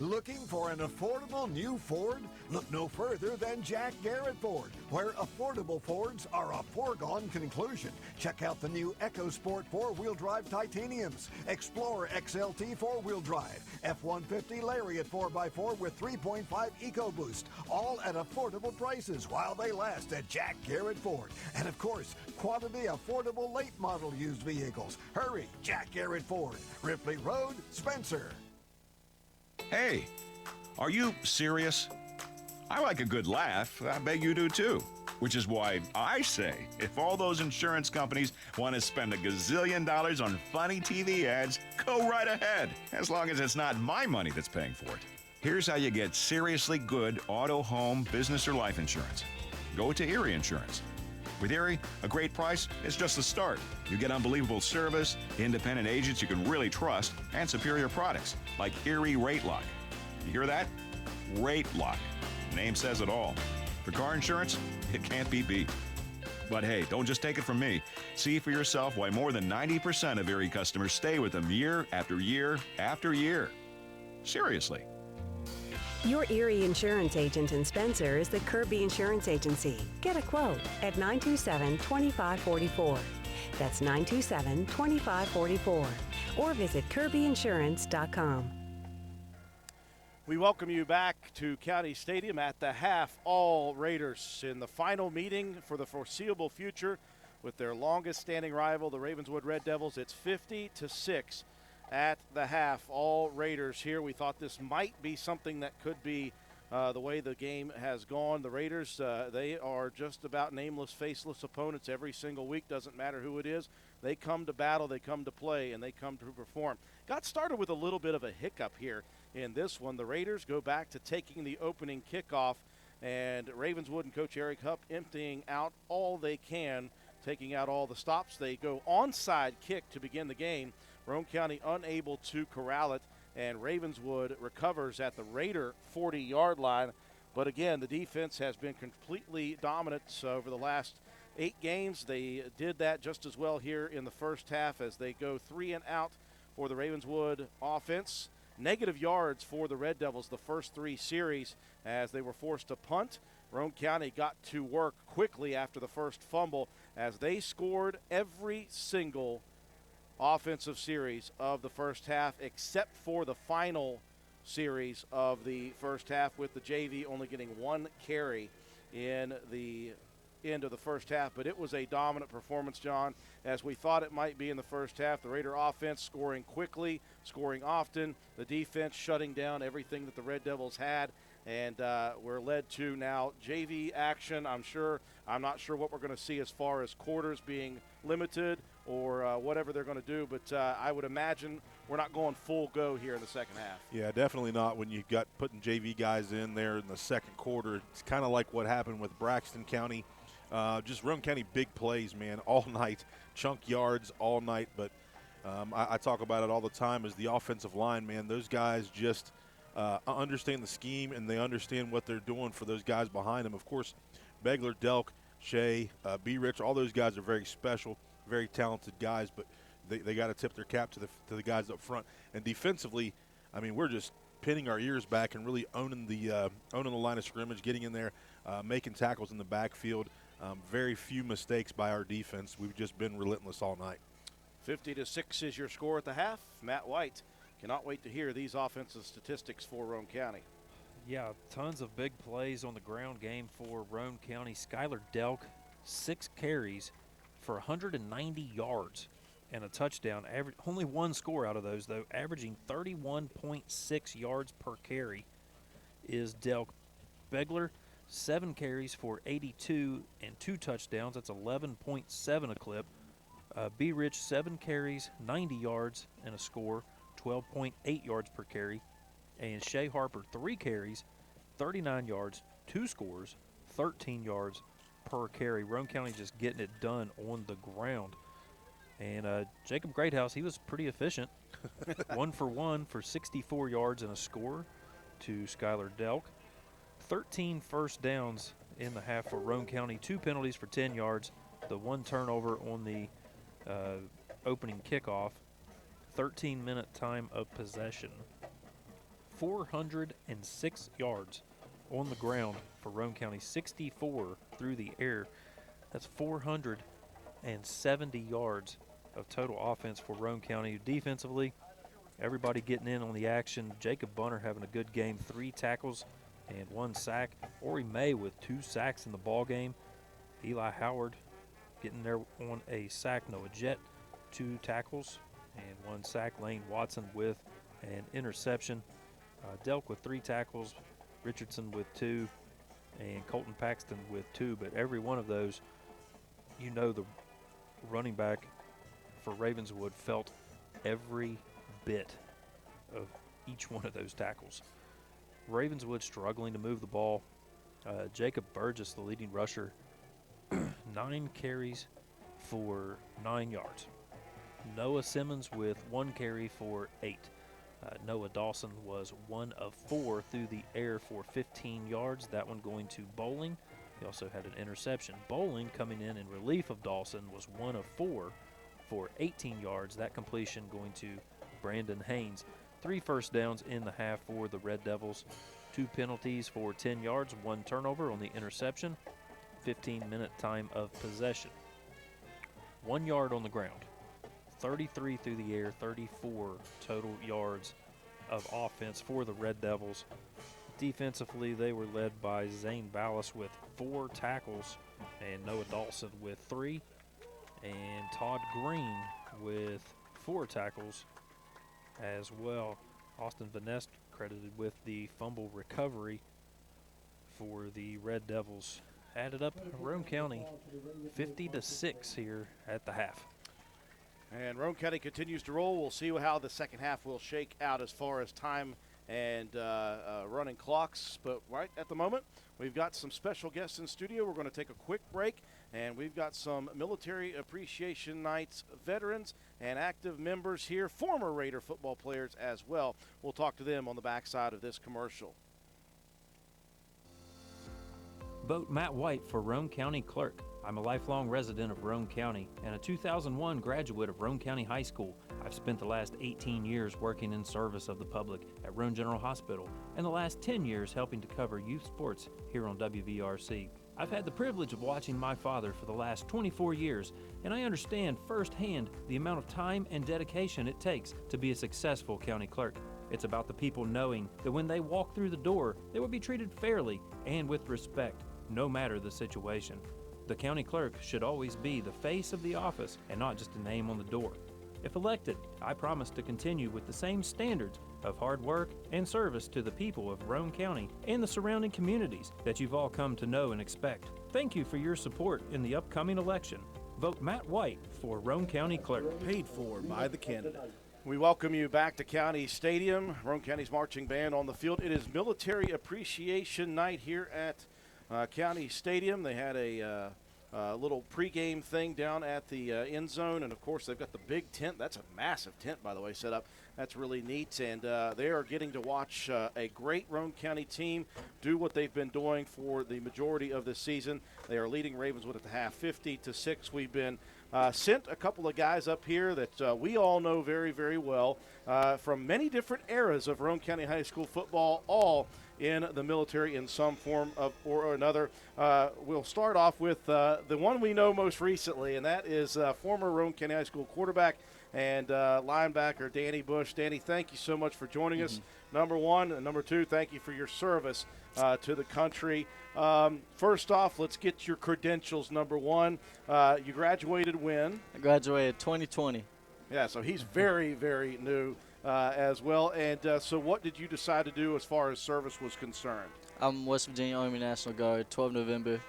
Speaker 18: Looking for an affordable new Ford? Look no further than Jack Garrett Ford, where affordable Fords are a foregone conclusion. Check out the new EcoSport 4-wheel drive Titaniums, Explorer XLT 4-wheel drive, F-150 Lariat 4x4 with 3.5 EcoBoost, all at affordable prices while they last at Jack Garrett Ford. And of course, quality affordable late model used vehicles. Hurry, Jack Garrett Ford, Ripley Road, Spencer.
Speaker 19: Hey, are you serious? I like a good laugh. I bet you do too. Which is why I say, if all those insurance companies want to spend $1 gazillion on funny TV ads, go right ahead, as long as it's not my money that's paying for it. Here's how you get seriously good auto, home, business, or life insurance. Go to Erie Insurance. With Erie, a great price is just the start. You get unbelievable service, independent agents you can really trust, and superior products like Erie Rate Lock. You hear that? Rate Lock. The name says it all. For car insurance, it can't be beat. But hey, don't just take it from me. See for yourself why more than 90% of Erie customers stay with them year after year after year. Seriously.
Speaker 20: Your Erie insurance agent in Spencer is the Kirby Insurance Agency. Get a quote at 927-2544. That's 927-2544. Or visit kirbyinsurance.com.
Speaker 1: We welcome you back to County Stadium at the half. All Raiders in the final meeting for the foreseeable future with their longest standing rival, the Ravenswood Red Devils. It's 50-6 at the half. All Raiders here. We thought this might be something that could be the way the game has gone. The Raiders, they are just about nameless, faceless opponents every single week. Doesn't matter who it is. They come to battle, they come to play, and they come to perform. Got started with a little bit of a hiccup here in this one. The Raiders go back to taking the opening kickoff, and Ravenswood and Coach Eric Hupp emptying out all they can, taking out all the stops. They go onside kick to begin the game. Roane County unable to corral it, and Ravenswood recovers at the Raider 40-yard line. But again, the defense has been completely dominant over the last 8 games. They did that just as well here in the first half as they go 3 and out for the Ravenswood offense. Negative yards for the Red Devils the first 3 series as they were forced to punt. Roane County got to work quickly after the first fumble as they scored every single offensive series of the first half except for the final series of the first half, with the JV only getting 1 carry in the end of the first half. But it was a dominant performance, John, as we thought it might be in the first half. The Raider offense scoring quickly, scoring often, the defense shutting down everything that the Red Devils had, and we're led to now JV action. I'm not sure what we're going to see as far as quarters being limited or whatever they're going to do, but I would imagine we're not going full go here in the second half.
Speaker 2: Yeah, definitely not when you've got putting JV guys in there in the second quarter. It's kind of like what happened with Braxton County. Just Roane County big plays, man, all night, chunk yards all night. But I talk about it all the time as the offensive line, man. Those guys just understand the scheme, and they understand what they're doing for those guys behind them. Of course, Begler, Delk, Shea, B. Rich, all those guys are very special, very talented guys, but they got to tip their cap to the guys up front. And defensively, I mean, we're just pinning our ears back and really owning the line of scrimmage, getting in there, making tackles in the backfield. Very few mistakes by our defense. We've just been relentless all night.
Speaker 1: 50-6 is your score at the half. Matt White, cannot wait to hear these offensive statistics for Roane County.
Speaker 10: Yeah, tons of big plays on the ground game for Roane County. Skylar Delk, 6 carries for 190 yards and a touchdown. Only 1 score out of those, though, averaging 31.6 yards per carry is Delk. Begler, 7 carries for 82 and 2 touchdowns. That's 11.7 a clip. B. Rich, 7 carries, 90 yards and a score, 12.8 yards per carry. And Shea Harper, 3 carries, 39 yards, 2 scores, 13 yards per carry. Roane County just getting it done on the ground. And Jacob Greathouse, he was pretty efficient. 1 for 1 for 64 yards and a score to Skylar Delk. 13 first downs in the half for Roane County. 2 penalties for 10 yards. The 1 turnover on the opening kickoff. 13-minute time of possession. 406 yards on the ground for Roane County. 64 through the air. That's 470 yards of total offense for Roane County. Defensively, everybody getting in on the action. Jacob Bunner having a good game, 3 tackles and 1 sack. Ori May with 2 sacks in the ball game. Eli Howard getting there on a sack. Noah Jett, 2 tackles and 1 sack. Lane Watson with an interception. Delk with 3 tackles. Richardson with 2. And Colton Paxton with 2. But every one of those, you know, the running back for Ravenswood felt every bit of each one of those tackles. Ravenswood struggling to move the ball. Jacob Burgess, the leading rusher, 9 carries for 9 yards. Noah Simmons with 1 carry for 8. Noah Dawson was 1 of 4 through the air for 15 yards. That one going to Bowling. He also had an interception. Bowling, coming in relief of Dawson, was 1 of 4 for 18 yards. That completion going to Brandon Haynes. 3 first downs in the half for the Red Devils. 2 penalties for 10 yards, 1 turnover on the interception. 15-minute time of possession. 1 yard on the ground. 33 through the air, 34 total yards of offense for the Red Devils. Defensively, they were led by Zane Ballas with 4 tackles and Noah Dawson with 3, and Todd Green with 4 tackles as well. Austin Vanest credited with the fumble recovery for the Red Devils. Added up Roane County 50-6 here at the half.
Speaker 1: And Roane County continues to roll. We'll see how the second half will shake out as far as time and running clocks. But right at the moment, we've got some special guests in studio. We're going to take a quick break, and we've got some Military Appreciation Nights veterans and active members here, former Raider football players as well. We'll talk to them on the backside of this commercial.
Speaker 10: Vote Matt White for Roane County Clerk. I'm a lifelong resident of Roane County and a 2001 graduate of Roane County High School. I've spent the last 18 years working in service of the public at Roane General Hospital and the last 10 years helping to cover youth sports here on WVRC. I've had the privilege of watching my father for the last 24 years, and I understand firsthand the amount of time and dedication it takes to be a successful county clerk. It's about the people knowing that when they walk through the door, they will be treated fairly and with respect, no matter the situation. The county clerk should always be the face of the office and not just a name on the door. If elected, I promise to continue with the same standards of hard work and service to the people of Roane County and the surrounding communities that you've all come to know and expect. Thank you for your support in the upcoming election. Vote Matt White for Roane County Clerk.
Speaker 1: Paid for by the candidate. We welcome you back to County Stadium. Roane County's marching band on the field. It is Military Appreciation Night here at County Stadium. They had a little pregame thing down at the end zone, and of course they've got the big tent. That's a massive tent, by the way, set up. That's really neat, and they are getting to watch a great Roane County team do what they've been doing for the majority of this season. They are leading Ravenswood at the half 50-6. We've been sent a couple of guys up here that we all know very, very well from many different eras of Roane County High School football, all in the military in some form of or another. We'll start off with the one we know most recently, and that is former Roane County High School quarterback and linebacker Danny Bush. Danny, thank you so much for joining us, number one. And number two, thank you for your service to the country. First off, let's get your credentials, number one. You graduated when?
Speaker 21: I graduated 2020.
Speaker 1: Yeah, so he's very, very new as well. And so what did you decide to do as far as service was concerned?
Speaker 21: I'm West Virginia Army National Guard, 12 November.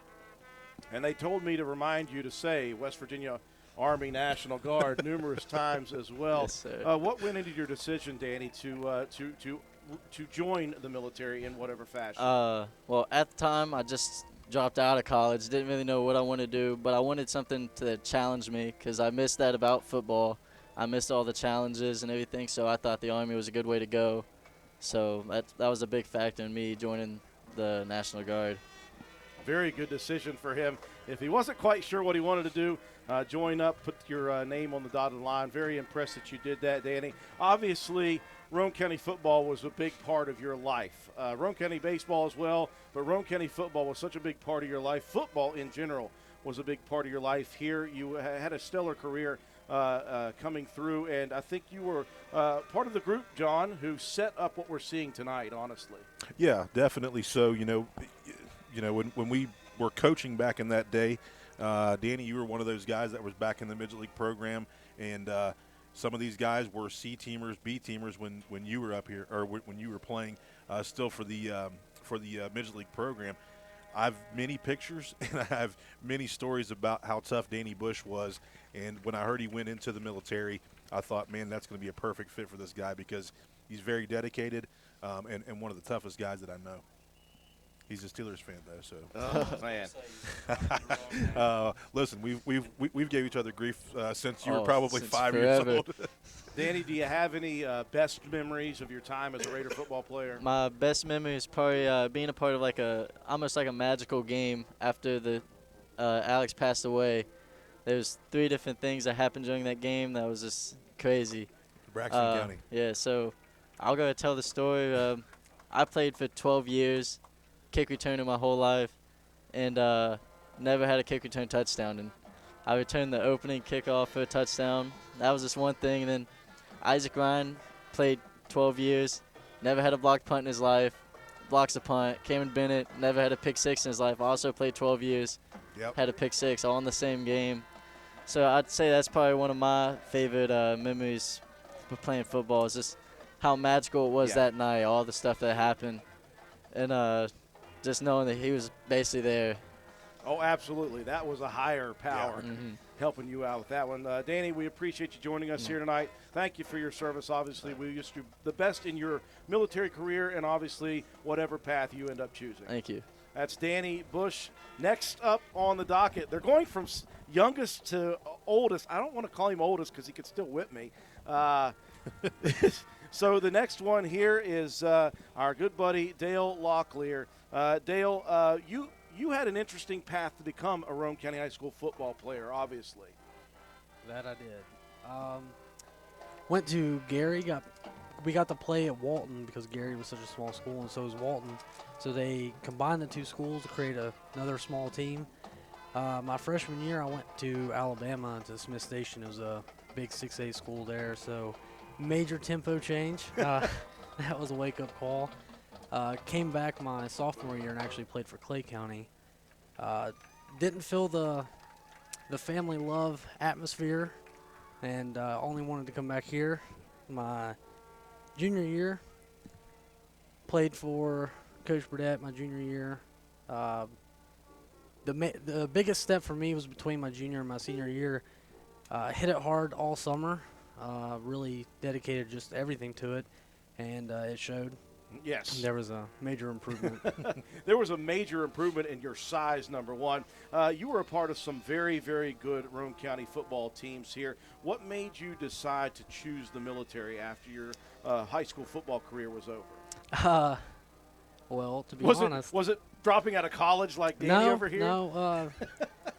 Speaker 1: And they told me to remind you to say West Virginia Army National Guard numerous times as well.
Speaker 21: Yes, sir.
Speaker 1: What went into your decision, Danny, to join the military in whatever fashion?
Speaker 21: Well, at the time, I just dropped out of college. Didn't really know what I wanted to do, but I wanted something to challenge me because I missed that about football. I missed all the challenges and everything, so I thought the Army was a good way to go. So that was a big factor in me joining the National Guard.
Speaker 1: Very good decision for him. If he wasn't quite sure what he wanted to do, join up, put your name on the dotted line. Very impressed that you did that, Danny. Obviously, Roane County football was a big part of your life. Roane County baseball as well, but Roane County football was such a big part of your life. Football in general was a big part of your life here. You had a stellar career coming through, and I think you were part of the group, John, who set up what we're seeing tonight, honestly.
Speaker 2: Yeah, definitely so. You know, when we were coaching back in that day, Danny, you were one of those guys that was back in the Midget League program, and some of these guys were C-teamers, B-teamers when you were up here, or when you were playing still for the Midget League program. I have many pictures, and I have many stories about how tough Danny Bush was. And when I heard he went into the military, I thought, man, that's going to be a perfect fit for this guy because he's very dedicated and one of the toughest guys that I know. He's a Steelers fan though, so.
Speaker 1: Oh man.
Speaker 2: Listen, we've gave each other grief since you were
Speaker 21: Oh,
Speaker 2: probably
Speaker 21: since
Speaker 2: 5
Speaker 21: forever.
Speaker 2: years old.
Speaker 1: Danny, do you have any best memories of your time as a Raider football player?
Speaker 21: My best memory is probably being a part of almost like a magical game after the Alex passed away. There's 3 different things that happened during that game that was just crazy.
Speaker 2: Braxton County.
Speaker 21: Yeah, so I'll go tell the story. I played for 12 years, kick returner my whole life, and never had a kick return touchdown. And I returned the opening kickoff for a touchdown. That was just one thing. And then Isaac Ryan played 12 years, never had a blocked punt in his life, blocks a punt. Cameron Bennett never had a pick six in his life, also played 12 years, had a pick six, all in the same game. So I'd say that's probably one of my favorite memories of playing football is just how magical it was that night, all the stuff that happened, and just knowing that he was basically there.
Speaker 1: Oh, absolutely. That was a higher power helping you out with that one. Danny, we appreciate you joining us here tonight. Thank you for your service. Obviously, we wish you the best in your military career and obviously whatever path you end up choosing.
Speaker 21: Thank you.
Speaker 1: That's Danny Bush. Next up on the docket, they're going from youngest to oldest. I don't want to call him oldest because he could still whip me. So the next one here is our good buddy Dale Locklear. Dale, you had an interesting path to become a Roane County High School football player, obviously.
Speaker 3: That I did. Went to Gary. We got to play at Walton because Gary was such a small school, and so was Walton. So they combined the 2 schools to create another small team. My freshman year, I went to Alabama to Smith Station. It was a big 6A school there, so major tempo change. That was a wake-up call. Came back my sophomore year and actually played for Clay County. Didn't feel the family love atmosphere, and only wanted to come back here. My junior year, played for Coach Burdett my junior year. The biggest step for me was between my junior and my senior year. Hit it hard all summer. Really dedicated just everything to it, and it showed.
Speaker 1: Yes.
Speaker 3: There was a major improvement.
Speaker 1: There was a major improvement in your size, number one. You were a part of some very, very good Roane County football teams here. What made you decide to choose the military after your high school football career was over?
Speaker 3: Well, to be honest.
Speaker 1: Was it dropping out of college like Danny over here?
Speaker 3: No,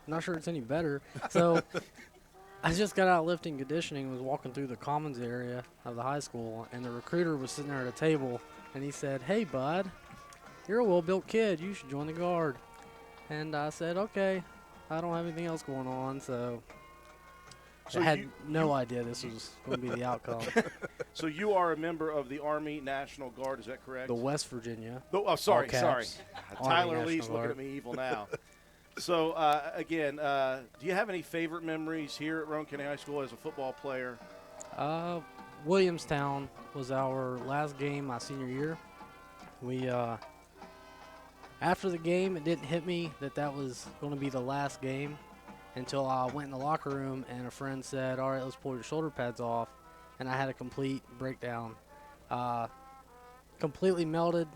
Speaker 3: not sure it's any better. So I just got out of lifting conditioning and was walking through the commons area of the high school, and the recruiter was sitting there at a table, and he said, "Hey, bud, you're a well-built kid. You should join the Guard." And I said, "Okay, I don't have anything else going on," so I had no idea this was going to be the outcome.
Speaker 1: So you are a member of the Army National Guard, is that correct?
Speaker 3: The West Virginia.
Speaker 1: Sorry. Tyler
Speaker 3: Army
Speaker 1: Lee's
Speaker 3: National
Speaker 1: looking
Speaker 3: Guard.
Speaker 1: at me evil now. So, again, do you have any favorite memories here at Roane County High School as a football player?
Speaker 3: Williamstown was our last game my senior year. We, after the game, it didn't hit me that was going to be the last game until I went in the locker room and a friend said, "All right, let's pull your shoulder pads off." And I had a complete breakdown. Completely melted.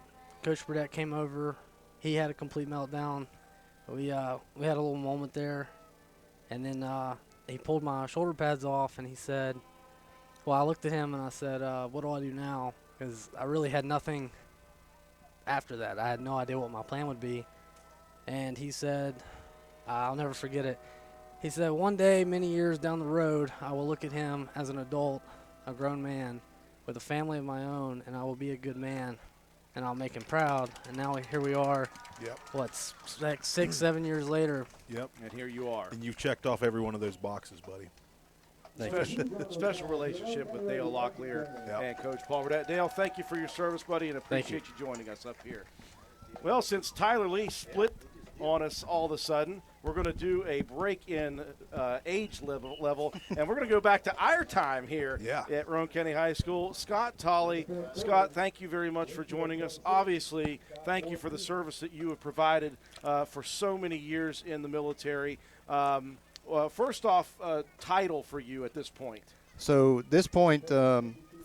Speaker 3: Coach Burdett came over. He had a complete meltdown. We had a little moment there. And then he pulled my shoulder pads off and he said, well, I looked at him and I said, what do I do now? Because I really had nothing after that. I had no idea what my plan would be. And he said, I'll never forget it. He said, one day, many years down the road, I will look at him as an adult, a grown man, with a family of my own, and I will be a good man, and I'll make him proud. And now here we are, like 6, 7 years later.
Speaker 2: Yep.
Speaker 1: And here you are.
Speaker 2: And you've checked off every one of those boxes, buddy.
Speaker 1: Special relationship with Dale Locklear and Coach Paul Burdett. Dale, thank you for your service, buddy, and appreciate you joining us up here. Well, since Tyler Lee split on us all of a sudden, we're going to do a break in age level, and we're going to go back to our time here at Roane County High School. Scott Tolley. Scott, thank you very much for joining us. Obviously, thank you for the service that you have provided for so many years in the military. First off, title for you at this point.
Speaker 22: So this point,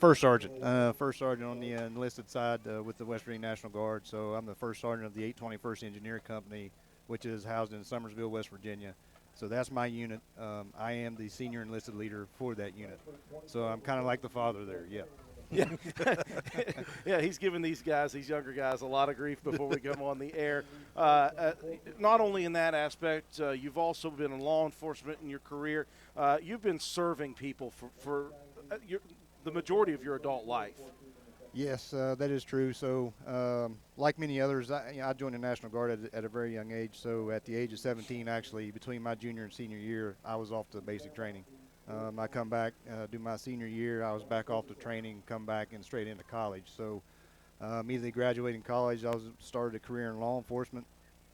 Speaker 4: First sergeant on the enlisted side with the West Virginia National Guard. So I'm the first sergeant of the 821st Engineer Company, which is housed in Summersville, West Virginia. So that's my unit. I am the senior enlisted leader for that unit. So I'm kind of like the father there, yeah.
Speaker 1: Yeah, yeah. He's giving these younger guys, a lot of grief before we come on the air. Not only in that aspect, you've also been in law enforcement in your career. You've been serving people for the majority of your adult life.
Speaker 4: Yes, that is true. So, like many others, I joined the National Guard at a very young age. So, at the age of 17, actually, between my junior and senior year, I was off to basic training. I come back, do my senior year, I was back off to training, come back and straight into college. So, immediately graduating college, I started a career in law enforcement.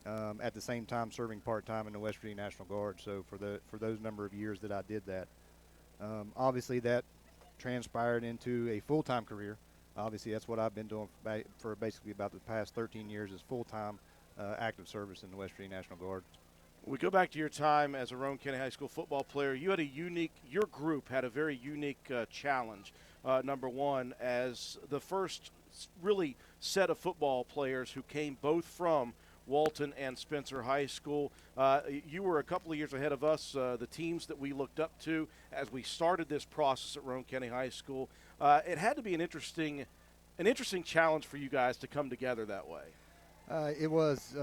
Speaker 4: At the same time, serving part-time in the West Virginia National Guard. So, for those number of years that I did that, obviously that transpired into a full-time career. Obviously, that's what I've been doing for basically about the past 13 years is full-time active service in the West Virginia National Guard.
Speaker 1: We go back to your time as a Roane County High School football player. You had your group had a very unique challenge. Number one, as the first really set of football players who came both from Walton and Spencer High School. You were a couple of years ahead of us, the teams that we looked up to as we started this process at Roane County High School. It had to be an interesting challenge for you guys to come together that way.
Speaker 4: It was,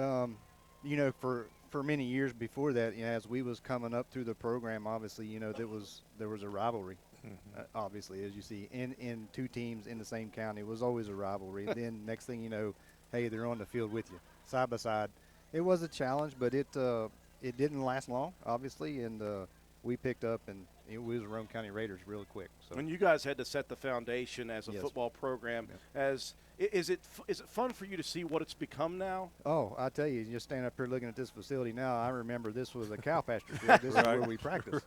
Speaker 4: for many years before that, as we was coming up through the program, obviously, there was a rivalry. Obviously, as you see, in two teams in the same county, it was always a rivalry. Then next thing you know, hey, they're on the field with you, side by side. It was a challenge, but it didn't last long, obviously, and we picked up, and it was Roane County Raiders really quick. So.
Speaker 1: And you guys had to set the foundation as a football program. Is it fun for you to see what it's become now?
Speaker 4: Oh, I tell you, just standing up here looking at this facility now, I remember this was a cow pasture field. This is where we practiced.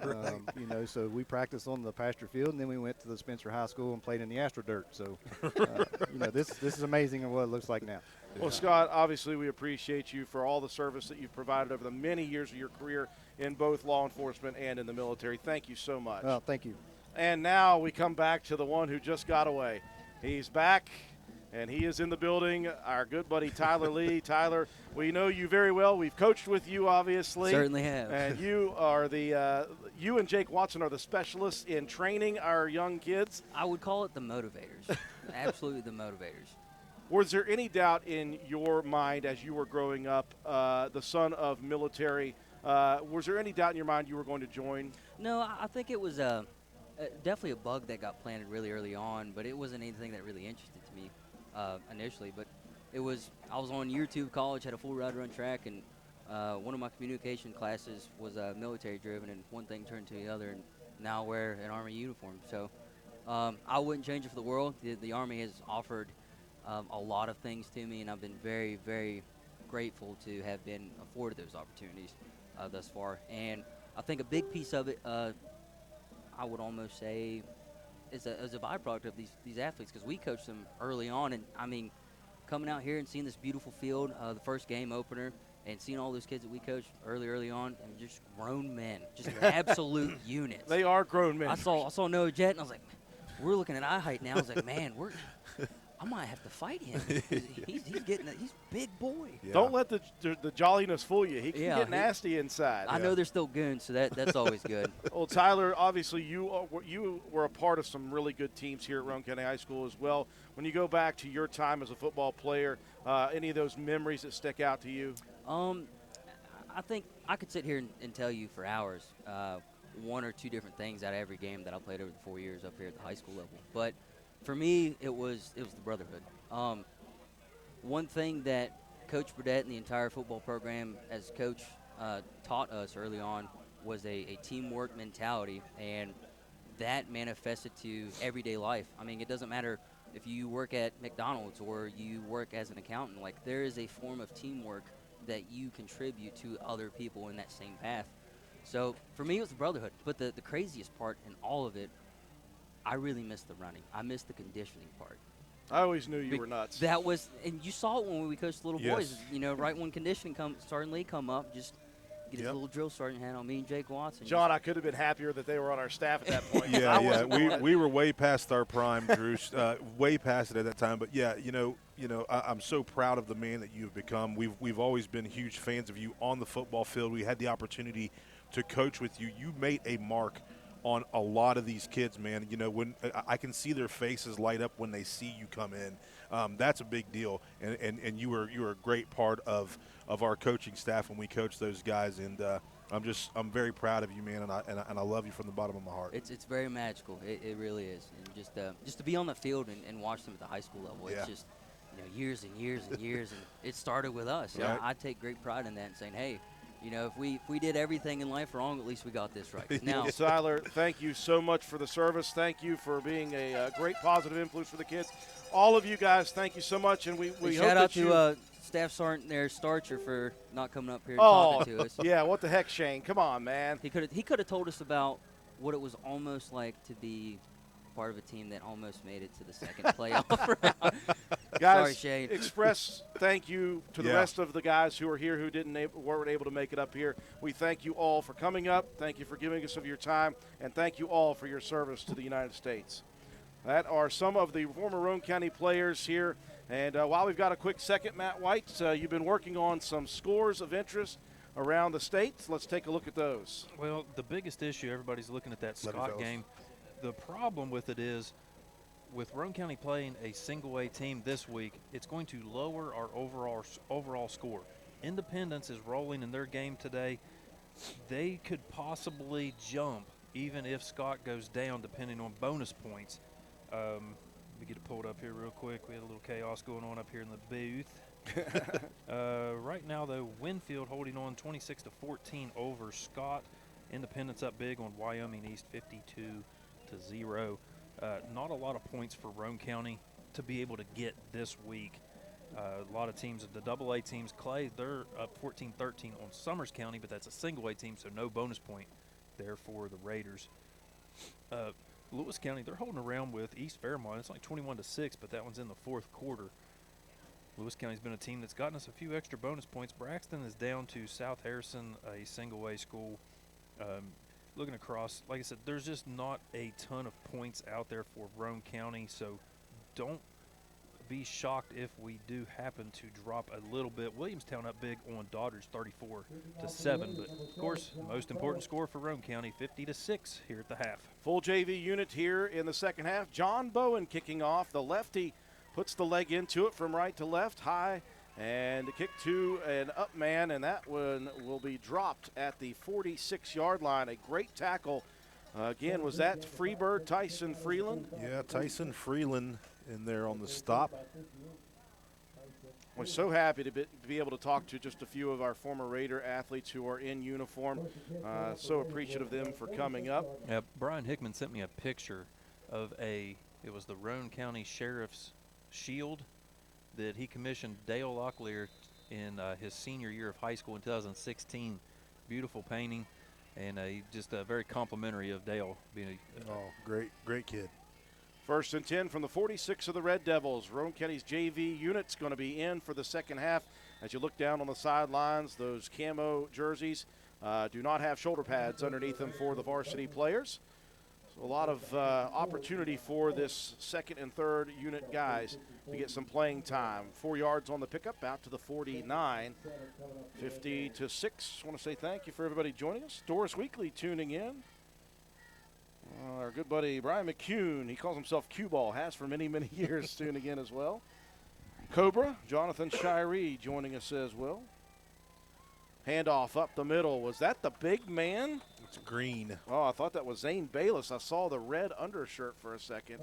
Speaker 4: So we practiced on the pasture field, and then we went to the Spencer High School and played in the Astro Dirt. So, this is amazing of what it looks like now.
Speaker 1: Well, Scott, obviously we appreciate you for all the service that you've provided over the many years of your career in both law enforcement and in the military. Thank you so much.
Speaker 4: Well, thank you.
Speaker 1: And now we come back to the one who just got away. He's back, and he is in the building, our good buddy Tyler Lee. Tyler, we know you very well. We've coached with you, obviously.
Speaker 22: Certainly have.
Speaker 1: And you are you and Jake Watson are the specialists in training our young kids.
Speaker 22: I would call it the motivators. Absolutely the motivators.
Speaker 1: Was there any doubt in your mind as you were growing up, the son of military, was there any doubt in your mind you were going to join?
Speaker 22: No, I think it was definitely a bug that got planted really early on, but it wasn't anything that really interested to me initially. But I was on year 2 of college, had a full ride run track, and one of my communication classes was military driven, and one thing turned to the other, and now I wear an Army uniform. So I wouldn't change it for the world. The Army has offered a lot of things to me, and I've been very, very grateful to have been afforded those opportunities thus far. And I think a big piece of it, I would almost say, is a byproduct of these athletes, because we coached them early on. And, I mean, coming out here and seeing this beautiful field, the first game opener, and seeing all those kids that we coached early on, and just grown men, just absolute units.
Speaker 1: They are grown men.
Speaker 22: I saw Noah Jet, and I was like, we're looking at eye height now. I was like, man, I might have to fight him. He's big boy.
Speaker 1: Yeah. Don't let the jolliness fool you. He can get nasty inside.
Speaker 22: I know they're still goons, so that's always good.
Speaker 1: Well, Tyler, obviously you were a part of some really good teams here at Roane County High School as well. When you go back to your time as a football player, any of those memories that stick out to you?
Speaker 22: I think I could sit here and tell you for hours one or two different things out of every game that I played over the 4 years up here at the high school level. But for me, it was the brotherhood. One thing that Coach Burdett and the entire football program as coach taught us early on was a teamwork mentality, and that manifested to everyday life. I mean, it doesn't matter if you work at McDonald's or you work as an accountant. Like, there is a form of teamwork that you contribute to other people in that same path. So for me, it was the brotherhood. But the craziest part in all of it, I really missed the running. I missed the conditioning part.
Speaker 1: I always knew you were nuts.
Speaker 22: That was, and you saw it when we coached little boys.
Speaker 1: Yes.
Speaker 22: You know, right when conditioning starting league come up, just get his little drill sergeant hat on, me and Jake Watson.
Speaker 1: John, I could have been happier that they were on our staff at that point.
Speaker 2: Yeah. We were way past our prime, Drew. Way past it at that time. But yeah, I'm so proud of the man that you've become. We've always been huge fans of you on the football field. We had the opportunity to coach with you. You made a mark on a lot of these kids, man. When I can see their faces light up when they see you come in. That's a big deal, and you were a great part of our coaching staff when we coached those guys, and I'm very proud of you, man, and I love you from the bottom of my heart.
Speaker 22: It's very magical. It really is, and just to be on the field and watch them at the high school level. It's just years and years and years, and it started with us.
Speaker 1: Right.
Speaker 22: I take great pride in that, and saying, hey, if we did everything in life wrong, at least we got this right. Now,
Speaker 1: Siler, thank you so much for the service. Thank you for being a great positive influence for the kids. All of you guys, thank you so much, and we hope
Speaker 22: shout out
Speaker 1: that you.
Speaker 22: to Staff Sergeant there, Starcher, for not coming up here and talking to us.
Speaker 1: Yeah, what the heck, Shane? Come on, man.
Speaker 22: He could have told us about what it was almost like to be part of a team that almost made it to the second playoff round.
Speaker 1: Guys,
Speaker 22: sorry, Shane.
Speaker 1: Express thank you to the rest of the guys who are here who weren't able to make it up here. We thank you all for coming up. Thank you for giving us of your time, and thank you all for your service to the United States. That are some of the former Roane County players here. And while we've got a quick second, Matt White, you've been working on some scores of interest around the state. Let's take a look at those.
Speaker 10: Well, the biggest issue, everybody's looking at that Scott game. The problem with it is, with Roane County playing a single-A team this week, it's going to lower our overall score. Independence is rolling in their game today. They could possibly jump even if Scott goes down, depending on bonus points. Let me get it pulled up here real quick. We had a little chaos going on up here in the booth. Right now, though, Winfield holding on 26-14 over Scott. Independence up big on Wyoming East, 52-0. Not a lot of points for Roane County to be able to get this week. A lot of teams, the AA teams, Clay, they're up 14-13 on Summers County, but that's a single-A team, so no bonus point there for the Raiders. Lewis County, they're holding around with East Fairmont. It's like 21-6, but that one's in the fourth quarter. Lewis County's been a team that's gotten us a few extra bonus points. Braxton is down to South Harrison, a single-A school. Looking across, like I said, there's just not a ton of points out there for Roane County, so don't be shocked if we do happen to drop a little bit. Williamstown up big on Doddridge, 34-7, but of course, most important score for Roane County, 50-6 here at the half.
Speaker 1: Full JV unit here in the second half. John Bowen kicking off. The lefty puts the leg into it from right to left, high, and a kick to an up man, and that one will be dropped at the 46-yard line. A great tackle. Again, was that Freebird Tyson Freeland?
Speaker 2: Yeah, Tyson Freeland in there on the stop.
Speaker 1: We're so happy to be able to talk to just a few of our former Raider athletes who are in uniform. So appreciative of them for coming up.
Speaker 10: Yeah, Brian Hickman sent me a picture of it was the Roane County Sheriff's Shield that he commissioned Dale Locklear in his senior year of high school in 2016. Beautiful painting, and just very complimentary of Dale being
Speaker 2: great kid.
Speaker 1: First and 10 from the 46 of the Red Devils. Roane County's JV unit's going to be in for the second half. As you look down on the sidelines, those camo jerseys do not have shoulder pads underneath them for the varsity players. So a lot of opportunity for this second and third unit guys to get some playing time. 4 yards on the pickup, out to the 49. 50-6. I want to say thank you for everybody joining us. Doris Weekly tuning in. Our good buddy Brian McCune, he calls himself Cue Ball, has for many, many years, tuning in as well. Cobra, Jonathan Shiree joining us as well. Handoff up the middle. Was that the big man?
Speaker 2: It's Green.
Speaker 1: Oh, I thought that was Zane Bayless. I saw the red undershirt for a second.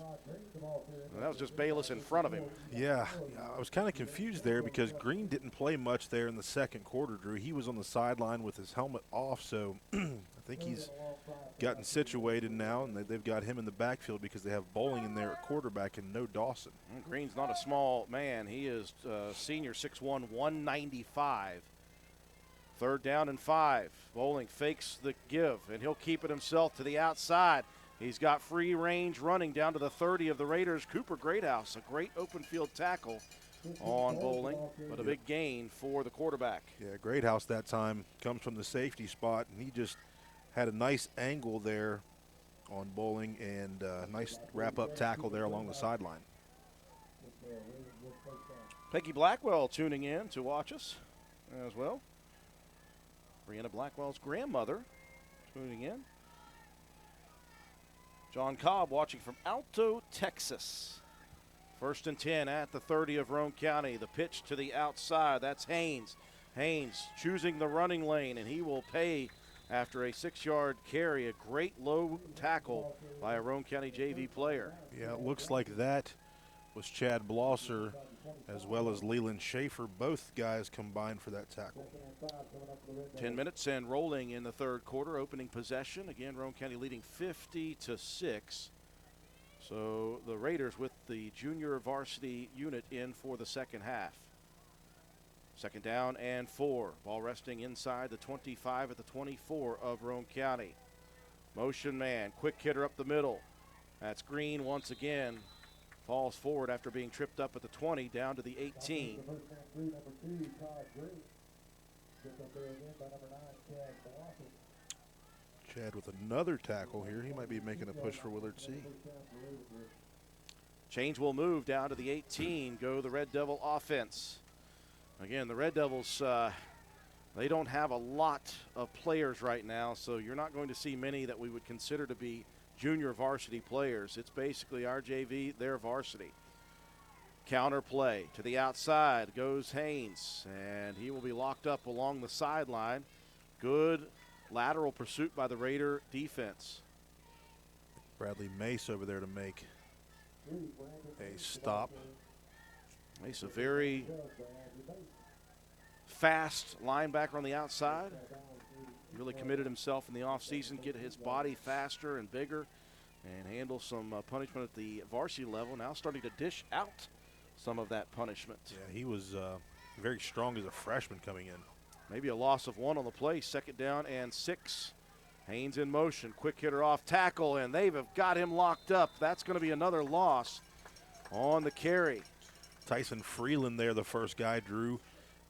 Speaker 1: And that was just Bayless in front of him.
Speaker 2: Yeah, I was kind of confused there because Green didn't play much there in the second quarter, Drew. He was on the sideline with his helmet off, so I think he's gotten situated now, and they've got him in the backfield because they have Bowling in there at quarterback and no Dawson.
Speaker 1: Green's not a small man. He is senior, 6'1", 195. Third down and 5. Bowling fakes the give, and he'll keep it himself to the outside. He's got free range running down to the 30 of the Raiders. Cooper Greathouse, a great open field tackle. on Bowling, but a big gain for the quarterback.
Speaker 2: Yeah, Great House that time comes from the safety spot, and he just had a nice angle there on Bowling and a nice wrap-up tackle there along the sideline.
Speaker 1: Peggy Blackwell tuning in to watch us as well. Brianna Blackwell's grandmother tuning in. John Cobb watching from Alto, Texas. 1st and 10 at the 30 of Roane County. The pitch to the outside. That's Haynes. Haynes choosing the running lane, and he will pay after a 6-yard carry. A great low tackle by a Roane County JV player.
Speaker 2: Yeah, it looks like that was Chad Blosser as well as Leland Schaefer. Both guys combined for that tackle.
Speaker 1: 10 minutes and rolling in the 3rd quarter. Opening possession. Again, Roane County leading 50-6. So the Raiders with the junior varsity unit in for the 2nd half. 2nd down and 4. Ball resting inside the 25 at the 24 of Roane County. Motion man, quick hitter up the middle. That's Green once again. Falls forward after being tripped up at the 20 down to the 18.
Speaker 2: Chad with another tackle here. He might be making a push for Willard C.
Speaker 1: Change will move down to the 18. Go the Red Devil offense. Again, the Red Devils, they don't have a lot of players right now, so you're not going to see many that we would consider to be junior varsity players. It's basically our JV, their varsity. Counter play to the outside goes Haynes, and he will be locked up along the sideline. Good lateral pursuit by the Raider defense.
Speaker 2: Bradley Mace over there to make a stop.
Speaker 1: Mace, a very fast linebacker on the outside. Really committed himself in the offseason, get his body faster and bigger and handle some punishment at the varsity level. Now starting to dish out some of that punishment.
Speaker 2: Yeah, he was very strong as a freshman coming in.
Speaker 1: Maybe a loss of 1 on the play. 2nd down and 6. Haynes in motion. Quick hitter off tackle, and they've got him locked up. That's going to be another loss on the carry.
Speaker 2: Tyson Freeland there, the first guy. Drew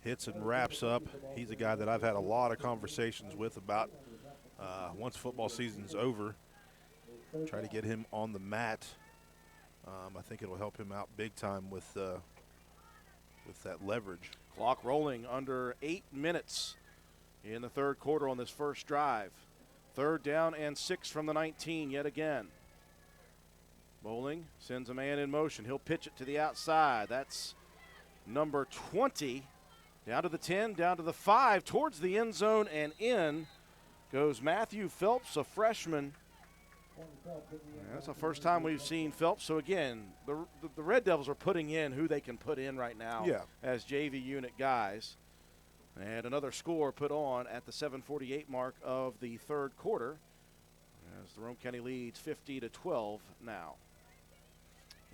Speaker 2: hits and wraps up. He's a guy that I've had a lot of conversations with about once football season's over. Try to get him on the mat. I think it'll help him out big time with that leverage.
Speaker 1: Clock rolling under 8 minutes in the 3rd quarter on this first drive. 3rd down and 6 from the 19 yet again. Bowling sends a man in motion. He'll pitch it to the outside. That's number 20. Down to the 10, down to the 5, towards the end zone, and in goes Matthew Phelps, a freshman. That's the first time we've seen Phelps. So, again, the Red Devils are putting in who they can put in right now as JV unit guys. And another score put on at the 7:48 mark of the 3rd quarter as the Roane County leads 50-12 now.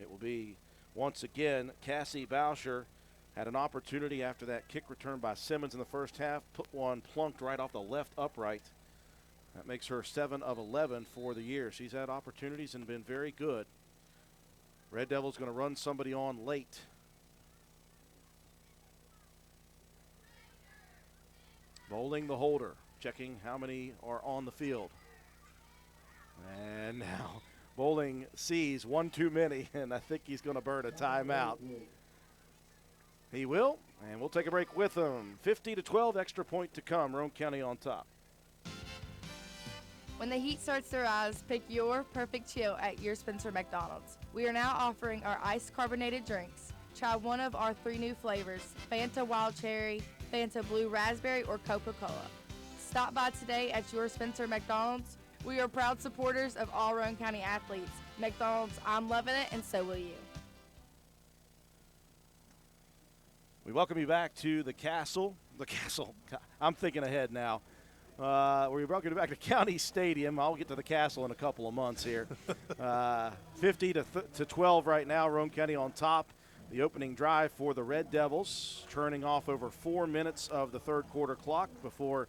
Speaker 1: It will be, once again, Cassie Boucher had an opportunity after that kick return by Simmons in the first half, put one plunked right off the left upright. That makes her 7 of 11 for the year. She's had opportunities and been very good. Red Devils going to run somebody on late. Bowling the holder, checking how many are on the field. And now Bowling sees one too many, and I think he's going to burn a timeout. He will, and we'll take a break with him. 50-12, extra point to come. Roane County on top.
Speaker 13: When the heat starts to rise, pick your perfect chill at your Spencer McDonald's. We are now offering our iced carbonated drinks. Try one of our 3 new flavors, Fanta Wild Cherry, Fanta Blue Raspberry, or Coca-Cola. Stop by today at your Spencer McDonald's. We are proud supporters of all Roane County athletes. McDonald's, I'm loving it, and so will you.
Speaker 1: We welcome you back to the Castle. The Castle. I'm thinking ahead now. We welcome you back to County Stadium. I'll get to the Castle in a couple of months here. 50-12 right now. Roane County on top. The opening drive for the Red Devils, churning off over 4 minutes of the 3rd quarter clock before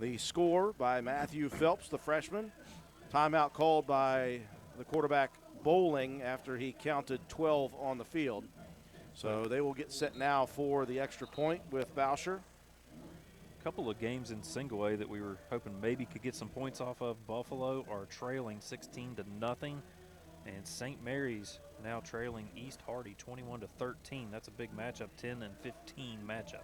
Speaker 1: the score by Matthew Phelps, the freshman. Timeout called by the quarterback Bowling after he counted 12 on the field. So they will get set now for the extra point with Boucher.
Speaker 10: A couple of games in single A that we were hoping maybe could get some points off of. Buffalo are trailing 16-0, and St. Mary's now trailing East Hardy 21-13. That's a big matchup, 10 and 15 matchup.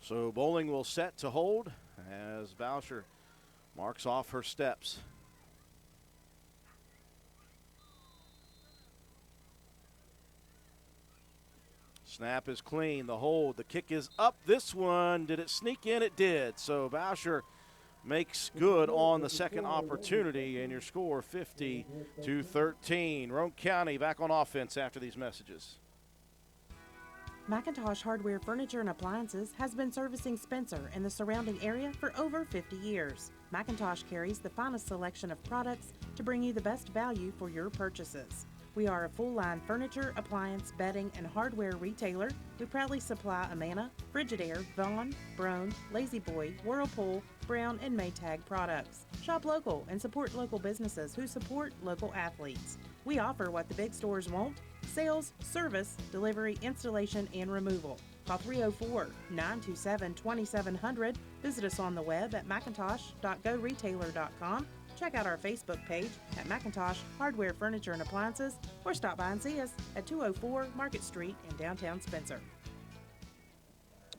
Speaker 1: So Bowling will set to hold as Boucher marks off her steps. Snap is clean, the hold, the kick is up. This one, did it sneak in? It did. So Boucher makes good on the second opportunity, and your score 50-13. Roane County back on offense after these messages.
Speaker 11: McIntosh Hardware Furniture and Appliances has been servicing Spencer and the surrounding area for over 50 years. McIntosh carries the finest selection of products to bring you the best value for your purchases. We are a full-line furniture, appliance, bedding, and hardware retailer. We proudly supply Amana, Frigidaire, Vaughan, Roane, Lazy Boy, Whirlpool, Brown, and Maytag products. Shop local and support local businesses who support local athletes. We offer what the big stores won't: sales, service, delivery, installation, and removal. Call 304-927-2700. Visit us on the web at macintosh.goretailer.com. Check out our Facebook page at McIntosh Hardware Furniture and Appliances, or stop by and see us at 204 Market Street in downtown Spencer.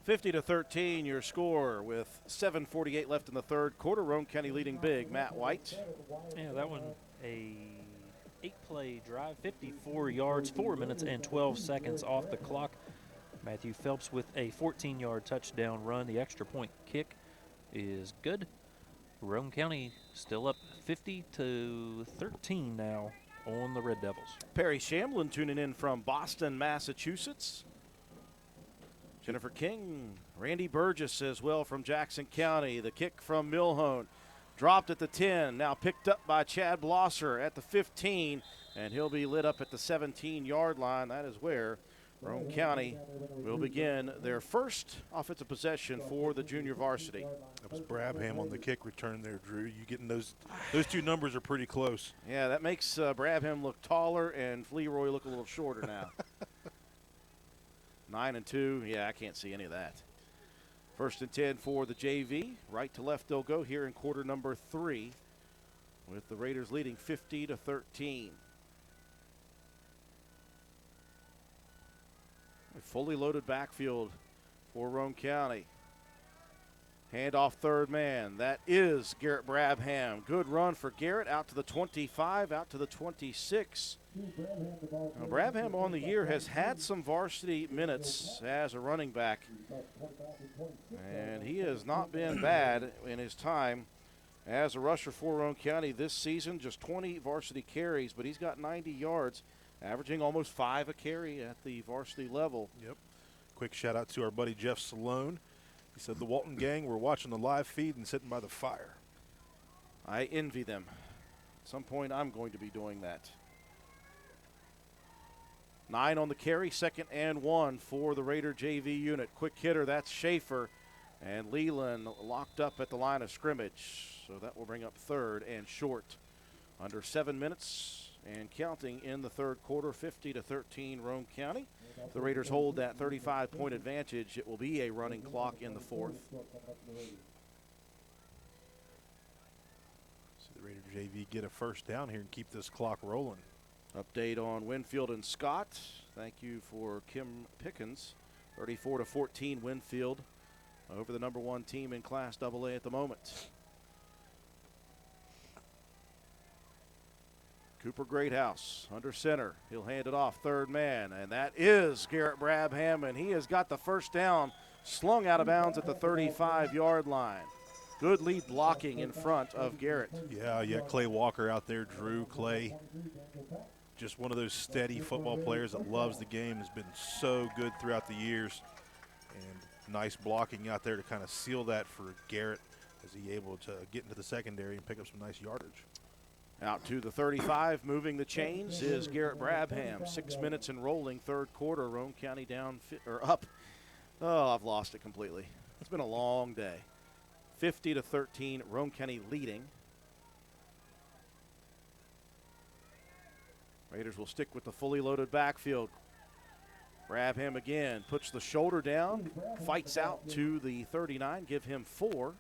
Speaker 1: 50-13, your score with 7:48 left in the third quarter. Roane County leading big. Matt White.
Speaker 10: Yeah, that one a 8-play drive, 54 yards, 4 minutes and 12 seconds off the clock. Matthew Phelps with a 14-yard touchdown run. The extra point kick is good. Roane County still up 50-13 now on the Red Devils.
Speaker 1: Perry Shamlin tuning in from Boston, Massachusetts. Jennifer King, Randy Burgess as well from Jackson County. The kick from Milhone dropped at the 10, now picked up by Chad Blosser at the 15, and he'll be lit up at the 17-yard line. That is where Roane County will begin their first offensive possession for the junior varsity.
Speaker 2: That was Brabham on the kick return there, Drew. You getting those two numbers are pretty close.
Speaker 1: Yeah, that makes Brabham look taller and Fleroy look a little shorter now. 9 and 2. Yeah, I can't see any of that. 1st and 10 for the JV. Right to left they'll go here in quarter number 3, with the Raiders leading 50-13. A fully loaded backfield for Roane County. Handoff third man. That is Garrett Brabham. Good run for Garrett, out to the 25, out to the 26. Now, Brabham on the year has had some varsity minutes as a running back, and he has not been bad in his time as a rusher for Roane County this season. Just 20 varsity carries, but he's got 90 yards, averaging almost 5 a carry at the varsity level.
Speaker 2: Yep. Quick shout out to our buddy Jeff Salone. He said the Walton gang were watching the live feed and sitting by the fire.
Speaker 1: I envy them. At some point I'm going to be doing that. 9 on the carry, 2nd and 1 for the Raider JV unit. Quick hitter, that's Schaefer, and Leland locked up at the line of scrimmage. So that will bring up 3rd and short. Under 7 minutes and counting in the third quarter, 50-13 Roane County. If the Raiders hold that 35-point advantage, it will be a running clock in the 4th.
Speaker 2: So the Raider JV get a first down here and keep this clock rolling.
Speaker 1: Update on Winfield and Scott. Thank you for Kim Pickens. 34-14 Winfield over the #1 team in Class AA at the moment. Cooper Greathouse under center. He'll hand it off, third man, and that is Garrett Brabham, and he has got the first down, slung out of bounds at the 35-yard line. Good lead blocking in front of Garrett.
Speaker 2: Yeah, Clay Walker out there, Drew. Clay, just one of those steady football players that loves the game, has been so good throughout the years. And nice blocking out there to kind of seal that for Garrett as he able to get into the secondary and pick up some nice yardage.
Speaker 1: Out to the 35, moving the chains is Garrett Brabham. 6 minutes and rolling, third quarter. Roane County down or up. Oh, I've lost it completely. It's been a long day. 50-13, Roane County leading. Raiders will stick with the fully loaded backfield. Brabham again puts the shoulder down, fights out to the 39, give him 4.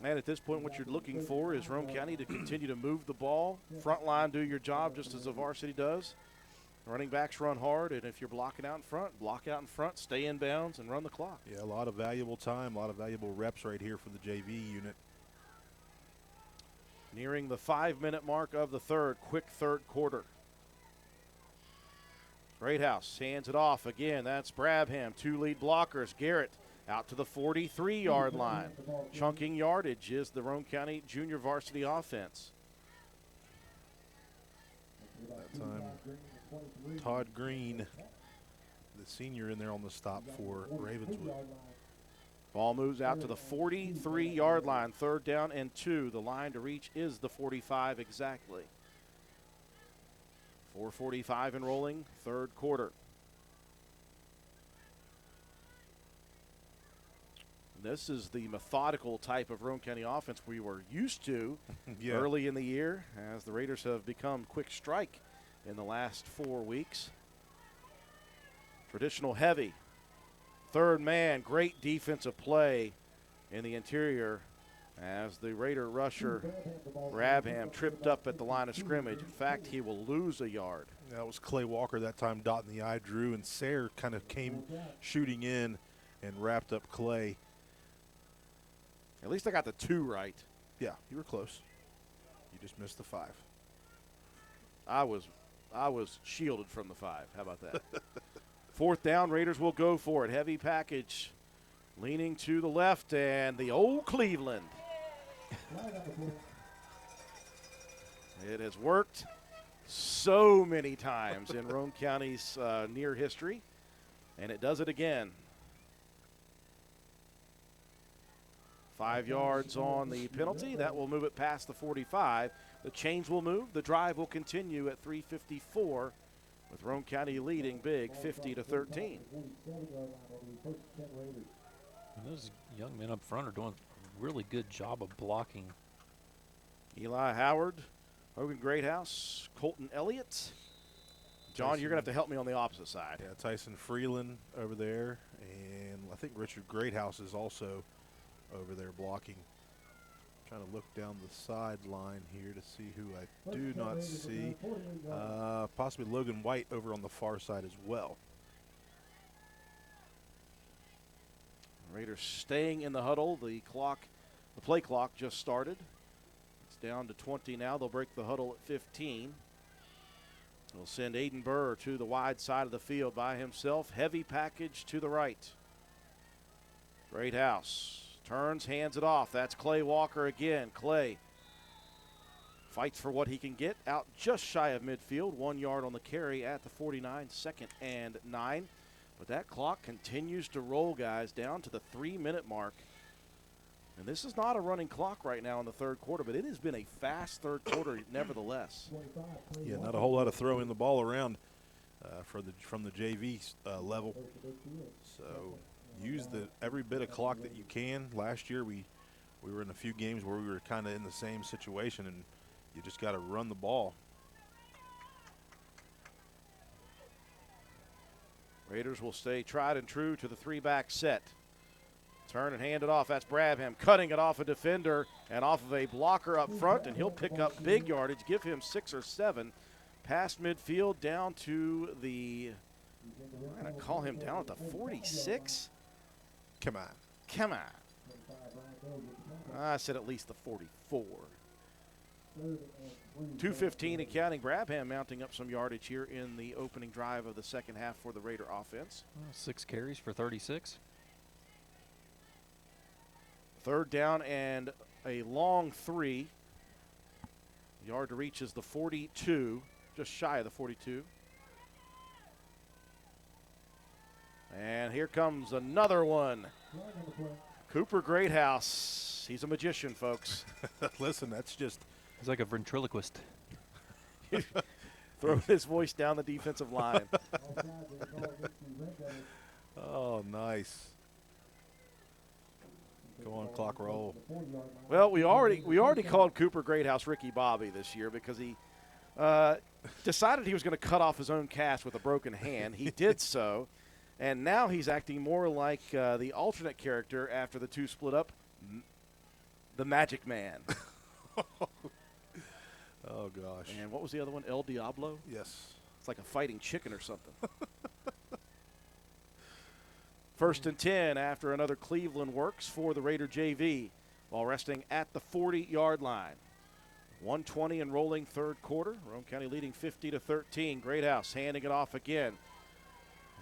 Speaker 1: And at this point, what you're looking for is Roane County to continue to move the ball. Front line, do your job just as the varsity does. Running backs run hard, and if you're blocking out in front, block out in front, stay in bounds, and run the clock.
Speaker 2: Yeah, a lot of valuable time, a lot of valuable reps right here for the JV unit.
Speaker 1: Nearing the 5-minute mark of the third, quick third quarter. Greathouse hands it off again. That's Brabham. 2 lead blockers. Garrett out to the 43-yard line. Chunking yardage is the Roane County junior varsity offense.
Speaker 2: That time, Todd Green, the senior, in there on the stop for Ravenswood.
Speaker 1: Ball moves out to the 43-yard line. 3rd down and 2. The line to reach is the 45 exactly. 4:45 and rolling, third quarter. This is the methodical type of Roane County offense we were used to early in the year, as the Raiders have become quick strike in the last 4 weeks. Traditional heavy. 3rd man, great defensive play in the interior as the Raider rusher Brabham tripped up at the line of scrimmage. In fact, he will lose a yard.
Speaker 2: That was Clay Walker that time dotting the I. Drew, and Sayre kind of came shooting in and wrapped up Clay.
Speaker 1: At least I got the 2 right.
Speaker 2: Yeah, you were close. You just missed the 5.
Speaker 1: I was shielded from the 5. How about that? 4th down, Raiders will go for it. Heavy package leaning to the left, and the old Cleveland. It has worked so many times in Roane County's near history, and it does it again. 5 yards on the penalty. That will move it past the 45. The chains will move. The drive will continue at 3:54 with Roane County leading big 50-13.
Speaker 10: And those young men up front are doing a really good job of blocking.
Speaker 1: Eli Howard, Hogan Greathouse, Colton Elliott. John, you're going to have to help me on the opposite side.
Speaker 2: Yeah, Tyson Freeland over there, and I think Richard Greathouse is also over there blocking. Trying to look down the sideline here to see who I do not see. Possibly Logan White over on the far side as well.
Speaker 1: Raiders staying in the huddle. The play clock just started. It's down to 20 now. They'll break the huddle at 15. They'll send Aiden Burr to the wide side of the field by himself. Heavy package to the right. Greathouse turns, hands it off. That's Clay Walker again. Clay fights for what he can get out just shy of midfield. 1 yard on the carry at the 49, 2nd and 9. But that clock continues to roll, guys, down to the 3-minute mark. And this is not a running clock right now in the third quarter, but it has been a fast third quarter nevertheless.
Speaker 2: Yeah, not a whole lot of throwing the ball around from the JV level. So use every bit of clock that you can. Last year we were in a few games where we were kind of in the same situation, and you just got to run the ball.
Speaker 1: Raiders will stay tried and true to the 3-back set. Turn and hand it off. That's Brabham cutting it off a defender and off of a blocker up front, and he'll pick up big yardage, give him 6 or 7. Past midfield down to the, I'm going to call him down at the 46.
Speaker 2: Come on.
Speaker 1: Come on. I said at least the 44. 2:15 and counting. Brabham mounting up some yardage here in the opening drive of the second half for the Raider offense.
Speaker 10: 6 carries for 36.
Speaker 1: 3rd down and a long 3. Yard to reach is the 42, just shy of the 42. And here comes another one. Cooper Greathouse. He's a magician, folks.
Speaker 2: Listen, that's just...
Speaker 10: He's like a ventriloquist.
Speaker 1: Throw his voice down the defensive line.
Speaker 2: Oh, nice. Go on, clock roll.
Speaker 1: Well, we already called Cooper Greathouse Ricky Bobby this year because he decided he was going to cut off his own cast with a broken hand. He did so, and now he's acting more like the alternate character after the two split up, the Magic Man.
Speaker 2: Oh, gosh.
Speaker 1: And what was the other one? El Diablo?
Speaker 2: Yes.
Speaker 1: It's like a fighting chicken or something. 1st and 10 after another Cleveland works for the Raider JV while resting at the 40-yard line. 1:20 and rolling third quarter. Roane County leading 50-13. Greathouse handing it off again.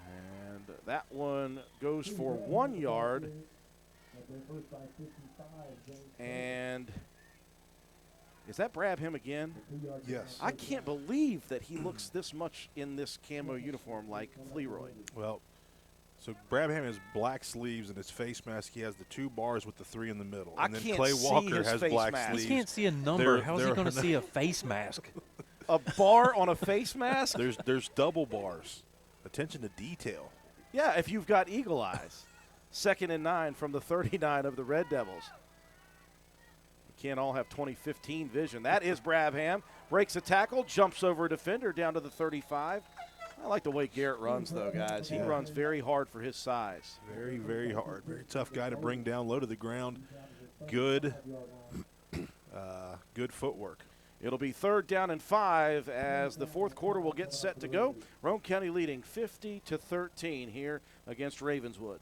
Speaker 1: And that one goes for 1 yard. And is that Brabham again?
Speaker 2: Yes.
Speaker 1: I can't believe that he looks this much in this camo uniform like Fleroy.
Speaker 2: Well, so Brabham has black sleeves and his face mask. He has the 2 bars with the 3 in the middle.
Speaker 1: I
Speaker 2: And then
Speaker 1: can't
Speaker 2: Clay
Speaker 1: see
Speaker 2: Walker
Speaker 1: his
Speaker 2: has
Speaker 1: face
Speaker 2: black
Speaker 1: mask.
Speaker 2: sleeves.
Speaker 10: He can't see a number. How's he going to see a face mask?
Speaker 1: A bar on a face mask?
Speaker 2: There's double bars. Attention to detail.
Speaker 1: Yeah, if you've got eagle eyes. 2nd and 9 from the 39 of the Red Devils. We can't all have 2015 vision. That is Brabham. Breaks a tackle, jumps over a defender down to the 35. I like the way Garrett runs, though, guys. He runs very hard for his size.
Speaker 2: Very, very hard. Very tough guy to bring down, low to the ground. Good, good footwork.
Speaker 1: It'll be 3rd down and 5 as the 4th quarter will get set to go. Roane County leading 50-13 here against Ravenswood.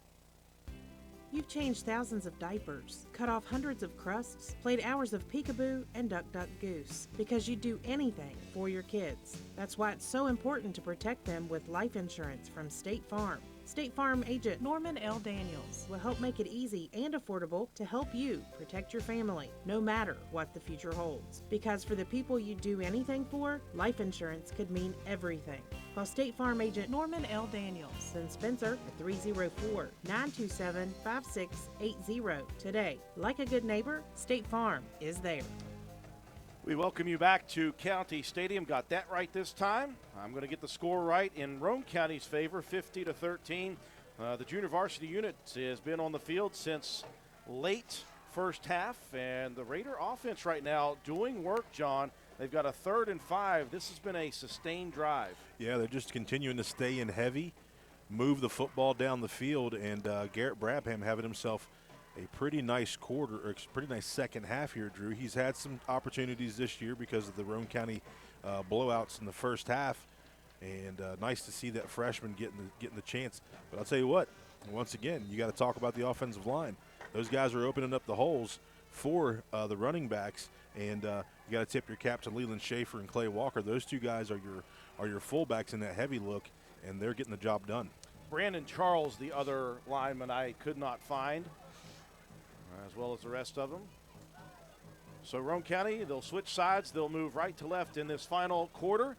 Speaker 11: You've changed thousands of diapers, cut off hundreds of crusts, played hours of peekaboo and duck duck goose, because you do anything for your kids. That's why it's so important to protect them with life insurance from State Farm. State Farm agent Norman L. Daniels will help make it easy and affordable to help you protect your family, no matter what the future holds. Because for the people you do anything for, life insurance could mean everything. Call State Farm agent Norman L. Daniels in Spencer at 304-927-5680 today. Like a good neighbor, State Farm is there.
Speaker 1: We welcome you back to County Stadium. Got that right this time. I'm going to get the score right in Roane County's favor, 50-13. The junior varsity unit has been on the field since late first half, and the Raider offense right now doing work, John. They've got a 3rd and 5. This has been a sustained drive.
Speaker 2: Yeah, they're just continuing to stay in heavy, move the football down the field, and Garrett Brabham having himself a pretty nice quarter, or pretty nice second half here, Drew. He's had some opportunities this year because of the Roane County blowouts in the first half, and nice to see that freshman getting the chance. But I'll tell you what, once again, you got to talk about the offensive line. Those guys are opening up the holes for the running backs, and you got to tip your cap to Leland Schaefer and Clay Walker. Those 2 guys are your fullbacks in that heavy look, and they're getting the job done.
Speaker 1: Brandon Charles, the other lineman I could not find, as well as the rest of them. So Roane County, they'll switch sides. They'll move right to left in this final quarter.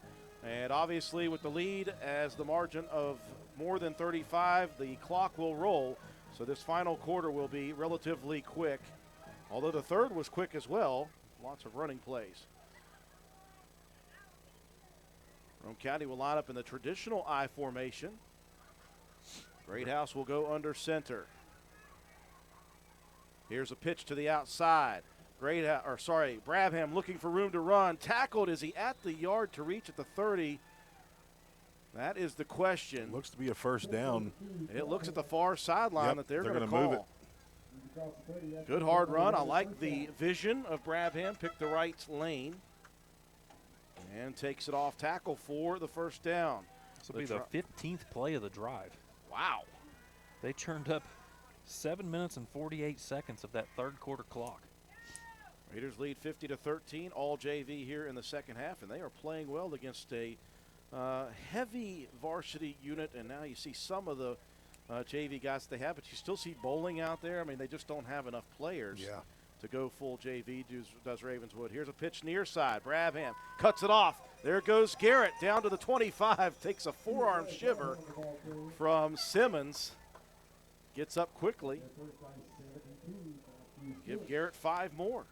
Speaker 1: And obviously with the lead as the margin of more than 35, the clock will roll. So this final quarter will be relatively quick, although the third was quick as well. Lots of running plays. Roane County will line up in the traditional I formation. Greathouse will go under center. Here's a pitch to the outside. Brabham looking for room to run. Tackled. Is he at the yard to reach at the 30? That is the question.
Speaker 2: Looks to be a first down.
Speaker 1: It looks at the far sideline that they're going to
Speaker 2: move it.
Speaker 1: Good hard run. I like the vision of Brabham. Picked the right lane. And takes it off tackle for the first down.
Speaker 10: This will be the 15th play of the drive.
Speaker 1: Wow.
Speaker 10: They churned up 7 minutes and 48 seconds of that third quarter clock.
Speaker 1: Raiders lead 50-13, all JV here in the second half, and they are playing well against a heavy varsity unit. And now you see some of the JV guys they have, but you still see bowling out there. I mean, they just don't have enough players to go full JV, does Ravenswood. Here's a pitch near side. Brabham cuts it off. There goes Garrett down to the 25, takes a forearm shiver from Simmons. Gets up quickly. Give Garrett 5 more.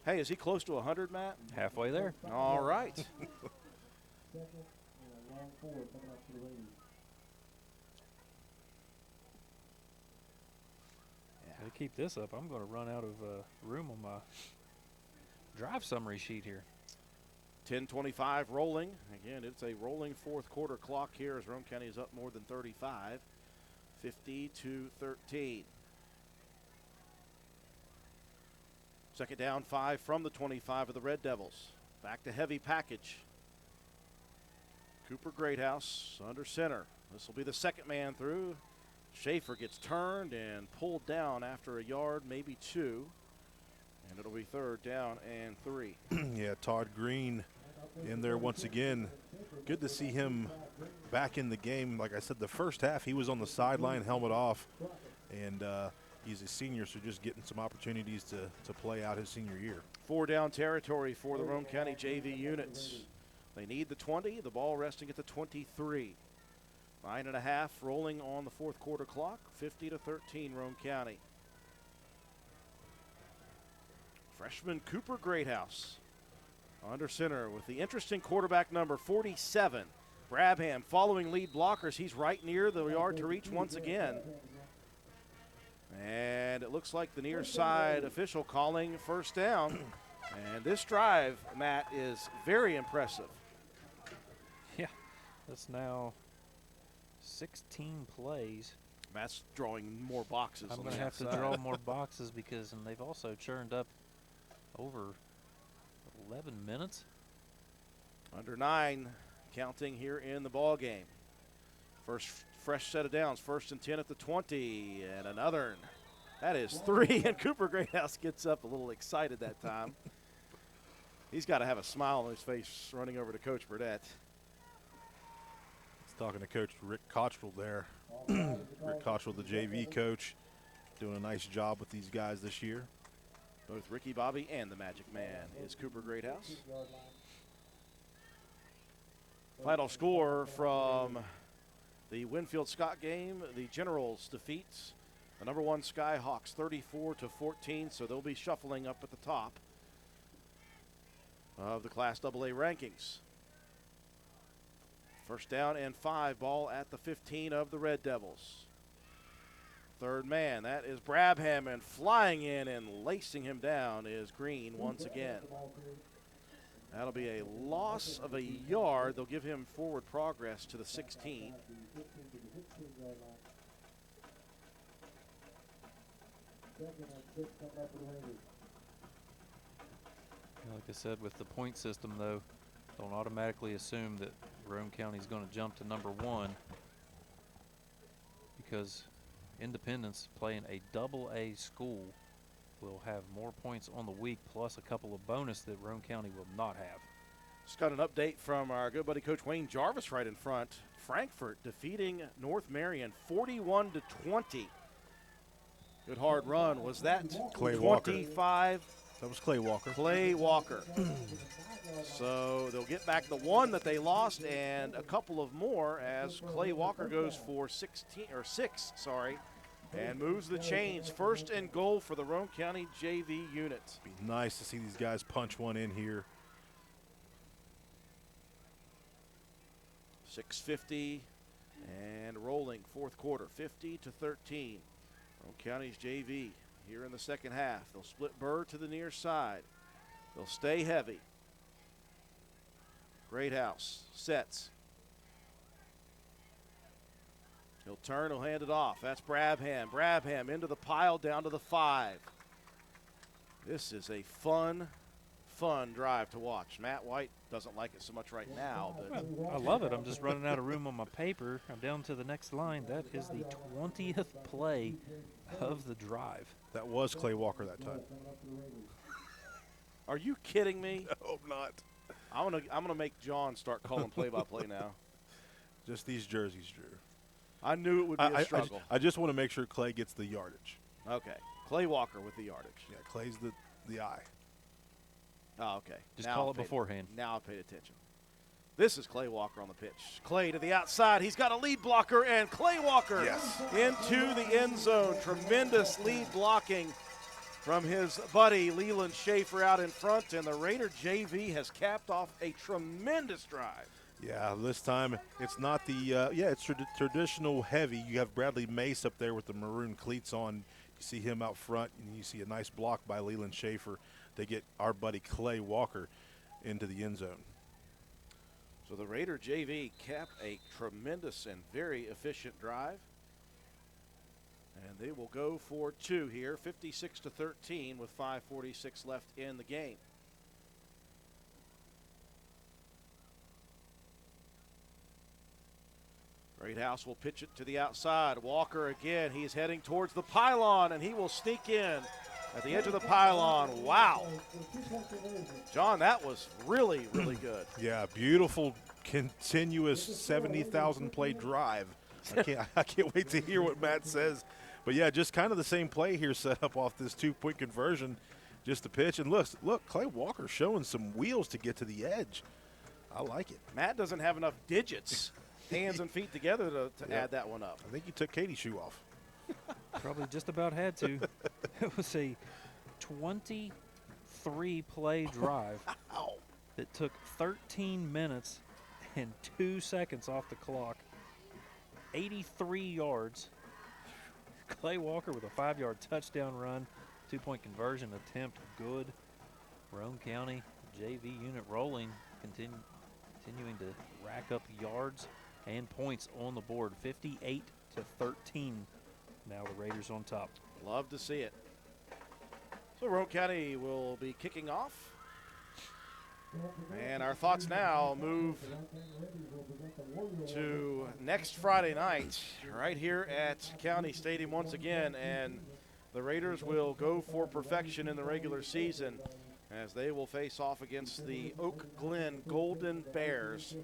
Speaker 1: Hey, is he close to 100, Matt?
Speaker 10: Halfway there.
Speaker 1: All right.
Speaker 10: To keep this up, I'm going to run out of room on my drive summary sheet here.
Speaker 1: 10:25 rolling. Again, it's a rolling fourth quarter clock here as Roane County is up more than 35, 50-13. Second down, 5 from the 25 of the Red Devils. Back to heavy package. Cooper Greathouse under center. This will be the second man through. Schaefer gets turned and pulled down after a yard, maybe 2. And it'll be third down and 3.
Speaker 2: Yeah, Todd Green in there once again. Good to see him back in the game. Like I said, the first half he was on the sideline, helmet off, and he's a senior, so just getting some opportunities to play out his senior year.
Speaker 1: 4 down territory for the Roane County JV units. They need the 20, the ball resting at the 23. 9.5 rolling on the fourth quarter clock, 50-13 Roane County. Freshman Cooper Greathouse under center with the interesting quarterback number 47. Brabham following lead blockers. He's right near the yard to reach once again. And it looks like the near side official calling first down. And this drive, Matt, is very impressive.
Speaker 10: Yeah, that's now 16 plays.
Speaker 1: Matt's drawing more boxes.
Speaker 10: I'm going to have to draw more boxes because and they've also churned up over 11 minutes.
Speaker 1: Under 9 counting here in the ball game. First fresh set of downs, 1st and 10 at the 20, and another. That is 3, and Cooper Greathouse gets up a little excited that time. He's got to have a smile on his face running over to Coach Burdett.
Speaker 2: He's talking to Coach Rick Cottrell there. Rick Cottrell, the JV coach, doing a nice job with these guys this year.
Speaker 1: Both Ricky Bobby and the Magic Man is Cooper Greathouse. Final score from the Winfield Scott game, the Generals defeats the number 1 Skyhawks 34-14, so they'll be shuffling up at the top of the Class AA rankings. First down and 5, ball at the 15 of the Red Devils. Third man, that is Brabham, and flying in and lacing him down is Green once again. That'll be a loss of a yard. They'll give him forward progress to the 16.
Speaker 10: Like I said, with the point system, though, don't automatically assume that Roane County is going to jump to number 1 because Independence playing a AA school will have more points on the week plus a couple of bonus that Roane County will not have.
Speaker 1: Just got an update from our good buddy Coach Wayne Jarvis right in front. Frankfort defeating North Marion 41-20. Good hard run. Was that
Speaker 2: Clay
Speaker 1: 25?
Speaker 2: Walker. That was Clay Walker.
Speaker 1: Clay Walker. So they'll get back the 1 that they lost and a couple of more as Clay Walker goes for 6, and moves the chains. 1st and goal for the Roane County JV unit.
Speaker 2: Be nice to see these guys punch one in here.
Speaker 1: 6:50 and rolling fourth quarter, 50-13. Roane County's JV here in the second half. They'll split Burr to the near side. They'll stay heavy. Greathouse sets. He'll turn, he'll hand it off. That's Brabham. Brabham into the pile, down to the 5. This is a fun drive to watch. Matt White doesn't like it so much right now. But
Speaker 10: I love it. I'm just running out of room on my paper. I'm down to the next line. That is the 20th play of the drive.
Speaker 2: That was Clay Walker that time.
Speaker 1: Are you kidding me?
Speaker 2: I hope not.
Speaker 1: I'm gonna make John start calling play-by-play now.
Speaker 2: Just these jerseys, Drew.
Speaker 1: I knew it would be a struggle.
Speaker 2: I just want to make sure Clay gets the yardage.
Speaker 1: Okay. Clay Walker with the yardage.
Speaker 2: Yeah, Clay's the eye.
Speaker 1: Oh, okay.
Speaker 10: Just call it beforehand.
Speaker 1: Now I paid attention. This is Clay Walker on the pitch. Clay to the outside. He's got a lead blocker, and Clay Walker into the end zone. Tremendous lead blocking from his buddy Leland Schaefer out in front, and the Raider JV has capped off a tremendous drive.
Speaker 2: Yeah, this time it's not the it's traditional heavy. You have Bradley Mace up there with the maroon cleats on. see him out front, and you see a nice block by Leland Schaefer. They get our buddy Clay Walker into the end zone.
Speaker 1: So the Raider JV kept a tremendous and very efficient drive. And they will go for 2 here, 56-13 with 5:46 left in the game. Greathouse will pitch it to the outside. Walker again, he's heading towards the pylon, and he will sneak in at the edge of the pylon. Wow. John, that was really, really good.
Speaker 2: Yeah, beautiful, continuous 70,000 play drive. I can't wait to hear what Matt says. But, yeah, just kind of the same play here set up off this 2-point conversion, just the pitch. And look, Clay Walker showing some wheels to get to the edge. I like it.
Speaker 1: Matt doesn't have enough digits, hands and feet together to add that one up.
Speaker 2: I think you took Katie's shoe off.
Speaker 10: Probably just about had to. It was a 23-play drive that took 13 minutes and 2 seconds off the clock, 83 yards. Clay Walker with a 5-yard touchdown run, 2-point conversion attempt, good. Roane County JV unit rolling, continuing to rack up yards and points on the board, 58-13. Now the Raiders on top.
Speaker 1: Love to see it. So Roane County will be kicking off. And our thoughts now move to next Friday night, right here at County Stadium once again. And the Raiders will go for perfection in the regular season as they will face off against the Oak Glen Golden Bears.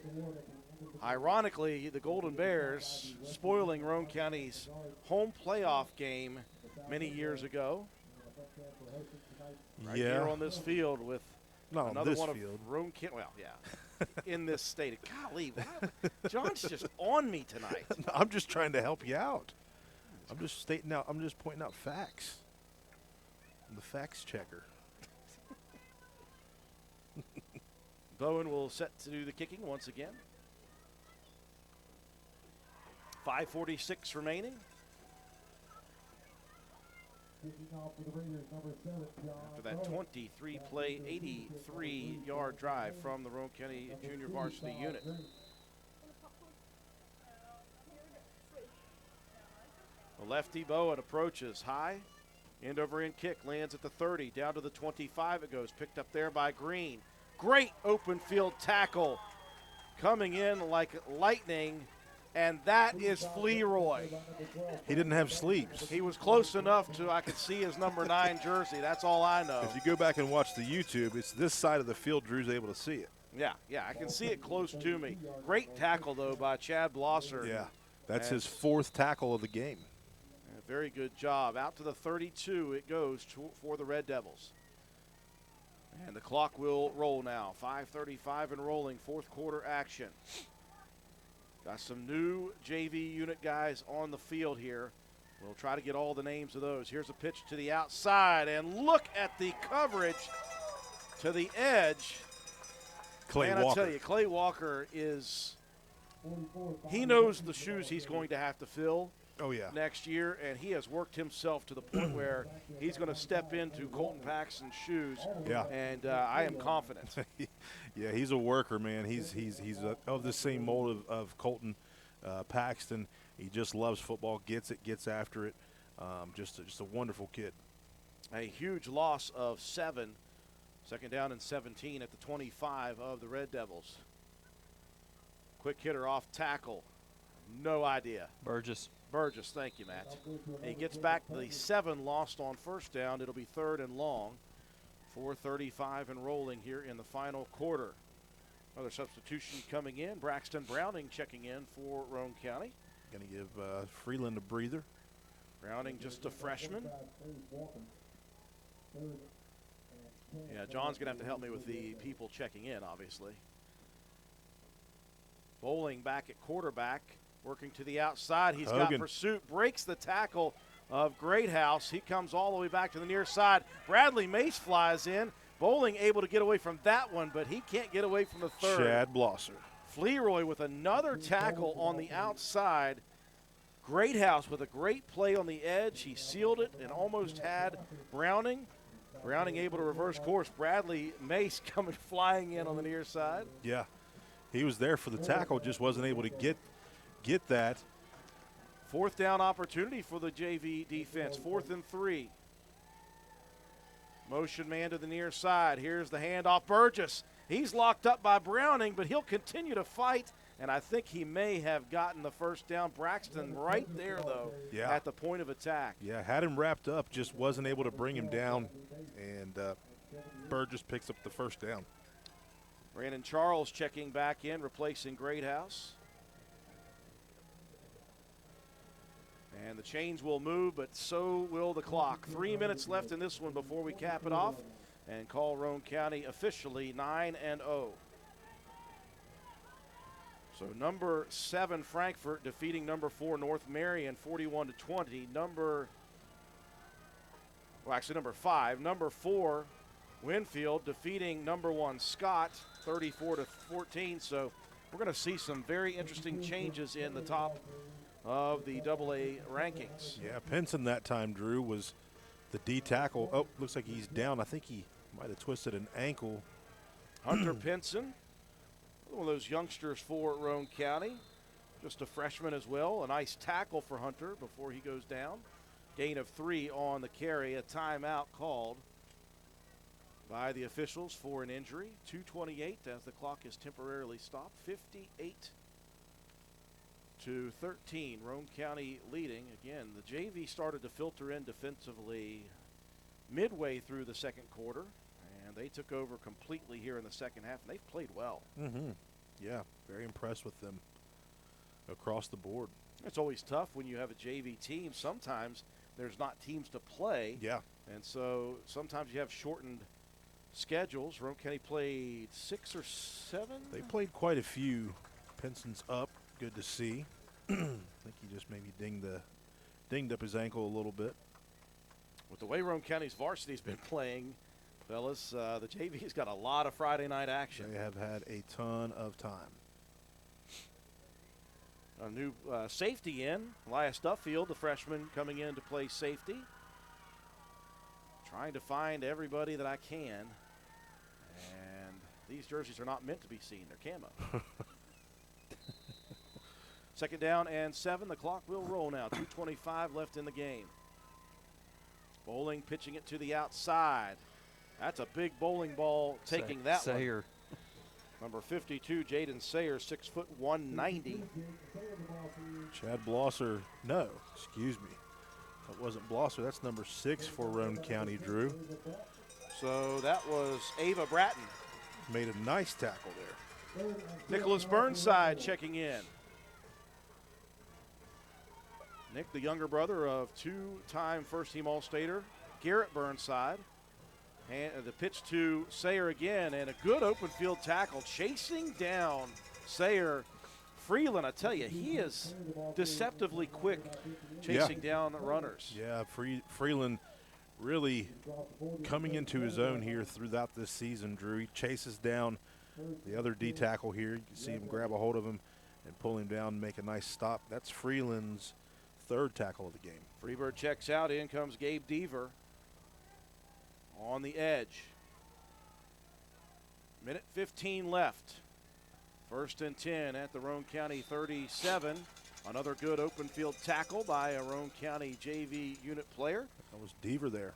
Speaker 1: Ironically, the Golden Bears spoiling Roane County's home playoff game many years ago. Right here on this field with another one
Speaker 2: field.
Speaker 1: of Roane County. Well, yeah, in this state. Golly, John's just on me tonight.
Speaker 2: I'm just trying to help you out. I'm just pointing out facts. I'm the facts checker.
Speaker 1: Bowen will set to do the kicking once again. 5:46 remaining. After that 23-play, 83-yard drive from the Roane County Junior Varsity unit. The lefty Bowen approaches high. End over end kick lands at the 30. Down to the 25 it goes. Picked up there by Green. Great open field tackle. Coming in like lightning. And that is Fleroy.
Speaker 2: He didn't have sleeves.
Speaker 1: He was close enough to I could see his number 9 jersey. That's all I know.
Speaker 2: If you go back and watch the YouTube, it's this side of the field Drew's able to see it.
Speaker 1: Yeah, I can see it close to me. Great tackle, though, by Chad Blosser.
Speaker 2: Yeah, that's his 4th tackle of the game.
Speaker 1: Very good job. Out to the 32 it goes for the Red Devils. And the clock will roll now. 5:35 and rolling, 4th quarter action. Got some new JV unit guys on the field here. We'll try to get all the names of those. Here's a pitch to the outside, and look at the coverage to the edge.
Speaker 2: Clay Walker.
Speaker 1: I tell you, Clay Walker he knows the shoes he's going to have to fill.
Speaker 2: Oh, yeah.
Speaker 1: Next year, and he has worked himself to the point where he's going to step into Colton Paxton's shoes.
Speaker 2: Yeah.
Speaker 1: And I am confident.
Speaker 2: Yeah, he's a worker, man. He's of the same mold of Colton Paxton. He just loves football, gets it, gets after it. Just a wonderful kid.
Speaker 1: A huge loss of 7. 2nd down and 17 at the 25 of the Red Devils. Quick hitter off tackle. No idea.
Speaker 10: Burgess,
Speaker 1: thank you, Matt. He gets back the 7 lost on 1st down. It'll be 3rd and long. 4:35 and rolling here in the final quarter. Another substitution coming in. Braxton Browning checking in for Roane County.
Speaker 2: Going to give Freeland a breather.
Speaker 1: Browning just a freshman. Yeah, John's going to have to help me with the people checking in, obviously. Bowling back at quarterback. Working to the outside. He's got pursuit. Breaks the tackle of Greathouse. He comes all the way back to the near side. Bradley Mace flies in. Bowling able to get away from that one, but he can't get away from the 3rd.
Speaker 2: Chad Blosser.
Speaker 1: Fleroy with another tackle on the outside. Greathouse with a great play on the edge. He sealed it and almost had Browning. Browning able to reverse course. Bradley Mace coming flying in on the near side.
Speaker 2: Yeah, he was there for the tackle, just wasn't able to get that.
Speaker 1: 4th down opportunity for the JV defense. 4th and 3. Motion man to the near side. Here's the handoff. Burgess. He's locked up by Browning, but he'll continue to fight, and I think he may have gotten the first down. Braxton right there, though, at the point of attack.
Speaker 2: Yeah, had him wrapped up, just wasn't able to bring him down, and Burgess picks up the first down.
Speaker 1: Brandon Charles checking back in, replacing Greathouse. And the chains will move, but so will the clock. 3 minutes left in this one before we cap it off and call Roane County officially 9-0. So number 7 Frankfort defeating number 4 North Marion 41-20. Number 5, number 4 Winfield defeating number 1 Scott 34-14. So we're going to see some very interesting changes in the top of the AA rankings.
Speaker 2: Yeah, Pinson that time, Drew, was the D tackle. Oh, looks like he's down. I think he might have twisted an ankle.
Speaker 1: Hunter Pinson, one of those youngsters for Roane County, just a freshman as well. A nice tackle for Hunter before he goes down. Gain of 3 on the carry. A timeout called by the officials for an injury. 2:28 as the clock is temporarily stopped. 58-13. Roane County leading. Again, the JV started to filter in defensively midway through the second quarter, and they took over completely here in the second half, and they've played well.
Speaker 2: Yeah, very impressed with them across the board.
Speaker 1: It's always tough when you have a JV team. Sometimes there's not teams to play.
Speaker 2: Yeah.
Speaker 1: And so sometimes you have shortened schedules. Roane County played 6 or 7.
Speaker 2: They played quite a few. Pinson's up. Good to see. I think he just maybe dinged up his ankle a little bit.
Speaker 1: With the way Roane County's varsity's been playing, fellas, the JV's got a lot of Friday night action.
Speaker 2: They have had a ton of time.
Speaker 1: A new safety in, Elias Duffield, the freshman, coming in to play safety. Trying to find everybody that I can. And these jerseys are not meant to be seen. They're camo. 2nd down and 7. The clock will roll now. 2:25 left in the game. Bowling pitching it to the outside. That's a big bowling ball taking that
Speaker 10: Sayer.
Speaker 1: one. Number 52, Jaden Sayer, 6 foot 190.
Speaker 2: Chad Blosser, no, excuse me. That wasn't Blosser. That's number 6 for Roane County, Drew.
Speaker 1: So that was Ava Bratton.
Speaker 2: Made a nice tackle there.
Speaker 1: Nicholas Burnside checking in. Nick, the younger brother of 2-time first-team All-Stater Garrett Burnside. And the pitch to Sayer again, and a good open field tackle, chasing down Sayer. Freeland, I tell you, he is deceptively quick chasing down the runners.
Speaker 2: Yeah, Freeland really coming into his own here throughout this season, Drew. He chases down the other D tackle here. You can see him grab a hold of him and pull him down and make a nice stop. That's Freeland's 3rd tackle of the game.
Speaker 1: Freebird checks out. In comes Gabe Deaver on the edge. Minute 15 left. 1st and 10 at the Roane County 37. Another good open field tackle by a Roane County JV unit player.
Speaker 2: That was Deaver there.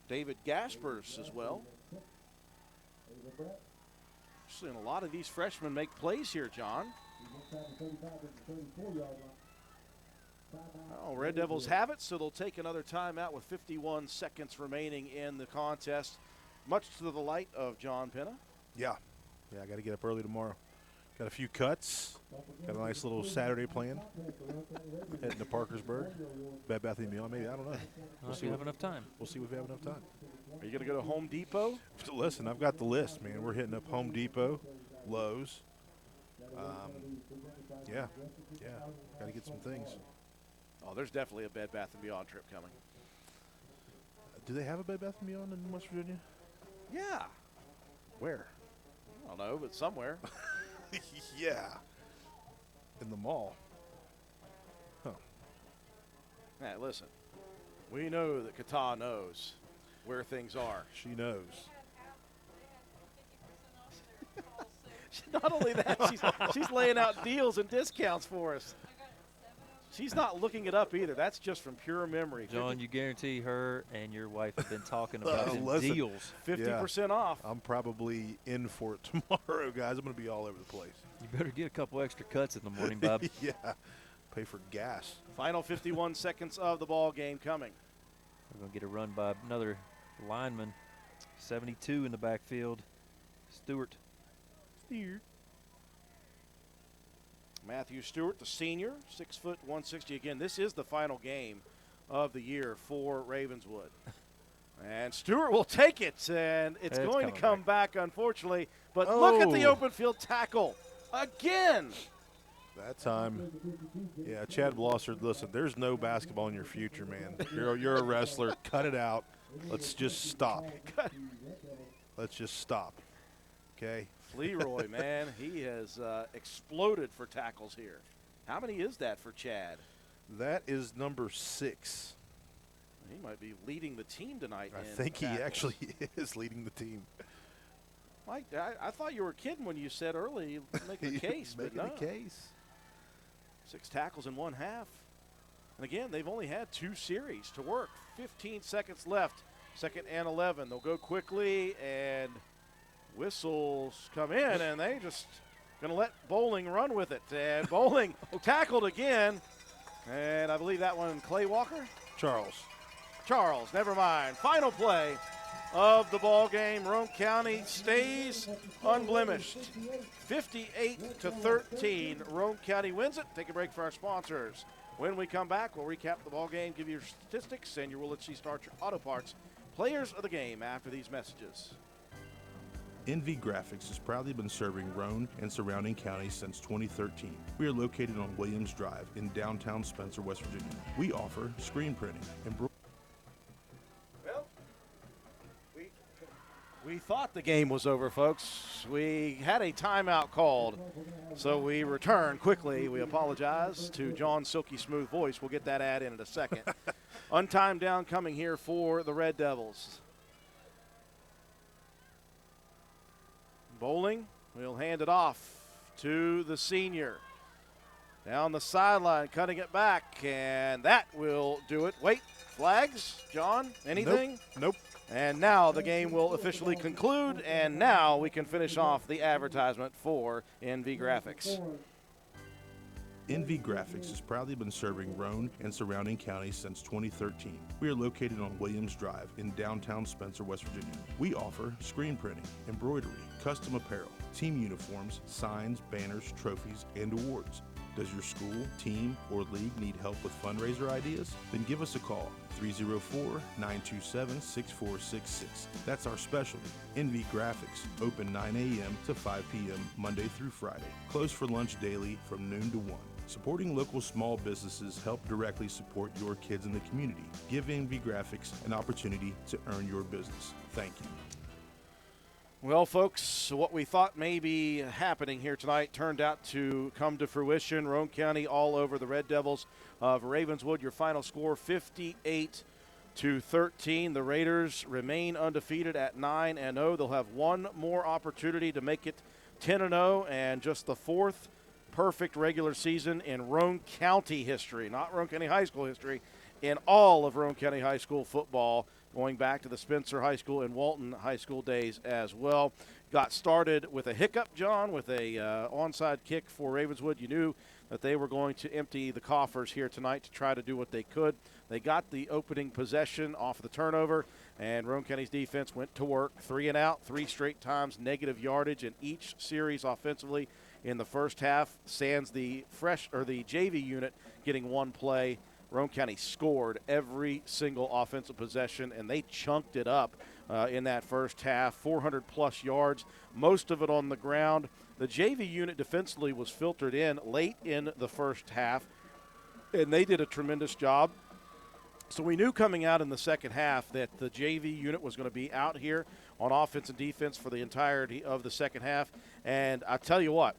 Speaker 1: David Gaspers as well. Seeing a lot of these freshmen make plays here, John. Oh, Red Devils have it, so they'll take another timeout with 51 seconds remaining in the contest, much to the delight of John Penna.
Speaker 2: Yeah, I got to get up early tomorrow. Got a few cuts. Got a nice little Saturday plan. Heading to Parkersburg. Bed Bath & Beyond, maybe. I don't know.
Speaker 10: We'll see if we have enough time.
Speaker 2: We'll see if we have enough time.
Speaker 1: Are you going to go to Home Depot?
Speaker 2: Listen, I've got the list, man. We're hitting up Home Depot, Lowe's. Yeah. Got to get some things.
Speaker 1: Oh, there's definitely a Bed Bath & Beyond trip coming.
Speaker 2: Do they have a Bed Bath & Beyond in West Virginia?
Speaker 1: Yeah.
Speaker 2: Where?
Speaker 1: I don't know, but somewhere.
Speaker 2: Yeah. in the mall. Huh.
Speaker 1: Hey, listen, we know that Kata knows where things are.
Speaker 2: She knows.
Speaker 1: Not only that, she's laying out deals and discounts for us. She's not looking it up either. That's just from pure memory.
Speaker 10: John, you guarantee her and your wife have been talking about them
Speaker 2: Listen,
Speaker 10: deals.
Speaker 1: 50% off.
Speaker 2: I'm probably in for it tomorrow, guys. I'm going to be all over the place.
Speaker 10: You better get a couple extra cuts in the morning, Bob.
Speaker 2: Yeah. Pay for gas.
Speaker 1: Final 51 seconds of the ball game coming.
Speaker 10: We're going to get a run by another lineman. 72 in the backfield. Stewart.
Speaker 1: Matthew Stewart, the senior, 6 foot 160. Again, this is the final game of the year for Ravenswood. And Stewart will take it, and it's going to come back, unfortunately. But look at the open field tackle again.
Speaker 2: That time, yeah, Chad Blosser, listen, there's no basketball in your future, man. You're a wrestler. Cut it out. Let's just stop. Let's just stop, okay?
Speaker 1: Leroy, man, he has exploded for tackles here. How many is that for Chad?
Speaker 2: That is number 6.
Speaker 1: He might be leading the team tonight.
Speaker 2: I think he actually is leading the team.
Speaker 1: Mike, I thought you were kidding when you said early making a case.
Speaker 2: Making a case.
Speaker 1: 6 tackles in 1 half. And again, they've only had 2 series to work. 15 seconds left. 2nd and 11. They'll go quickly, and whistles come in, and they just going to let Bowling run with it. And Bowling tackled again. And I believe that one, Clay Walker? Charles, never mind. Final play of the ball game. Roane County stays unblemished. 58-13. Roane County wins it. Take a break for our sponsors. When we come back, we'll recap the ball game, give you your statistics, and your Willett C. Starcher Auto Parts players of the game after these messages.
Speaker 2: NV Graphics has proudly been serving Roane and surrounding counties since 2013. We are located on Williams Drive in downtown Spencer, West Virginia. We offer screen printing and
Speaker 1: Well, we thought the game was over, folks. We had a timeout called, so we return quickly. We apologize to John's silky smooth voice. We'll get that ad in a second. Untimed down coming here for the Red Devils. Bowling will hand it off to the senior. Down the sideline, cutting it back, and that will do it. Wait, flags? John, anything?
Speaker 2: Nope.
Speaker 1: And now the game will officially conclude, and now we can finish off the advertisement for NV Graphics.
Speaker 2: NV Graphics has proudly been serving Roane and surrounding counties since 2013. We are located on Williams Drive in downtown Spencer, West Virginia. We offer screen printing, embroidery, custom apparel, team uniforms, signs, banners, trophies, and awards. Does your school, team, or league need help with fundraiser ideas? Then give us a call, 304-927-6466. That's our specialty. NV Graphics, open 9 a.m. to 5 p.m. Monday through Friday. Closed for lunch daily from noon to 1. Supporting local small businesses help directly support your kids in the community. Give NV Graphics an opportunity to earn your business. Thank you.
Speaker 1: Well, folks, what we thought may be happening here tonight turned out to come to fruition. Roane County all over the Red Devils of Ravenswood. Your final score, 58-13. The Raiders remain undefeated at 9-0. They'll have one more opportunity to make it 10-0, and just the 4th perfect regular season in Roane County history, not Roane County High School history, in all of Roane County High School football, going back to the Spencer High School and Walton High School days as well. Got started with a hiccup, John, with a onside kick for Ravenswood. You knew that they were going to empty the coffers here tonight to try to do what they could. They got the opening possession off the turnover, and Roane County's defense went to work. 3 and out, 3 straight times, negative yardage in each series offensively in the first half. Sans the JV unit getting 1 play. Roane County scored every single offensive possession, and they chunked it up in that first half. 400-plus yards, most of it on the ground. The JV unit defensively was filtered in late in the first half, and they did a tremendous job. So we knew coming out in the second half that the JV unit was going to be out here on offense and defense for the entirety of the second half. And I tell you what,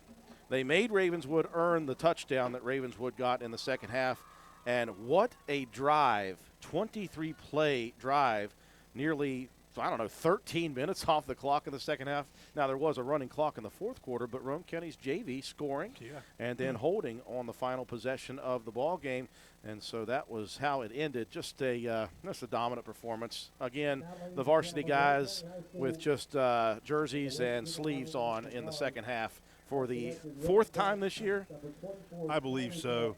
Speaker 1: They made Ravenswood earn the touchdown that Ravenswood got in the second half. And what a drive, 23-play drive, nearly, 13 minutes off the clock in the second half. Now, there was a running clock in the fourth quarter, but Roane County's JV scoring and then holding on the final possession of the ball game. And so that was how it ended. Just a dominant performance. Again, the varsity guys with just jerseys and sleeves on in the second half for the fourth time this year.
Speaker 2: I believe so.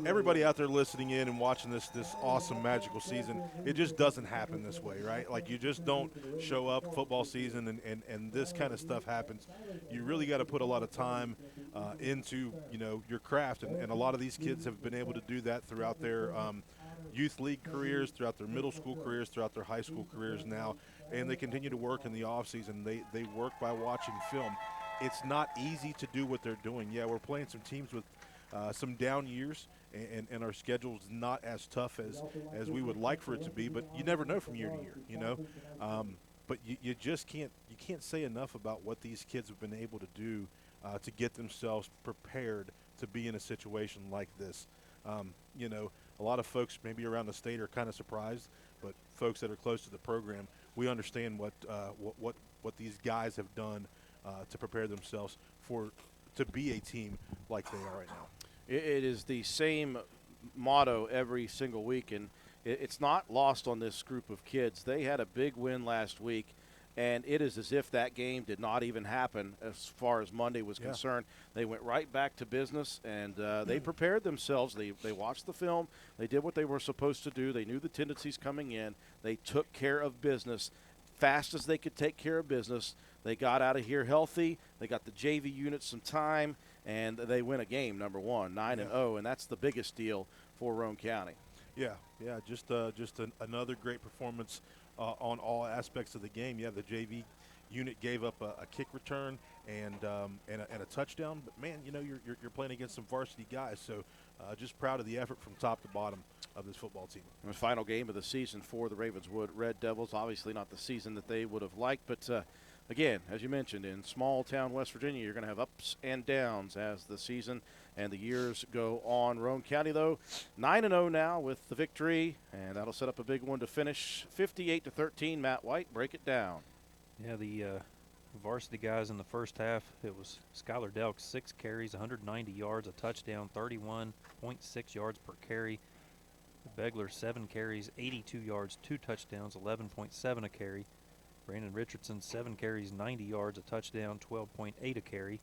Speaker 2: Everybody out there listening in and watching this awesome magical season, it just doesn't happen this way, right? Like, you just don't show up football season and this kind of stuff happens. You really got to put a lot of time into your craft, and a lot of these kids have been able to do that throughout their youth league careers, throughout their middle school careers, throughout their high school careers now, and they continue to work in the off season. They work by watching film. It's not easy to do what they're doing. Yeah, we're playing some teams with some down years, and our schedule is not as tough as we would like for it to be, but you never know from year to year, but you just can't say enough about what these kids have been able to do to get themselves prepared to be in a situation like this. A lot of folks maybe around the state are kind of surprised, but folks that are close to the program, we understand what these guys have done to prepare themselves to be a team like they are right now.
Speaker 1: It is the same motto every single week, and it's not lost on this group of kids. They had a big win last week, and it is as if that game did not even happen as far as Monday was concerned. They went right back to business, and they prepared themselves. They watched the film. They did what they were supposed to do. They knew the tendencies coming in. They took care of business fast as they could take care of business. They got out of here healthy. They got the JV unit some time, and they win a game, number one, 9-0, and that's the biggest deal for Roane County.
Speaker 2: Yeah, just another great performance on all aspects of the game. Yeah, the JV unit gave up a kick return and a touchdown, but man, you're playing against some varsity guys, so just proud of the effort from top to bottom of this football team.
Speaker 1: The final game of the season for the Ravenswood Red Devils. Obviously not the season that they would have liked, but again, as you mentioned, in small town West Virginia, you're going to have ups and downs as the season and the years go on. Roane County, though, 9-0 now with the victory, and that'll set up a big one to finish 58-13. Matt White, break it down.
Speaker 10: Yeah, the varsity guys in the first half, it was Skylar Delk, 6 carries, 190 yards, a touchdown, 31.6 yards per carry. Begler, 7 carries, 82 yards, 2 touchdowns, 11.7 a carry. Brandon Richardson, 7 carries, 90 yards, a touchdown, 12.8 a carry.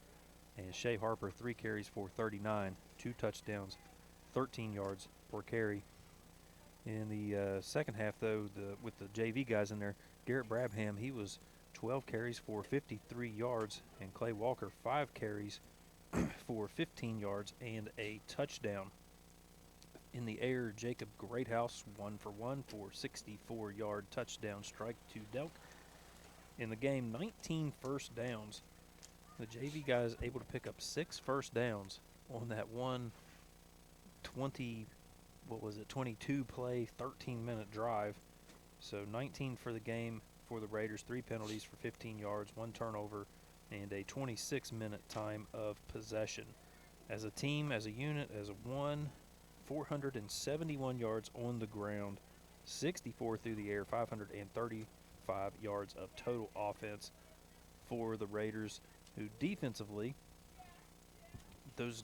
Speaker 10: And Shea Harper, 3 carries for 39, 2 touchdowns, 13 yards per carry. In the second half, though, with the JV guys in there, Garrett Brabham, he was 12 carries for 53 yards, and Clay Walker, 5 carries for 15 yards and a touchdown. In the air, Jacob Greathouse, 1 for 1 for 64-yard touchdown strike to Delk. In the game, 19 first downs. The JV guys able to pick up 6 first downs on that 22-play, 13-minute drive. So 19 for the game for the Raiders, 3 penalties for 15 yards, 1 turnover, and a 26-minute time of possession. As a team, as a unit, as a one, 471 yards on the ground, 64 through the air, 535 yards of total offense for the Raiders, who defensively, those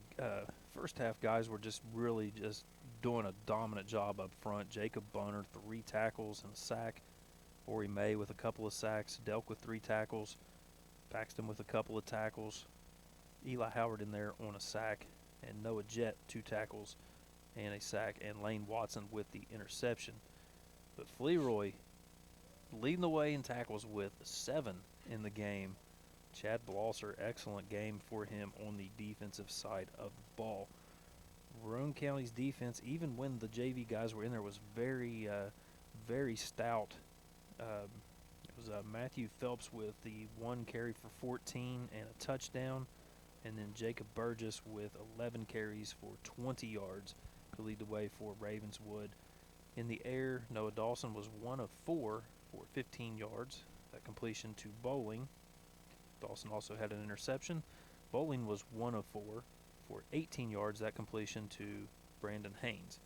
Speaker 10: first half guys were just really just doing a dominant job up front. Jacob Bonner, 3 tackles and a sack. Ori May with a couple of sacks. Delk with 3 tackles. Paxton with a couple of tackles. Eli Howard in there on a sack. And Noah Jett, 2 tackles and a sack. And Lane Watson with the interception. But Fleroy leading the way in tackles with 7 in the game. Chad Blosser, excellent game for him on the defensive side of the ball. Roane County's defense, even when the JV guys were in there, was very, very stout. It was Matthew Phelps with the 1 carry for 14 and a touchdown, and then Jacob Burgess with 11 carries for 20 yards to lead the way for Ravenswood. In the air, Noah Dawson was 1 of 4 for 15 yards. That completion to Bowling. Dawson also had an interception. Bowling was 1 of 4 for 18 yards, that completion to Brandon Haynes.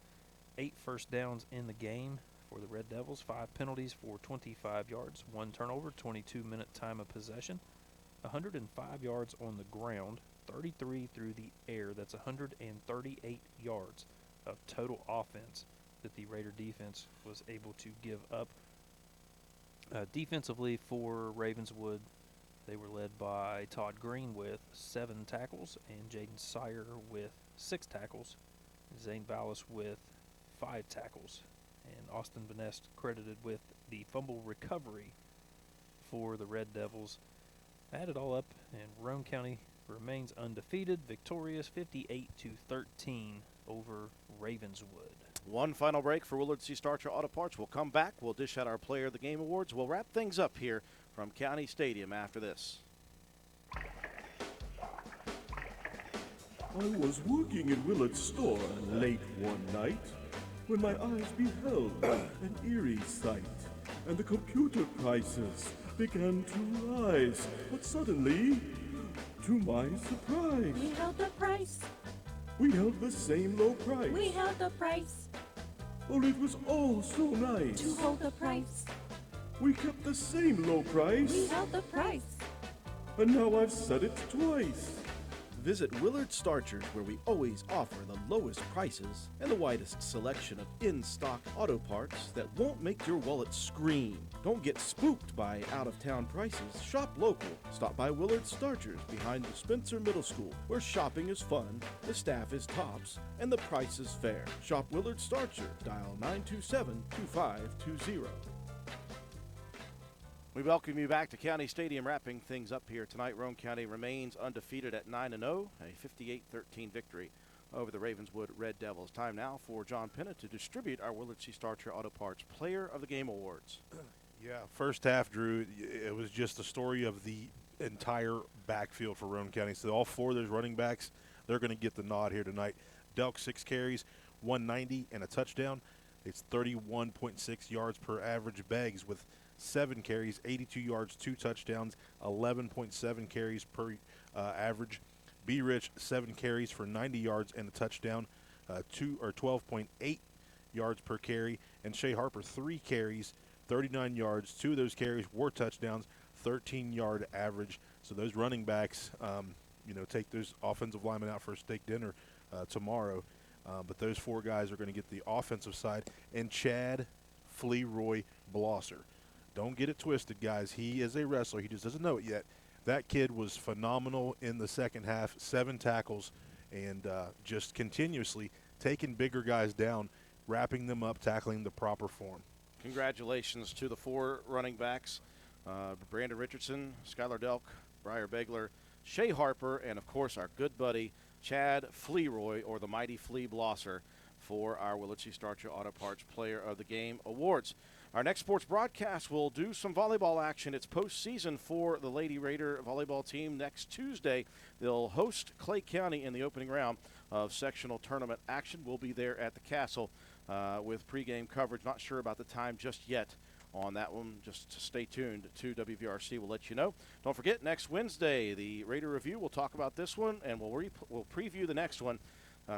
Speaker 10: 8 first downs in the game for the Red Devils, 5 penalties for 25 yards, 1 turnover, 22-minute time of possession, 105 yards on the ground, 33 through the air. That's 138 yards of total offense that the Raider defense was able to give up. Defensively for Ravenswood, they were led by Todd Green with 7 tackles and Jaden Sire with 6 tackles, Zane Vallis with 5 tackles, and Austin Vanest credited with the fumble recovery for the Red Devils. Add it all up, and Roane County remains undefeated, victorious 58-13 over Ravenswood.
Speaker 1: One final break for Willard C. Starcher Auto Parts. We'll come back. We'll dish out our Player of the Game awards. We'll wrap things up here from County Stadium after this.
Speaker 5: I was working in Willard's store late one night when my eyes beheld an eerie sight, and the computer prices began to rise. But suddenly, to my surprise,
Speaker 6: We held the price.
Speaker 5: we held the same low price.
Speaker 6: We held the price.
Speaker 5: Oh, it was all so nice.
Speaker 6: To hold the price.
Speaker 5: We kept the same low price.
Speaker 6: We held the price.
Speaker 5: And now I've said it twice.
Speaker 1: Visit Willard Starchers, where we always offer the lowest prices and the widest selection of in-stock auto parts that won't make your wallet scream. Don't get spooked by out-of-town prices. Shop local. Stop by Willard Starchers behind the Spencer Middle School, where shopping is fun, the staff is tops, and the price is fair. Shop Willard Starchers. Dial 927-2520. We welcome you back to County Stadium, wrapping things up here tonight. Roane County remains undefeated at 9-0, a 58-13 victory over the Ravenswood Red Devils. Time now for John Pennant to distribute our Willard C. Starcher Auto Parts Player of the Game awards.
Speaker 2: Yeah, first half, Drew, it was just the story of the entire backfield for Roane County. So all 4 of those running backs, they're going to get the nod here tonight. Delk, 6 carries, 190 and a touchdown. It's 31.6 yards per average. Beggs with 7 carries, 82 yards, 2 touchdowns, 11.7 carries per average. B. Rich, 7 carries for 90 yards and a touchdown, 12.8 yards per carry. And Shea Harper, 3 carries, 39 yards. 2 of those carries were touchdowns, 13-yard average. So those running backs, take those offensive linemen out for a steak dinner tomorrow. But those 4 guys are going to get the offensive side. And Chad Fleroy Blosser. Don't get it twisted, guys. He is a wrestler. He just doesn't know it yet. That kid was phenomenal in the second half, 7 tackles, and just continuously taking bigger guys down, wrapping them up, tackling the proper form.
Speaker 1: Congratulations to the 4 running backs, Brandon Richardson, Skylar Delk, Briar Begler, Shea Harper, and, of course, our good buddy Chad Fleroy, or the mighty Flea Blosser, for our Willard C. Starcher Auto Parts Player of the Game awards. Our next sports broadcast will do some volleyball action. It's postseason for the Lady Raider volleyball team next Tuesday. They'll host Clay County in the opening round of sectional tournament action. We'll be there at the Castle with pregame coverage. Not sure about the time just yet on that one. Just stay tuned to WVRC. We'll let you know. Don't forget, next Wednesday, the Raider Review. We'll talk about this one, and we'll preview the next one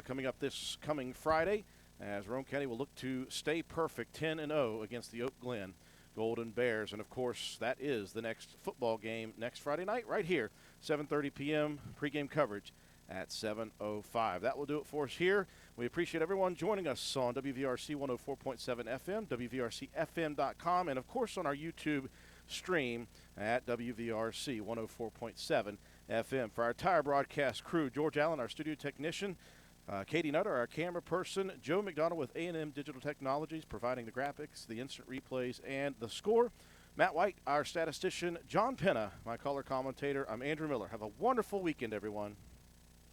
Speaker 1: coming up this coming Friday, as Roane County will look to stay perfect 10-0 against the Oak Glen Golden Bears. And, of course, that is the next football game next Friday night right here, 7:30 p.m. pregame coverage at 7:05. That will do it for us here. We appreciate everyone joining us on WVRC 104.7 FM, WVRCFM.com, and, of course, on our YouTube stream at WVRC 104.7 FM. For our entire broadcast crew, George Allen, our studio technician, Katie Nutter, our camera person, Joe McDonald with A&M Digital Technologies, providing the graphics, the instant replays, and the score. Matt White, our statistician, John Penna, my color commentator. I'm Andrew Miller. Have a wonderful weekend, everyone.